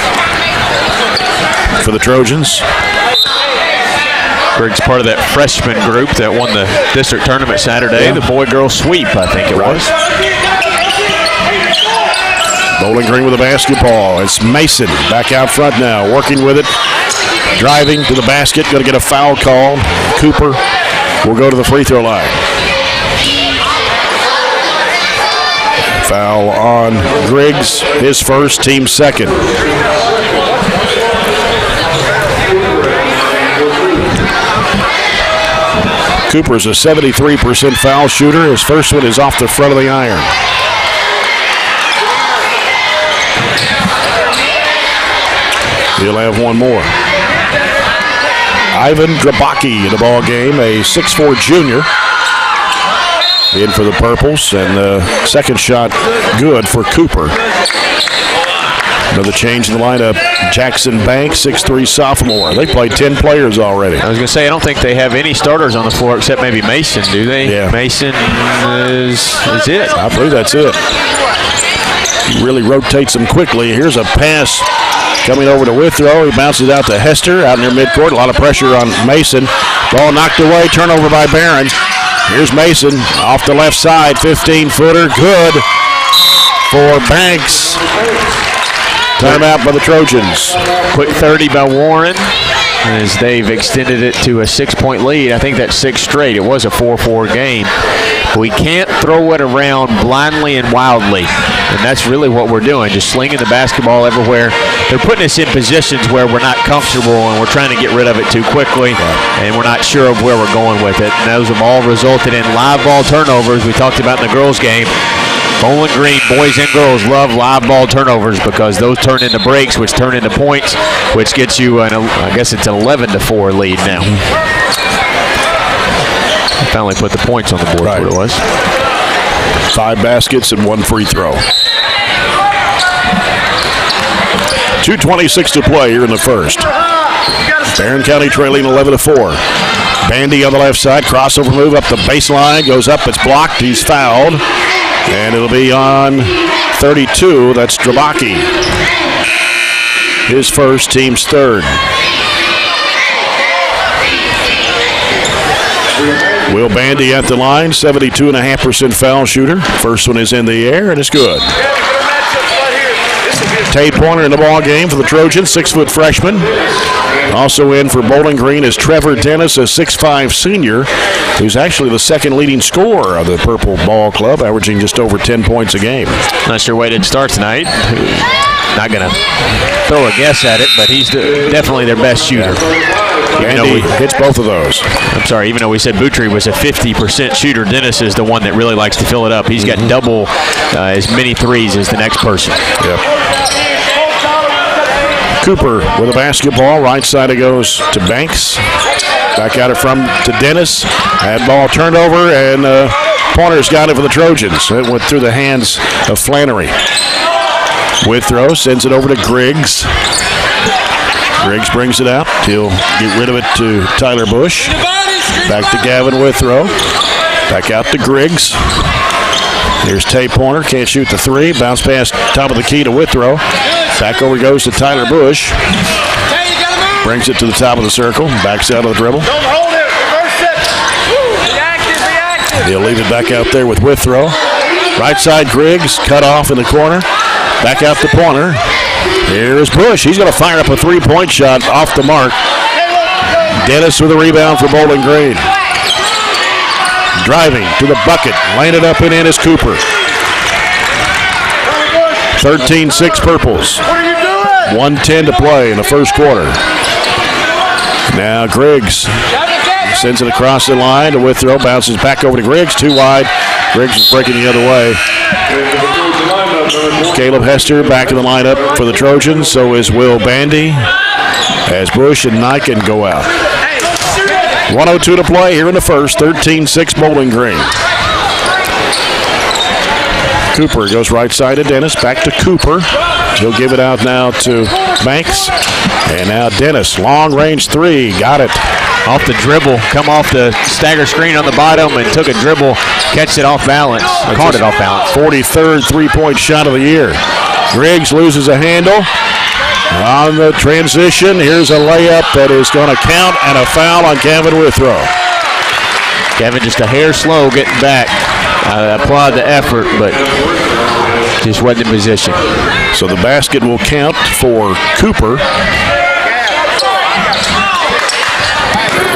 for the Trojans. Griggs part of that freshman group that won the district tournament Saturday, the boy-girl sweep, I think it was. Bowling Green with a basketball. It's Mason back out front now, working with it, driving to the basket, going to get a foul call. Cooper will go to the free throw line. Foul on Griggs, his first, team second. Cooper's a 73% foul shooter. His first one is off the front of the iron. He'll have one more. Ivan Drabaki in the ball game, a 6'4" junior. In for the Purples, and the second shot good for Cooper. Another change in the lineup. Jackson Banks, 6'3" sophomore. They played 10 players already. I was going to say, I don't think they have any starters on the floor except maybe Mason, do they? Yeah. Mason is it. I believe that's it. He really rotates them quickly. Here's a pass coming over to Withrow. He bounces out to Hester out near midcourt. A lot of pressure on Mason. Ball knocked away. Turnover by Barren. Here's Mason off the left side. 15-footer. Good for Banks. Timeout by the Trojans. Quick 30 by Warren as they've extended it to a 6-point lead. I think that's 6 straight. It was a 4-4 game. We can't throw it around blindly and wildly, and that's really what we're doing, just slinging the basketball everywhere. They're putting us in positions where we're not comfortable and we're trying to get rid of it too quickly, and we're not sure of where we're going with it. And those have all resulted in live ball turnovers. We talked about in the girls' game. Bowling Green, boys and girls, love live ball turnovers because those turn into breaks, which turn into points, which gets you, I guess it's an 11-4 lead now. Finally put the points on the board, what it was. 5 baskets and 1 free throw. 2:26 to play here in the first. Barren County trailing 11-4. Bandy on the left side, crossover move up the baseline, goes up, it's blocked, he's fouled. And it'll be on 32, that's Drabaki. His first, team's third. Will Bandy at the line, 72.5% foul shooter. First one is in the air, and it's good. Tate Pointer in the ball game for the Trojans, 6-foot freshman. Also in for Bowling Green is Trevor Dennis, a 6'5" senior, who's actually the second leading scorer of the Purple Ball Club, averaging just over 10 points a game. Not sure why he didn't start tonight. Not going to throw a guess at it, but he's definitely their best shooter. Bandy hits both of those. I'm sorry, even though we said Boutry was a 50% shooter, Dennis is the one that really likes to fill it up. He's got double as many threes as the next person. Yep. Cooper with a basketball. Right side it goes to Banks. Back out it to Dennis. That ball turned over, and Pointer's got it for the Trojans. It went through the hands of Flannery. Withrow sends it over to Griggs. Griggs brings it out. He'll get rid of it to Tyler Bush. Back to Gavin Withrow. Back out to Griggs. Here's Tate Pointer. Can't shoot the 3. Bounce pass top of the key to Withrow. Back over goes to Tyler Bush. Brings it to the top of the circle. Backs out of the dribble. He'll leave it back out there with Withrow. Right side Griggs. Cut off in the corner. Back out to Pointer. Here's Bush. He's going to fire up a 3-point shot off the mark. Dennis with a rebound for Bowling Green. Driving to the bucket. Laying it up and in is Cooper. 13-6 Purples. 1:10 to play in the first quarter. Now Griggs sends it across the line to Withrow. Bounces back over to Griggs. Too wide. Griggs is breaking the other way. Caleb Hester back in the lineup for the Trojans. So is Will Bandy. As Bush and Niken go out. 1:02 to play here in the first. 13-6 Bowling Green. Cooper goes right side to Dennis. Back to Cooper. He'll give it out now to Banks. And now Dennis. Long range 3. Got it. off the dribble, come off the stagger screen on the bottom and took a dribble, catched it off balance, caught it off balance. 43rd three-point shot of the year. Griggs loses a handle. On the transition, here's a layup that is going to count and a foul on Gavin Withrow. Gavin just a hair slow getting back. Applaud the effort, but just wasn't in position. So the basket will count for Cooper.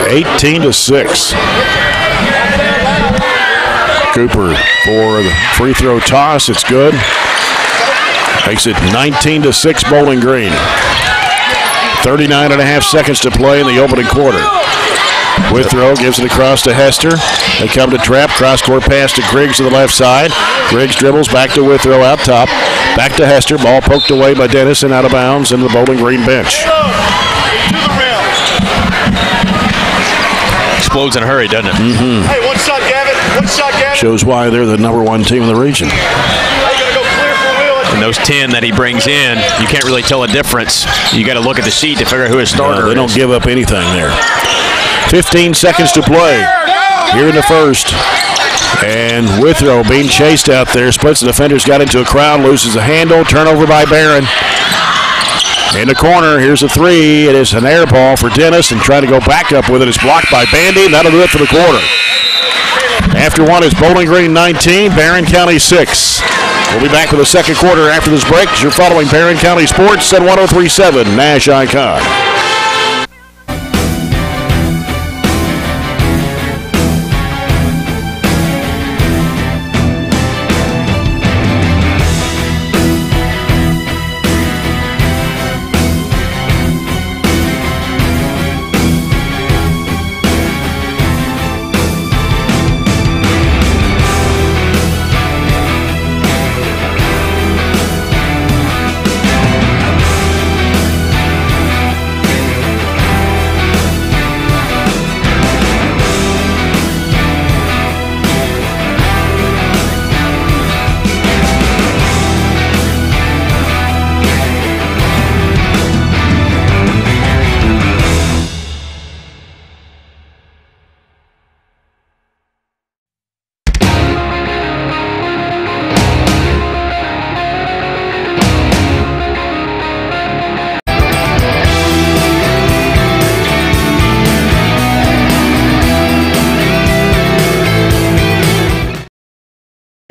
18-6. Cooper for the free throw toss. It's good. Makes it 19-6 Bowling Green. 39.5 seconds to play in the opening quarter. Withrow gives it across to Hester. They come to trap. Cross-court pass to Griggs to the left side. Griggs dribbles back to Withrow out top. Back to Hester. Ball poked away by Dennis and out of bounds into the Bowling Green bench. Explodes in a hurry, doesn't it? Mm-hmm. Hey, one shot, Gavin. One shot, Gavin. Shows why they're the #1 team in the region. And those 10 that he brings in, you can't really tell a difference. You got to look at the sheet to figure out who his starter is. They don't give up anything there. 15 seconds to play here in the first. And Withrow being chased out there. Splits the defenders, got into a crowd, loses a handle. Turnover by Barren. In the corner, here's a three. It is an air ball for Dennis, and trying to go back up with it. It's blocked by Bandy, and that'll do it for the quarter. After one is Bowling Green 19, Barren County 6. We'll be back with the second quarter after this break. You're following Barren County Sports at 103.7 Nash Icon.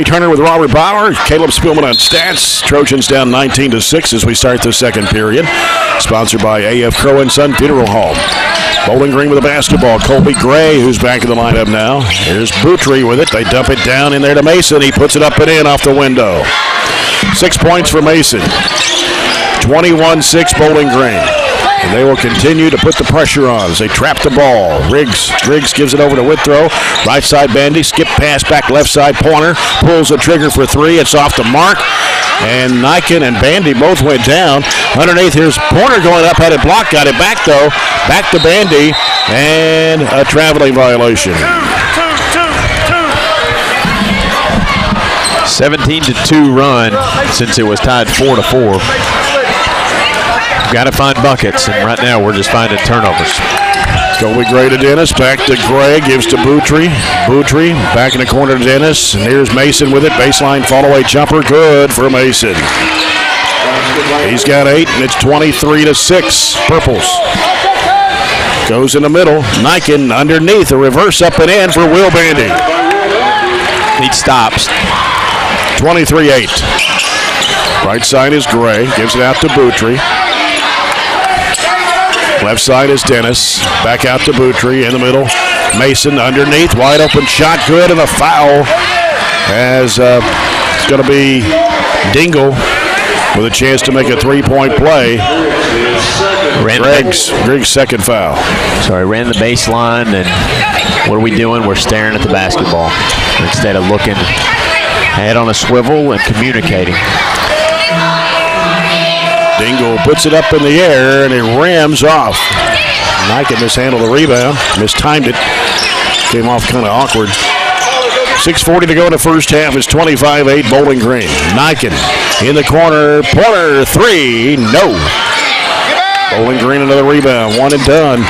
Turner with Robert Bauer, Caleb Spielman on stats. Trojans down 19-6 as we start the second period. Sponsored by A.F. Crow and Son Funeral Home. Bowling Green with the basketball. Colby Gray, who's back in the lineup now. Here's Boutry with it. They dump it down in there to Mason. He puts it up and in off the window. 6 points for Mason. 21-6 Bowling Green. And they will continue to put the pressure on as they trap the ball. Griggs gives it over to Withrow. Right side Bandy. Skip pass back left side. Pointer pulls the trigger for three. It's off the mark. And Niken and Bandy both went down. Underneath, here's Pointer going up. Had it blocked. Got it back, though. Back to Bandy. And a traveling violation. 17-2 run since it was tied 4-4. Got to find buckets, and right now we're just finding turnovers. Colby Gray to Dennis, back to Gray, gives to Boutry. Boutry back in the corner to Dennis, and here's Mason with it. Baseline fall-away jumper, good for Mason. He's got 8, and it's 23-6. Purples. Goes in the middle. Niken underneath, a reverse up and in for Will Bandy. He stops. 23-8. Right side is Gray, gives it out to Boutry. Left side is Dennis. Back out to Boutry in the middle. Mason underneath. Wide open shot. Good, and a foul. As it's going to be Dingle with a chance to make a three-point play. Griggs' second foul. Sorry, ran the baseline, and what are we doing? We're staring at the basketball instead of looking head on a swivel and communicating. Dingle puts it up in the air, and it rims off. Niken mishandled the rebound, mistimed it. Came off kind of awkward. 6:40 to go in the first half. It's 25-8 Bowling Green. Niken in the corner. Pointer, three, no. Bowling Green another rebound. One and done.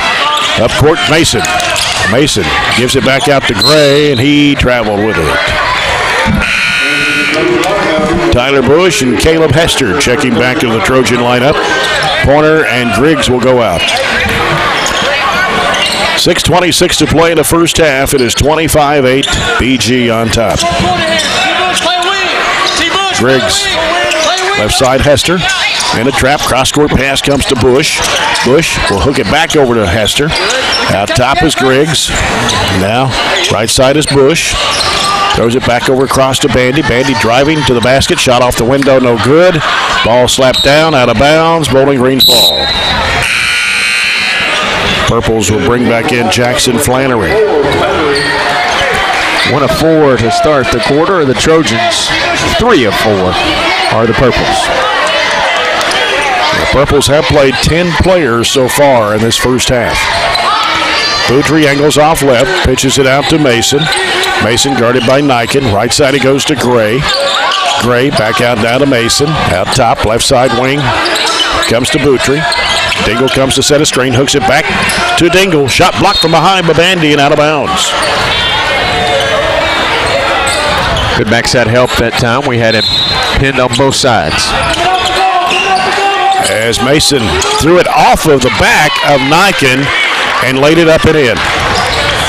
Up court, Mason. Mason gives it back out to Gray, and he traveled with it. Tyler Bush and Caleb Hester checking back to the Trojan lineup. Pointer and Griggs will go out. 6:26 to play in the first half. It is 25-8, BG on top. Griggs, left side Hester. In a trap, cross-court pass comes to Bush. Bush will hook it back over to Hester. Out top is Griggs. Now, right side is Bush. Throws it back over across to Bandy. Bandy driving to the basket. Shot off the window, no good. Ball slapped down, out of bounds. Bowling Green's ball. Purples will bring back in Jackson Flannery. 1 of 4 to start the quarter. The Trojans, 3 of 4 are the Purples. The Purples have played 10 players so far in this first half. Boudry angles off left, pitches it out to Mason. Mason guarded by Niken. Right side he goes to Gray. Gray back out now to Mason. Out top, left side wing. Comes to Boudry. Dingle comes to set a screen, hooks it back to Dingle. Shot blocked from behind by Bandy and out of bounds. Good backside help that time. We had him pinned on both sides. As Mason threw it off of the back of Niken and laid it up and in.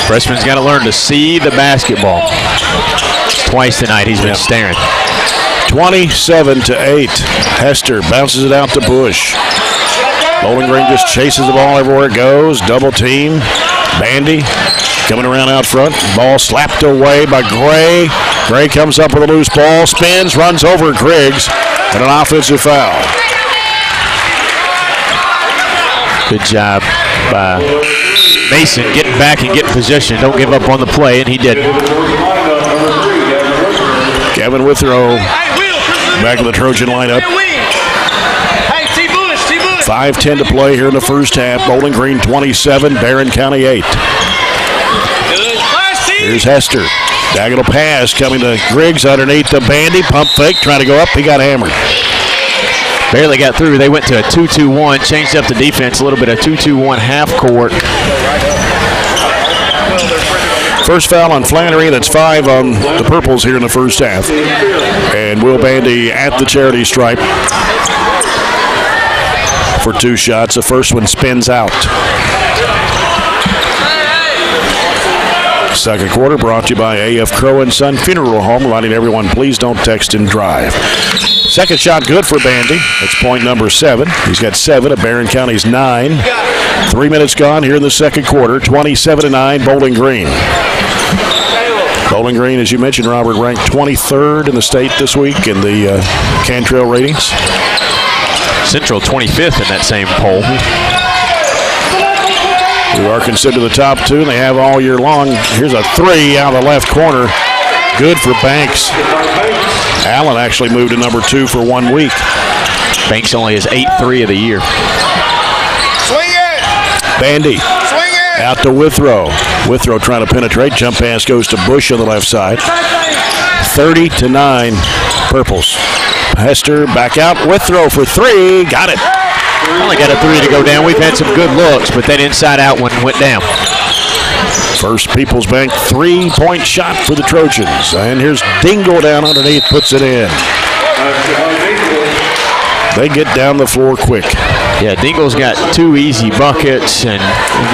Freshman's got to learn to see the basketball. Twice tonight he's been staring. 27-8. Hester bounces it out to Bush. Bowling Green just chases the ball everywhere it goes. Double team. Bandy coming around out front. Ball slapped away by Gray. Gray comes up with a loose ball. Spins, runs over Griggs. And an offensive foul. Good job by Mason getting back and getting position. Don't give up on the play, and he did. Gavin Withrow back in the Trojan lineup. 5:10 to play here in the first half. Bowling Green 27, Barren County 8. Here's Hester. Diagonal pass coming to Griggs underneath the Bandy. Pump fake, trying to go up. He got hammered. Barely got through. They went to a 2-2-1, changed up the defense a little bit, a 2-2-1 half court. First foul on Flannery. That's 5 on the Purples here in the first half. And Will Bandy at the charity stripe for 2 shots. The first one spins out. Second quarter brought to you by A.F. Crow & Son Funeral Home, reminding everyone, please don't text and drive. Second shot good for Bandy. That's point number 7. He's got 7 at Barren County's 9. 3 minutes gone here in the second quarter. 27-9, Bowling Green. Bowling Green, as you mentioned, Robert, ranked 23rd in the state this week in the Cantrell ratings. Central 25th in that same poll. Who are considered the top 2, and they have all year long. Here's a 3 out of the left corner. Good for Banks. Allen actually moved to number 2 for 1 week. Banks only has 8-3 of the year. Swing it! Bandy. Swing it! Out to Withrow. Withrow trying to penetrate. Jump pass goes to Bush on the left side. 30-9, Purples. Hester back out. Withrow for 3. Got it. Only got a 3 to go down. We've had some good looks, but that inside out one went down. First People's Bank 3-point shot for the Trojans. And here's Dingle down underneath, puts it in. They get down the floor quick. Yeah, Dingle's got 2 easy buckets, and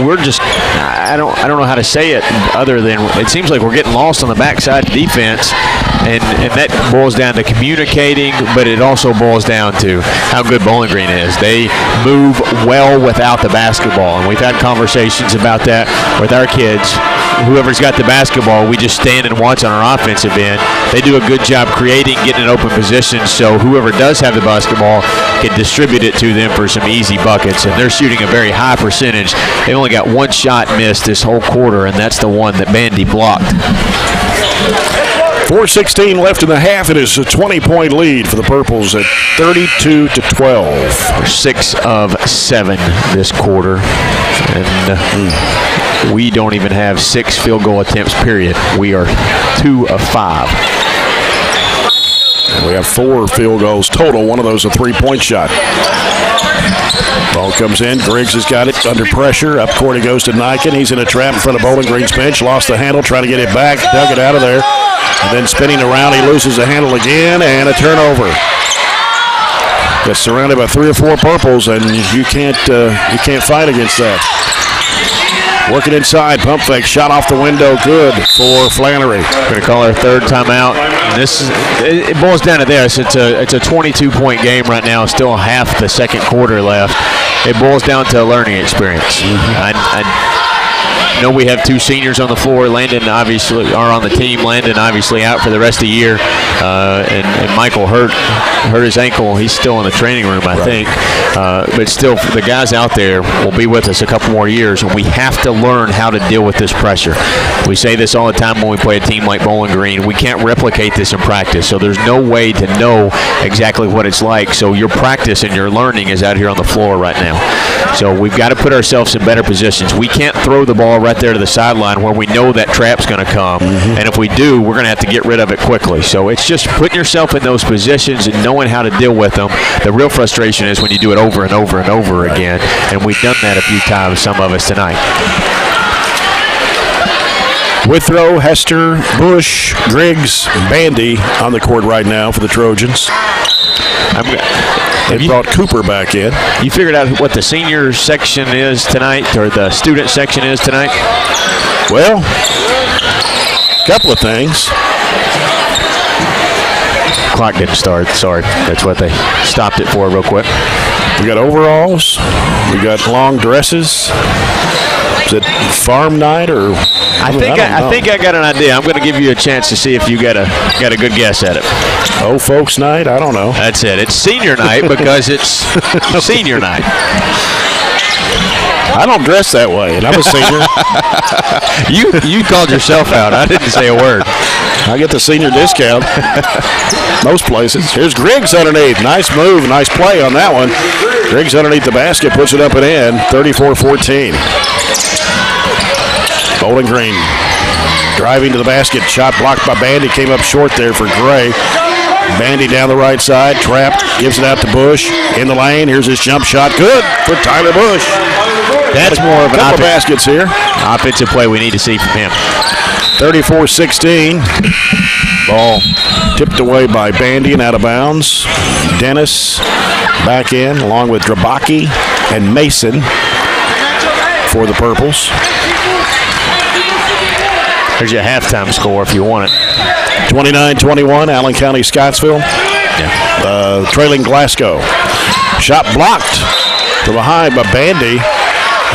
we're just, I don't know how to say it other than it seems like we're getting lost on the backside defense, and that boils down to communicating, but it also boils down to how good Bowling Green is. They move well without the basketball, and we've had conversations about that with our kids. Whoever's got the basketball, we just stand and watch on our offensive end. They do a good job creating, getting in open positions, so whoever does have the basketball can distribute it to them for some easy buckets, and they're shooting a very high percentage. They only got 1 shot missed this whole quarter, and that's the one that Bandy blocked. 4:16 left in the half. It is a 20-point lead for the Purples at 32-12. We're 6 of 7 this quarter, and we don't even have 6 field goal attempts, period. We are 2 of 5. We have 4 field goals total. One of those a three-point shot. Ball comes in. Griggs has got it under pressure. Up court it goes to Niken. He's in a trap in front of Bowling Green's bench. Lost the handle, trying to get it back. Dug it out of there. And then spinning around, he loses the handle again, and a turnover. Gets surrounded by 3 or 4 purples, and you can't fight against that. Working inside, pump fake, shot off the window, good for Flannery. We're going to call our third timeout. It boils down to this. It's a 22-point game right now. Still half the second quarter left. It boils down to a learning experience. I know we have 2 seniors on the floor. Landon obviously are on the team. Landon obviously out for the rest of the year. And Michael hurt his ankle. He's still in the training room, I think. But still, the guys out there will be with us a couple more years, and we have to learn how to deal with this pressure. We say this all the time when we play a team like Bowling Green. We can't replicate this in practice, so there's no way to know exactly what it's like. So your practice and your learning is out here on the floor right now. So we've got to put ourselves in better positions. We can't throw the ball right there to the sideline where we know that trap's going to come, and if we do, we're going to have to get rid of it quickly. So it's just putting yourself in those positions and knowing how to deal with them. The real frustration is when you do it over and over and over again, and we've done that a few times, some of us tonight. Withrow, Hester, Bush, Griggs, Bandy on the court right now for the Trojans. They brought Cooper back in. You figured out what the senior section is tonight, or the student section is tonight? Well, a couple of things. Clock didn't start. Sorry. That's what they stopped it for real quick. We got overalls. We got long dresses. Is it farm night or? I think I got an idea. I'm going to give you a chance to see if you got a good guess at it. Oh, folks night? I don't know. That's it. It's senior night because it's senior night. I don't dress that way, and I'm a senior. You called yourself out. I didn't say a word. I get the senior discount. Most places. Here's Griggs underneath. Nice move, nice play on that one. Griggs underneath the basket, puts it up and in. 34-14. Bowling Green driving to the basket. Shot blocked by Bandy. Came up short there for Gray. Bandy down the right side. Trapped. Gives it out to Bush. In the lane. Here's his jump shot. Good for Tyler Bush. That's more of an couple baskets here. Offensive play we need to see from him. 34-16. Ball tipped away by Bandy and out of bounds. Dennis back in along with Drabaki and Mason for the Purples. There's your halftime score if you want it. 29-21, Allen County, Scottsville. Yeah. Trailing Glasgow. Shot blocked to behind by Bandy.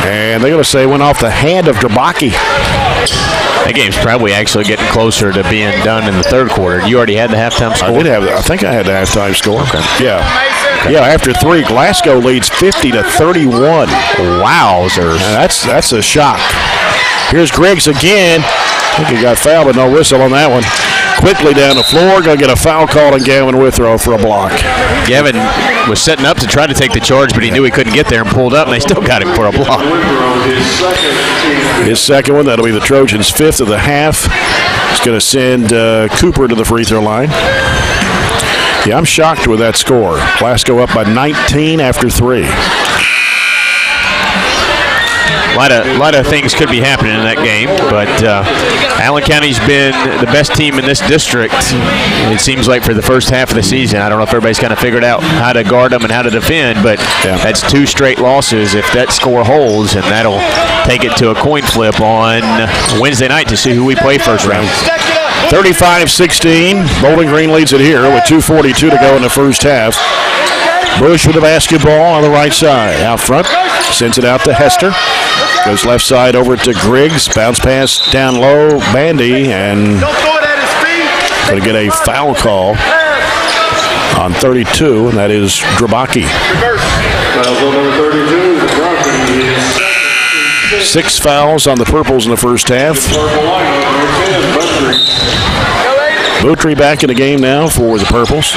And they're going to say went off the hand of Drabaki. That game's probably actually getting closer to being done in the third quarter. You already had the halftime score? I think I had the halftime score. Okay. Yeah. Okay. Yeah, after 3, Glasgow leads 50-31. Wowzers. That's a shock. Here's Griggs again. I think he got fouled, but no whistle on that one. Quickly down the floor, going to get a foul call on Gavin Withrow for a block. Gavin was setting up to try to take the charge, but he knew he couldn't get there and pulled up, and they still got him for a block. His second one, that'll be the Trojans' 5th of the half. It's going to send Cooper to the free throw line. Yeah, I'm shocked with that score. Glasgow up by 19 after 3. A lot of things could be happening in that game, but Allen County's been the best team in this district, it seems like, for the first half of the season. I don't know if everybody's kind of figured out how to guard them and how to defend, but that's 2 straight losses if that score holds, and that'll take it to a coin flip on Wednesday night to see who we play first round. 35-16. Bowling Green leads it here with 2:42 to go in the first half. Bush with the basketball on the right side. Out front, sends it out to Hester. Goes left side over to Griggs. Bounce pass down low. Bandy, and going to get a foul call on 32, and that is Drabaki. 6 fouls on the Purples in the first half. Boutry back in the game now for the Purples.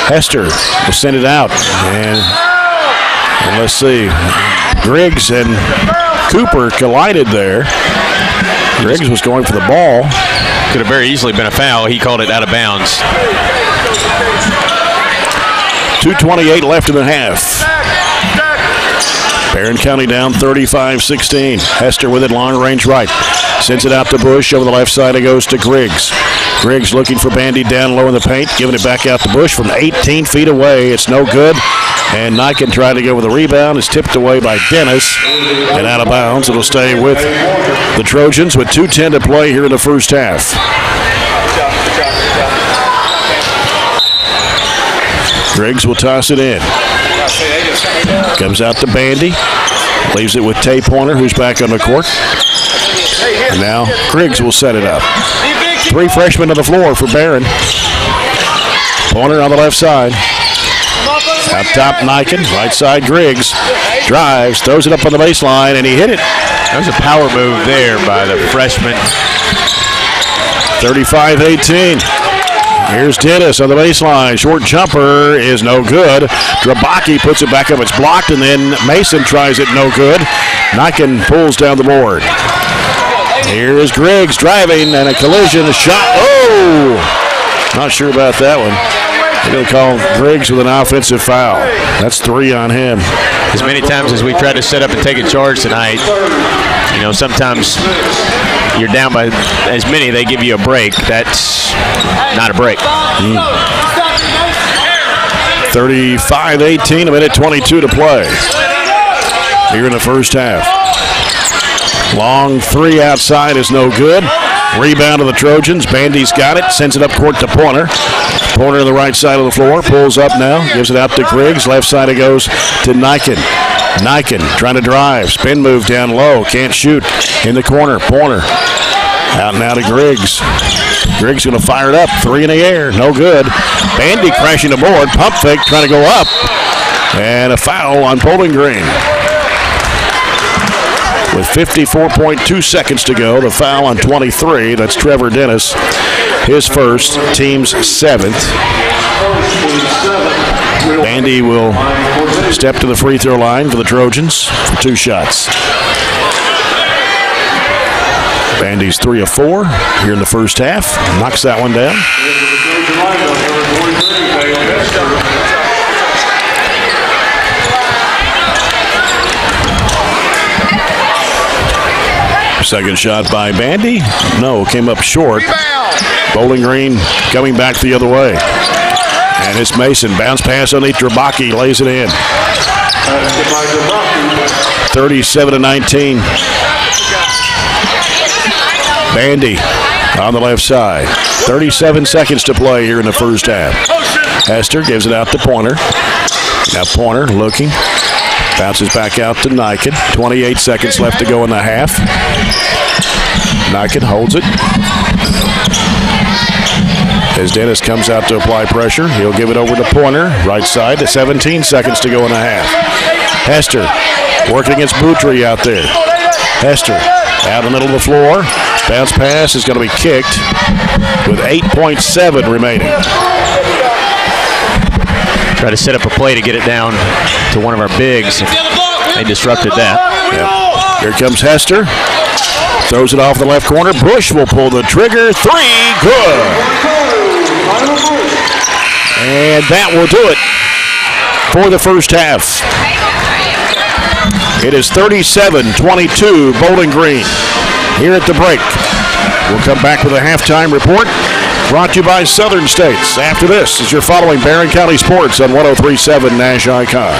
Hester will send it out, and let's see. Griggs and Cooper collided there. Griggs was going for the ball. Could have very easily been a foul. He called it out of bounds. 2:28 left in the half. Barren County down 35-16. Hester with it, long range right. Sends it out to Bush. Over the left side it goes to Griggs. Griggs looking for Bandy down low in the paint. Giving it back out to Bush from 18 feet away. It's no good. And Niken trying to go with a rebound. It's tipped away by Dennis. And out of bounds. It'll stay with the Trojans with 2:10 to play here in the first half. Griggs will toss it in. Comes out to Bandy. Leaves it with Tay Pointer, who's back on the court. And now Griggs will set it up. 3 freshmen on the floor for Barren. Pointer on the left side. Out top, Niken. Right side, Griggs. Drives, throws it up on the baseline, and he hit it. That was a power move there by the freshman. 35-18. Here's Dennis on the baseline. Short jumper is no good. Drabaki puts it back up. It's blocked, and then Mason tries it, no good. Niken pulls down the board. Here is Griggs driving, and a collision, a shot. Oh! Not sure about that one. They're going to call Griggs with an offensive foul. That's 3 on him. As many times as we've tried to set up and take a charge tonight, you know, sometimes you're down by as many, they give you a break. That's not a break. 35-18, a minute 22 to play here in the first half. Long 3 outside is no good. Rebound to the Trojans. Bandy's got it. Sends it up court to Pointer. Pointer on the right side of the floor. Pulls up now. Gives it out to Griggs. Left side it goes to Niken. Niken trying to drive. Spin move down low. Can't shoot. In the corner. Pointer. Out now to Griggs. Griggs going to fire it up. 3 in the air. No good. Bandy crashing the board. Pump fake trying to go up. And a foul on Bowling Green. With 54.2 seconds to go, the foul on 23. That's Trevor Dennis. His first, team's 7th. Bandy will step to the free throw line for the Trojans for 2 shots. Bandy's 3 of 4 here in the first half. Knocks that one down. Second shot by Bandy. No, came up short. Bowling Green coming back the other way. And it's Mason. Bounce pass underneath Drabaki. Lays it in. 37-19. Bandy on the left side. 37 seconds to play here in the first half. Hester gives it out to Pointer. Now Pointer looking. Bounces back out to Niken. 28 seconds left to go in the half. Niken holds it. As Dennis comes out to apply pressure, he'll give it over to Pointer. Right side to 17 seconds to go in the half. Hester working against Boutry out there. Hester out in the middle of the floor. Bounce pass is going to be kicked with 8.7 remaining. Try to set up a play to get it down to one of our bigs. They disrupted that. Yep. Here comes Hester. Throws it off the left corner. Bush will pull the trigger. 3, good. And that will do it for the first half. It is 37-22 Bowling Green here at the break. We'll come back with a halftime report brought to you by Southern States. After this, as you're following Barren County Sports on 103.7 Nash Icon.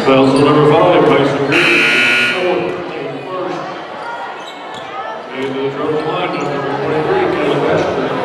Fouls on number 5, Mason Green, first. And the Trojan line, number 23, Caleb Ashford.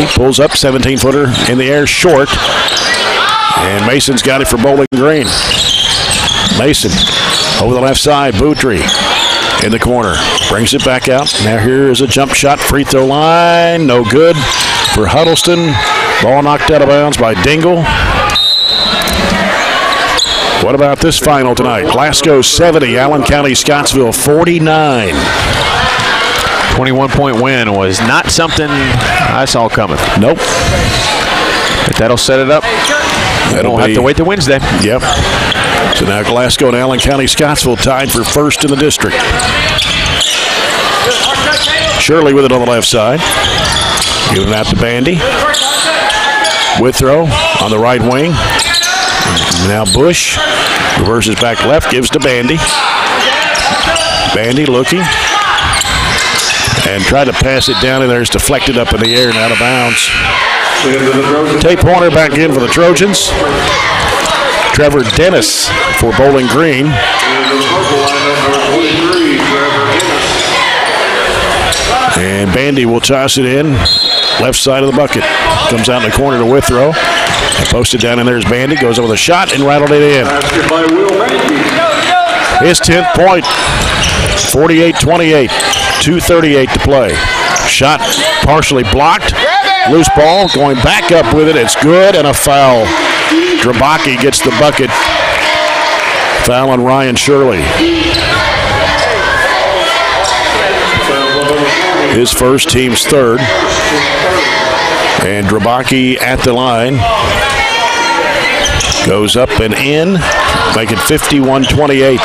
Bandy pulls up, 17-footer in the air, short. And Mason's got it for Bowling Green. Mason over the left side, Boutry in the corner. Brings it back out. Now here is a jump shot, free throw line. No good for Huddleston. Ball knocked out of bounds by Dingle. What about this final tonight? Glasgow 70, Allen County Scottsville 49. 21-point win was not something I saw coming. Nope. But that'll set it up. We'll have to wait till Wednesday. Yep. So now Glasgow and Allen County Scottsville tied for first in the district. Shirley with it on the left side. Giving it out to Bandy. Withrow on the right wing. Now Bush reverses back left, gives to Bandy. Bandy looking. And tried to pass it down, and there's deflected up in the air and out of bounds. Tate Pointer back in for the Trojans. Trevor Dennis for Bowling Green. And Bandy will toss it in. Left side of the bucket. Comes out in the corner to Withrow. Posted down in there is Bandy. Goes over the shot and rattled it in. His 10th point. 48-28. 2:38 to play. Shot partially blocked. Loose ball. Going back up with it. It's good and a foul. Drabaki gets the bucket. Foul on Ryan Shirley. His first, team's third. And Drabaki at the line. Goes up and in. Make it 51-28.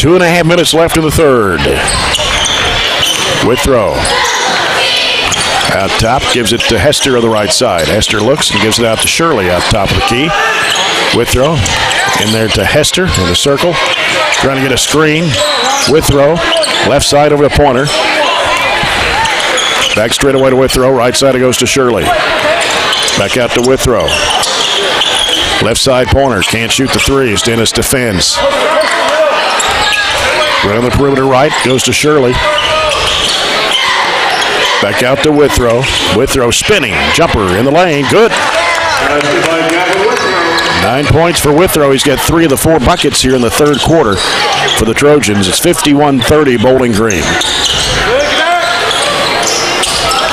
2.5 minutes left in the third. Withrow. Out top, gives it to Hester on the right side. Hester looks and gives it out to Shirley out top of the key. Withrow in there to Hester in the circle. Trying to get a screen. Withrow, left side over to Pointer. Back straight away to Withrow. Right side it goes to Shirley. Back out to Withrow. Left side Pointer. Can't shoot the threes. Dennis defends. Around the perimeter right. Goes to Shirley. Back out to Withrow. Withrow spinning. Jumper in the lane. Good. 9 points for Withrow. He's got 3 of the 4 buckets here in the third quarter for the Trojans. It's 51-30 Bowling Green.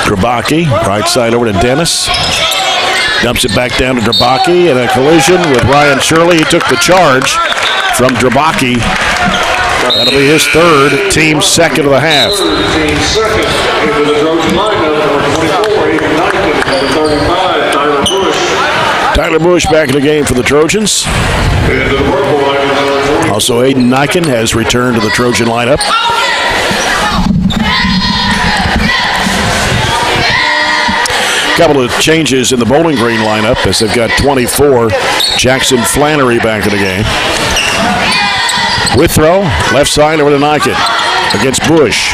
Drabaki, right side over to Dennis. Dumps it back down to Drabaki, and a collision with Ryan Shirley. He took the charge from Drabaki. That'll be his third, team second of the half. Team second into the Trojan lineup, number 24, Aiden Knighton, number 35, Tyler Bush. Tyler Bush back in the game for the Trojans. Into the purple lineup, number 20. Also, Aiden Knighton has returned to the Trojan lineup. Couple of changes in the Bowling Green lineup as they've got 24. Jackson Flannery back in the game. Withrow, left side over to Knighton against Bush.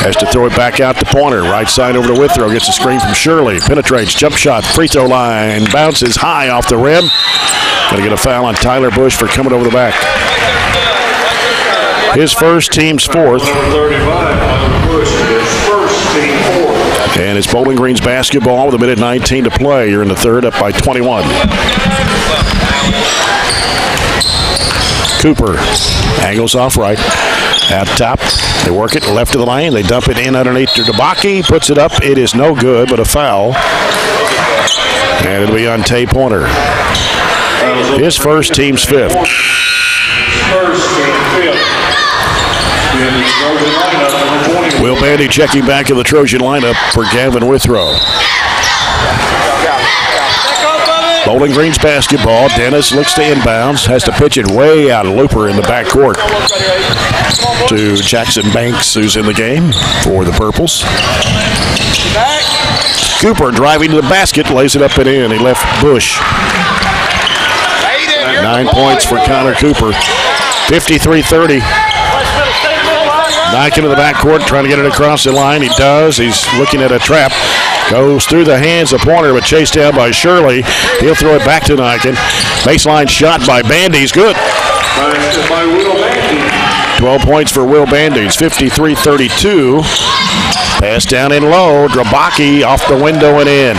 Has to throw it back out to Pointer. Right side over to Withrow. Gets a screen from Shirley. Penetrates, jump shot, free throw line. Bounces high off the rim. Going to get a foul on Tyler Bush for coming over the back. His first, team's fourth. Number 35, Tyler Bush, his first, team fourth. And it's Bowling Green's basketball with a minute 19 to play. You're in the third, up by 21. Cooper angles off right. Out top, they work it left of the lane. They dump it in underneath to Drabaki. Puts it up. It is no good, but a foul. And it'll be on Tate Pointer. His first, team's fifth. First, team fifth. Will Bandy checking back in the Trojan lineup for Gavin Withrow. Bowling Green's basketball. Dennis looks to inbounds. Has to pitch it way out of Looper in the backcourt to Jackson Banks, who's in the game for the Purples. Cooper driving to the basket, lays it up and in. He left Bush. 9 points for Connor Cooper. 53-30. Back into the backcourt, trying to get it across the line. He does. He's looking at a trap. Goes through the hands of Pointer, but chased down by Shirley. He'll throw it back to Knighton. Baseline shot by Bandy. He's good. 12 points for Will Bandy. It's 53-32. Pass down in low. Drabaki off the window and in.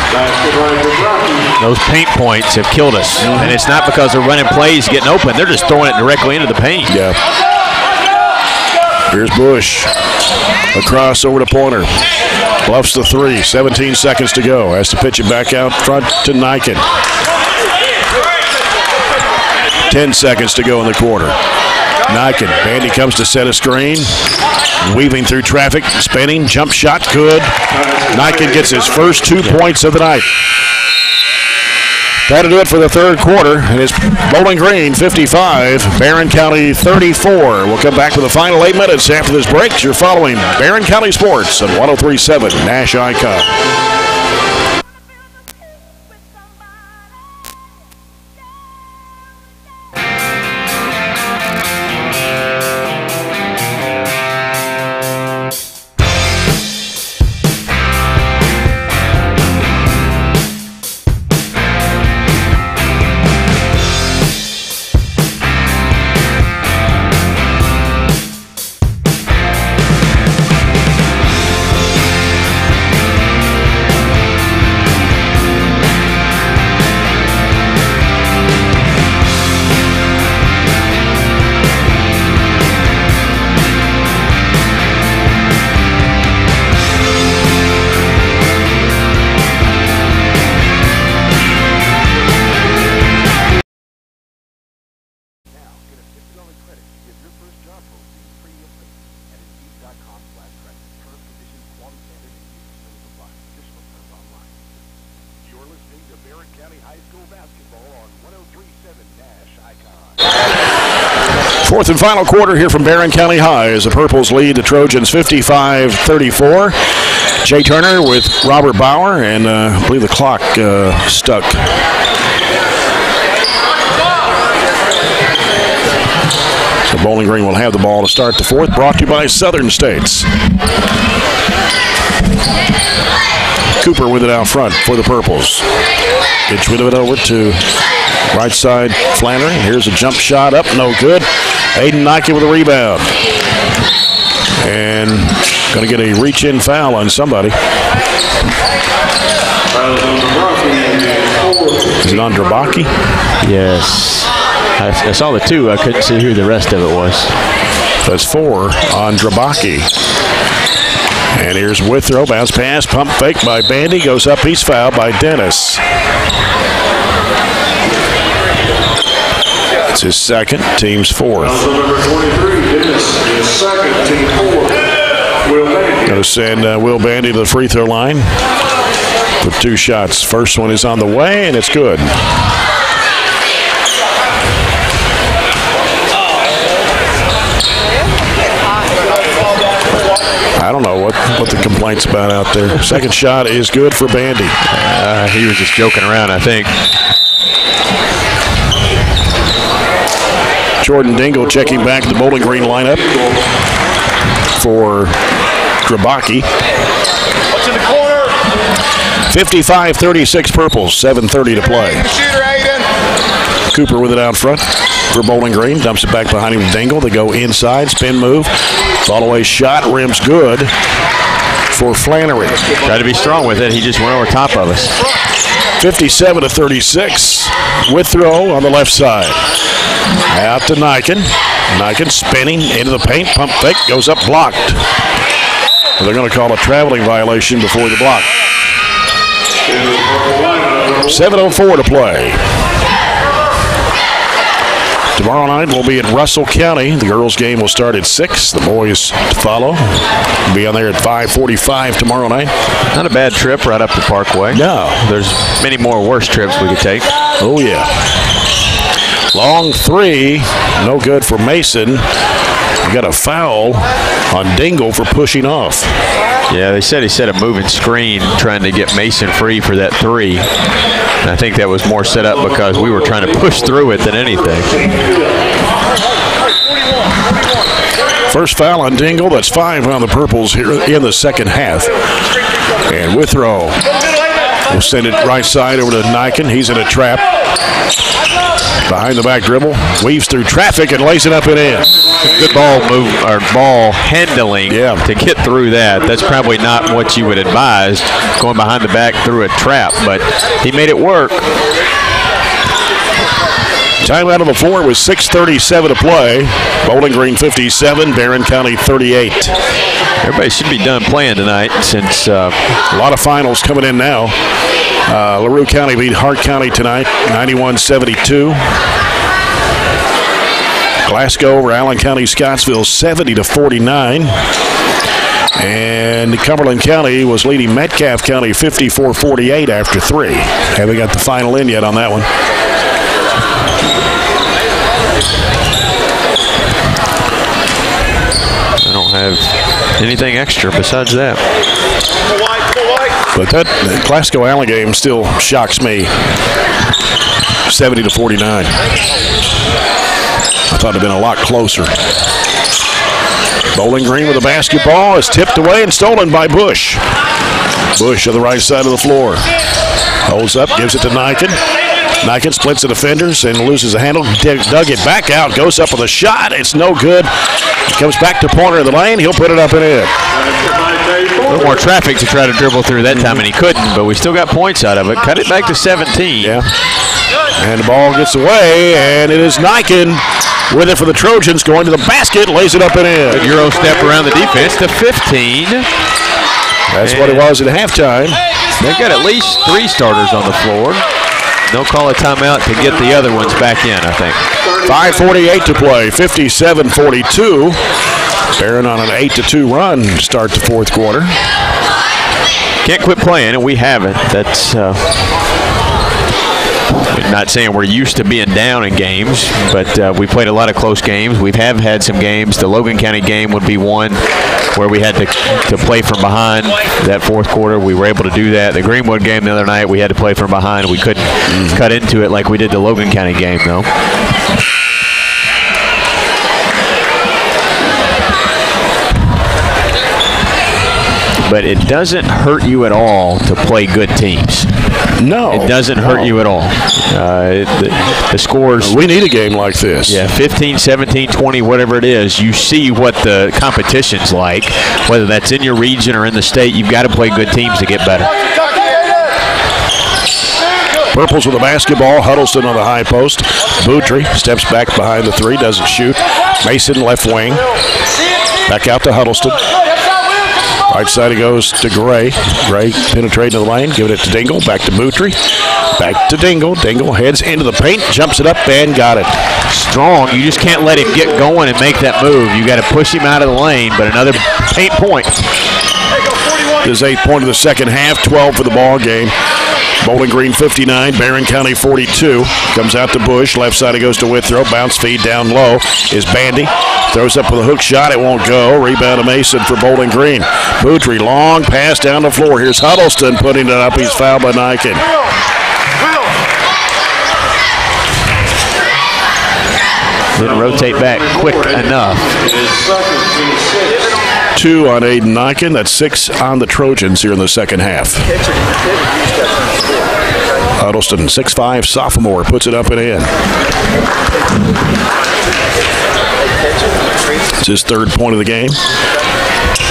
Those paint points have killed us. And it's not because they're running plays getting open. They're just throwing it directly into the paint. Yeah. Here's Bush. Across over to Pointer. Bluffs the three. 17 seconds to go. Has to pitch it back out front to Niken. 10 seconds to go in the quarter. Niken. Bandy comes to set a screen. Weaving through traffic. Spinning. Jump shot. Good. Niken gets his first 2 points of the night. That'll do it for the third quarter. And it's Bowling Green 55, Barren County 34. We'll come back with the final 8 minutes after this break. You're following Barren County Sports on 103.7 Nash Icon. Fourth and final quarter here from Barren County High as the Purples lead the Trojans 55-34. Jay Turner with Robert Bauer, and I believe the clock stuck. So Bowling Green will have the ball to start the fourth, brought to you by Southern States. Cooper with it out front for the Purples. Pitch with it over to right side Flannery. Here's a jump shot up, no good. Aiden Nike with a rebound. And going to get a reach-in foul on somebody. Is it on Drabaki? Yes. I saw the two. I couldn't see who the rest of it was. That's 4 on Drabaki. And here's Withrow. Bounce pass. Pump fake by Bandy. Goes up. He's fouled by Dennis. It's his second. Team's fourth. Number 23, Dennis, is second. Team 4. Will Bandy. Going to send Will Bandy to the free throw line with 2 shots. First one is on the way, and it's good. I don't know what the complaint's about out there. Second shot is good for Bandy. He was just joking around, I think. Jordan Dingle checking back the Bowling Green lineup for Drabaki. What's in the corner? 55-36 Purples, 7:30 to play. Shooter, Aiden. Cooper with it out front for Bowling Green. Dumps it back behind him to Dingle. They go inside, spin move. Fall away shot, rims good for Flannery. Tried to be strong with it. He just went over top of us. 57-36. Withrow on the left side. Out to Niken. Niken spinning into the paint. Pump fake. Goes up blocked. They're going to call a traveling violation before the block. 7:04 to play. Tomorrow night we'll be at Russell County. The girls' game will start at 6. The boys to follow. We'll be on there at 5:45 tomorrow night. Not a bad trip right up the Parkway. No. There's many more worse trips we could take. Oh, yeah. Long three. No good for Mason. We got a foul on Dingle for pushing off. Yeah, they said he set a moving screen trying to get Mason free for that three. And I think that was more set up because we were trying to push through it than anything. First foul on Dingle. That's 5 on the Purples here in the second half. And Withrow We'll send it right side over to Niken. He's in a trap. Behind the back dribble, weaves through traffic and lays it up and in. Good ball move or ball handling to get through that. That's probably not what you would advise, going behind the back through a trap, but he made it work. Timeout on the floor with 6:37 to play. Bowling Green 57, Barren County 38. Everybody should be done playing tonight since a lot of finals coming in now. LaRue County beat Hart County tonight, 91-72. Glasgow over Allen County Scottsville, 70-49. And Cumberland County was leading Metcalfe County 54-48 after 3. Haven't got the final in yet on that one. I don't have anything extra besides that. But that Glasgow Allen game still shocks me. 70-49. I thought it had been a lot closer. Bowling Green with a basketball is tipped away and stolen by Bush. Bush on the right side of the floor. Holds up, gives it to Niken. Niken splits the defenders and loses a handle. Dug it back out, goes up with a shot. It's no good. He comes back to corner of the lane. He'll put it up and in. A little more traffic to try to dribble through that time, and he couldn't, but we still got points out of it. Cut it back to 17. Yeah. And the ball gets away, and it is Niken with it for the Trojans, going to the basket, lays it up and in. Good Euro step around the defense to 15. That's what it was at halftime. They've got at least 3 starters on the floor. They'll call a timeout to get the other ones back in, I think. 5:48 to play, 57-42. Barren on an 8-2 run to start the fourth quarter. Can't quit playing, and we haven't. That's not saying we're used to being down in games, but we played a lot of close games. We have had some games. The Logan County game would be one where we had to play from behind that fourth quarter. We were able to do that. The Greenwood game the other night, we had to play from behind. We couldn't cut into it like we did the Logan County game, though. But it doesn't hurt you at all to play good teams. No. It doesn't hurt you at all. The scores. We need a game like this. Yeah, 15, 17, 20, whatever it is. You see what the competition's like, whether that's in your region or in the state. You've got to play good teams to get better. Purples with the basketball. Huddleston on the high post. Boudry steps back behind the 3, doesn't shoot. Mason left wing. Back out to Huddleston. Right side it goes to Gray. Gray penetrating the lane, giving it to Dingle. Back to Boutry. Back to Dingle. Dingle heads into the paint, jumps it up, and got it. Strong. You just can't let him get going and make that move. You got to push him out of the lane, but another paint point. His 8th point of the second half, 12 for the ball game. Bowling Green 59, Barren County 42. Comes out to Bush. Left side it goes to Withrow. Bounce feed down low is Bandy. Throws up with a hook shot. It won't go. Rebound to Mason for Bowling Green. Boudry, long pass down the floor. Here's Huddleston putting it up. He's fouled by Niken. Didn't rotate back quick enough. 2 on Aiden Niken. That's 6 on the Trojans here in the second half. Huddleston, 6'5", sophomore, puts it up and in. It's his 3rd point of the game.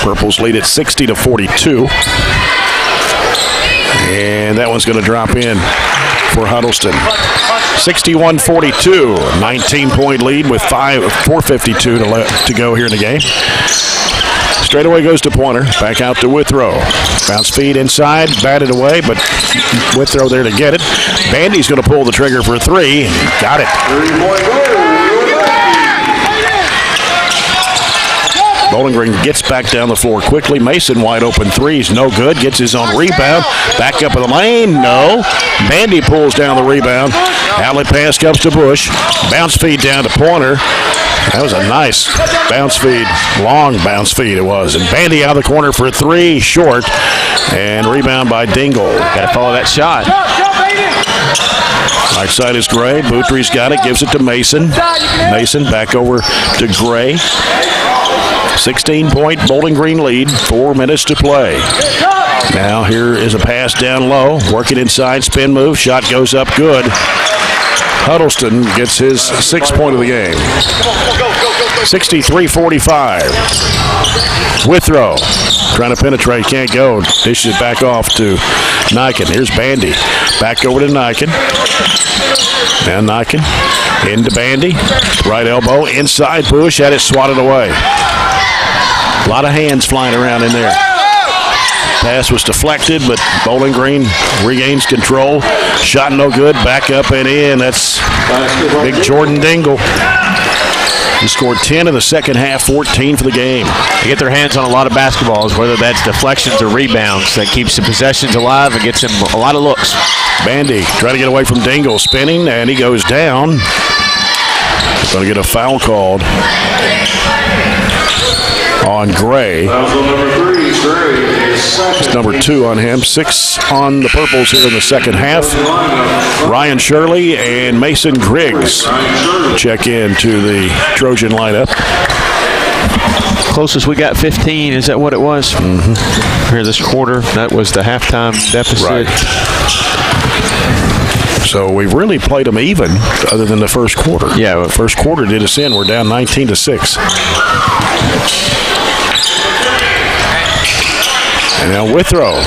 Purples lead at 60-42. And that one's going to drop in for Huddleston. 61-42, 19-point lead with 4:52 to go here in the game. Straightaway goes to Pointer, back out to Withrow. Bounce feed inside, batted away, but Withrow there to get it. Bandy's going to pull the trigger for 3. Got it. Bowling Green gets back down the floor quickly. Mason wide open 3's no good. Gets his own rebound. Back up in the lane. No. Bandy pulls down the rebound. Outlet pass comes to Bush. Bounce feed down to Pointer. That was a nice bounce feed. Long bounce feed it was. And Bandy out of the corner for 3. Short. And rebound by Dingle. Got to follow that shot. Right side is Gray. Boutry's got it. Gives it to Mason. Mason back over to Gray. 16-point Bowling Green lead. 4 minutes to play. Now here is a pass down low. Working inside, spin move. Shot goes up good. Huddleston gets his 6th point of the game. 63-45. Withrow trying to penetrate, can't go. Dishes it back off to Niken. Here's Bandy. Back over to Niken. And Niken into Bandy. Right elbow, inside push, had it swatted away. A lot of hands flying around in there. Pass was deflected, but Bowling Green regains control. Shot no good, back up and in. That's big Jordan Dingle. He scored 10 in the second half, 14 for the game. They get their hands on a lot of basketballs, whether that's deflections or rebounds. That keeps the possessions alive and gets him a lot of looks. Bandy trying to get away from Dingle, spinning, and he goes down. Going to get a foul called on Gray. It's number 2 on him. 6 on the Purples here in the second half. Ryan Shirley and Mason Griggs check into the Trojan lineup. Closest we got 15. Is that what it was? Here this quarter. That was the halftime deficit. Right. So we've really played them even, other than the first quarter. Yeah, the first quarter did us in. We're down 19-6. And now Withrow,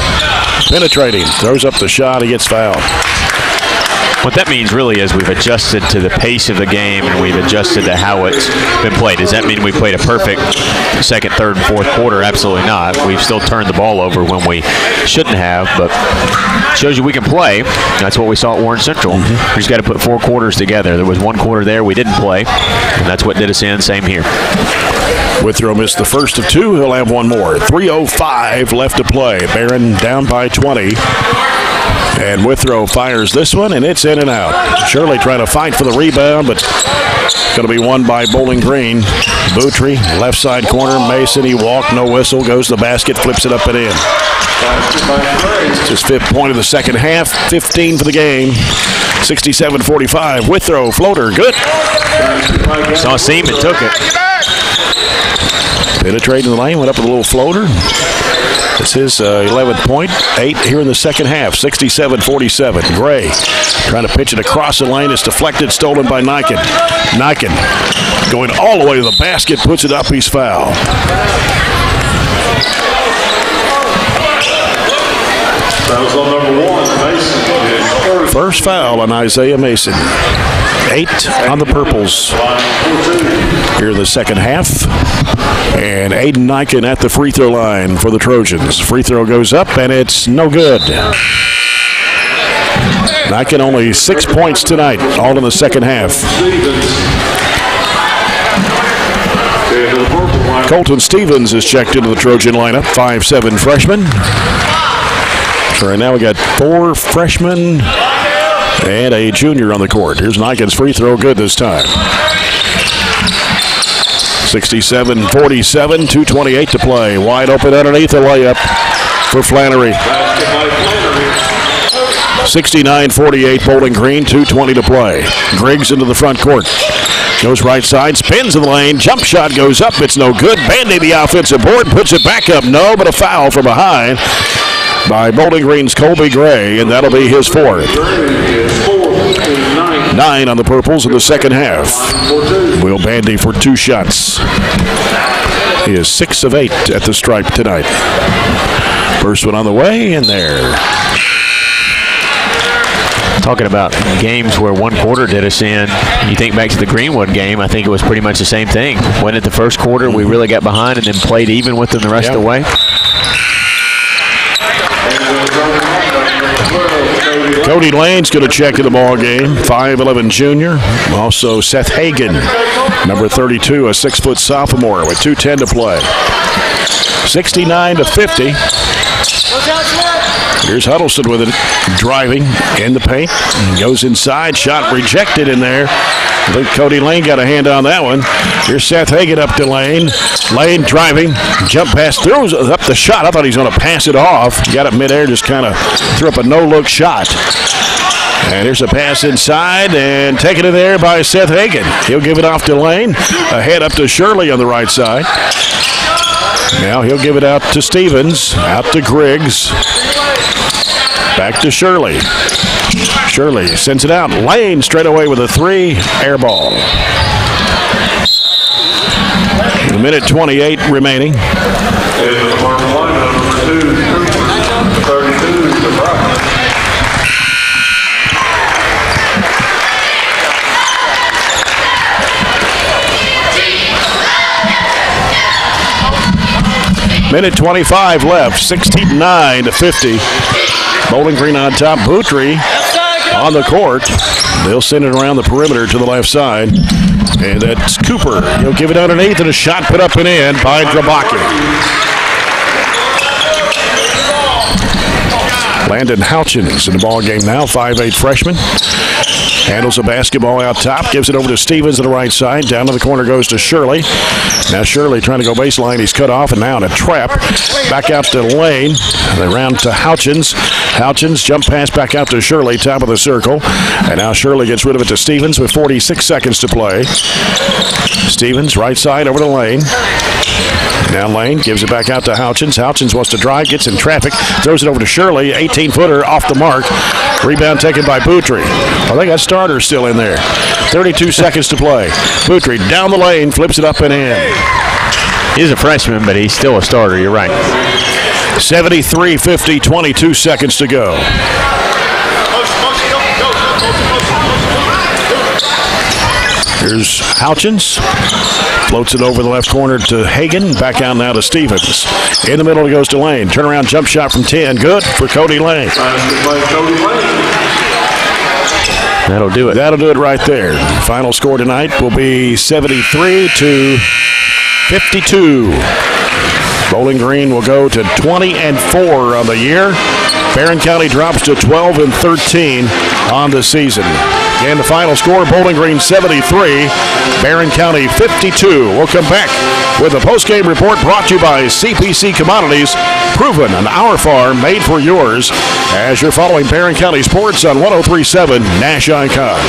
penetrating, throws up the shot, he gets fouled. What that means really is we've adjusted to the pace of the game and we've adjusted to how it's been played. Does that mean we played a perfect second, third, and fourth quarter? Absolutely not. We've still turned the ball over when we shouldn't have, but shows you we can play. That's what we saw at Warren Central. We just got to put 4 quarters together. There was 1 quarter there we didn't play, and that's what did us in. Same here. Withrow missed the first of 2. He'll have 1 more. 3:05 left to play. Barren down by 20. And Withrow fires this one, and it's in and out. Shirley trying to fight for the rebound, but it's going to be won by Bowling Green. Boutry, left side corner. Mason, he walked, no whistle. Goes to the basket, flips it up and in. It's his 5th point of the second half. 15 for the game. 67-45. Withrow, floater, good. Saw a seam and took it. Penetrating the lane, went up with a little floater. It's his 11th point, 8 here in the second half, 67-47. Gray trying to pitch it across the lane. It's deflected, stolen by Niken. Niken going all the way to the basket, puts it up, he's fouled. Fouls on number 1, Mason. First foul on Isaiah Mason. 8 on the Purples here in the second half. And Aiden Niken at the free throw line for the Trojans. Free throw goes up, and it's no good. Niken only 6 points tonight, all in the second half. Colton Stevens is checked into the Trojan lineup, 5'7" freshman. So right now we got 4 freshmen and a junior on the court. Here's Niken's free throw, good this time. 67-47, 2:28 to play. Wide open underneath, a layup for Flannery. 69-48, Bowling Green, 2:20 to play. Griggs into the front court. Goes right side, spins in the lane, jump shot goes up, it's no good. Bandy the offensive board, puts it back up, no, but a foul from behind by Bowling Green's Colby Gray, and that'll be his 4th. 9 on the Purples in the second half. Will Bandy for 2 shots. He is 6 of 8 at the stripe tonight. First one on the way, and there. Talking about games where 1 quarter did us in, you think back to the Greenwood game, I think it was pretty much the same thing. Went at the first quarter, we really got behind and then played even with them the rest of the way. Cody Lane's going to check in the ball game. 5'11" junior. Also Seth Hagan, number 32, a 6-foot sophomore with 2:10 to play. 69-50. Here's Huddleston with it, driving in the paint. Goes inside, shot rejected in there. I think Cody Lane got a hand on that one. Here's Seth Hagan up to Lane. Lane driving, jump pass, throws up the shot. I thought he was going to pass it off. He got it midair, just kind of threw up a no-look shot. And here's a pass inside and taken in there by Seth Hagan. He'll give it off to Lane. Ahead up to Shirley on the right side. Now he'll give it out to Stevens, out to Griggs, back to Shirley. Shirley sends it out. Lane straight away with a 3, air ball. A minute 28 remaining. Minute 25 left, 69-50. Bowling Green on top. Boutry on the court. They'll send it around the perimeter to the left side. And that's Cooper. He'll give it underneath, and a shot put up and in by Drabaki. Landon Houchins in the ball game now, 5'8" freshman. Handles the basketball out top, gives it over to Stevens to the right side. Down to the corner goes to Shirley. Now Shirley trying to go baseline. He's cut off, and now in a trap. Back out to Lane. They round to Houchins. Houchins jump pass back out to Shirley, top of the circle. And now Shirley gets rid of it to Stevens with 46 seconds to play. Stevens, right side over to Lane. Now Lane gives it back out to Houchins. Houchins wants to drive, gets in traffic, throws it over to Shirley. 18-footer off the mark. Rebound taken by Boutry. Well, they got Starter still in there. 32 seconds to play. Boutry down the lane, flips it up and in. He's a freshman, but he's still a starter. You're right. 73-50, 22 seconds to go. Here's Houchins. Floats it over the left corner to Hagan. Back out now to Stevens. In the middle it goes to Lane. Turnaround jump shot from 10. Good for Cody Lane. That'll do it. That'll do it right there. Final score tonight will be 73-52. Bowling Green will go to 20-4 on the year. Barren County drops to 12-13 on the season. Again, the final score, Bowling Green 73, Barren County 52. We'll come back with a post-game report brought to you by CPC Commodities, proven on our farm, made for yours, as you're following Barren County Sports on 103.7 Nash Icon.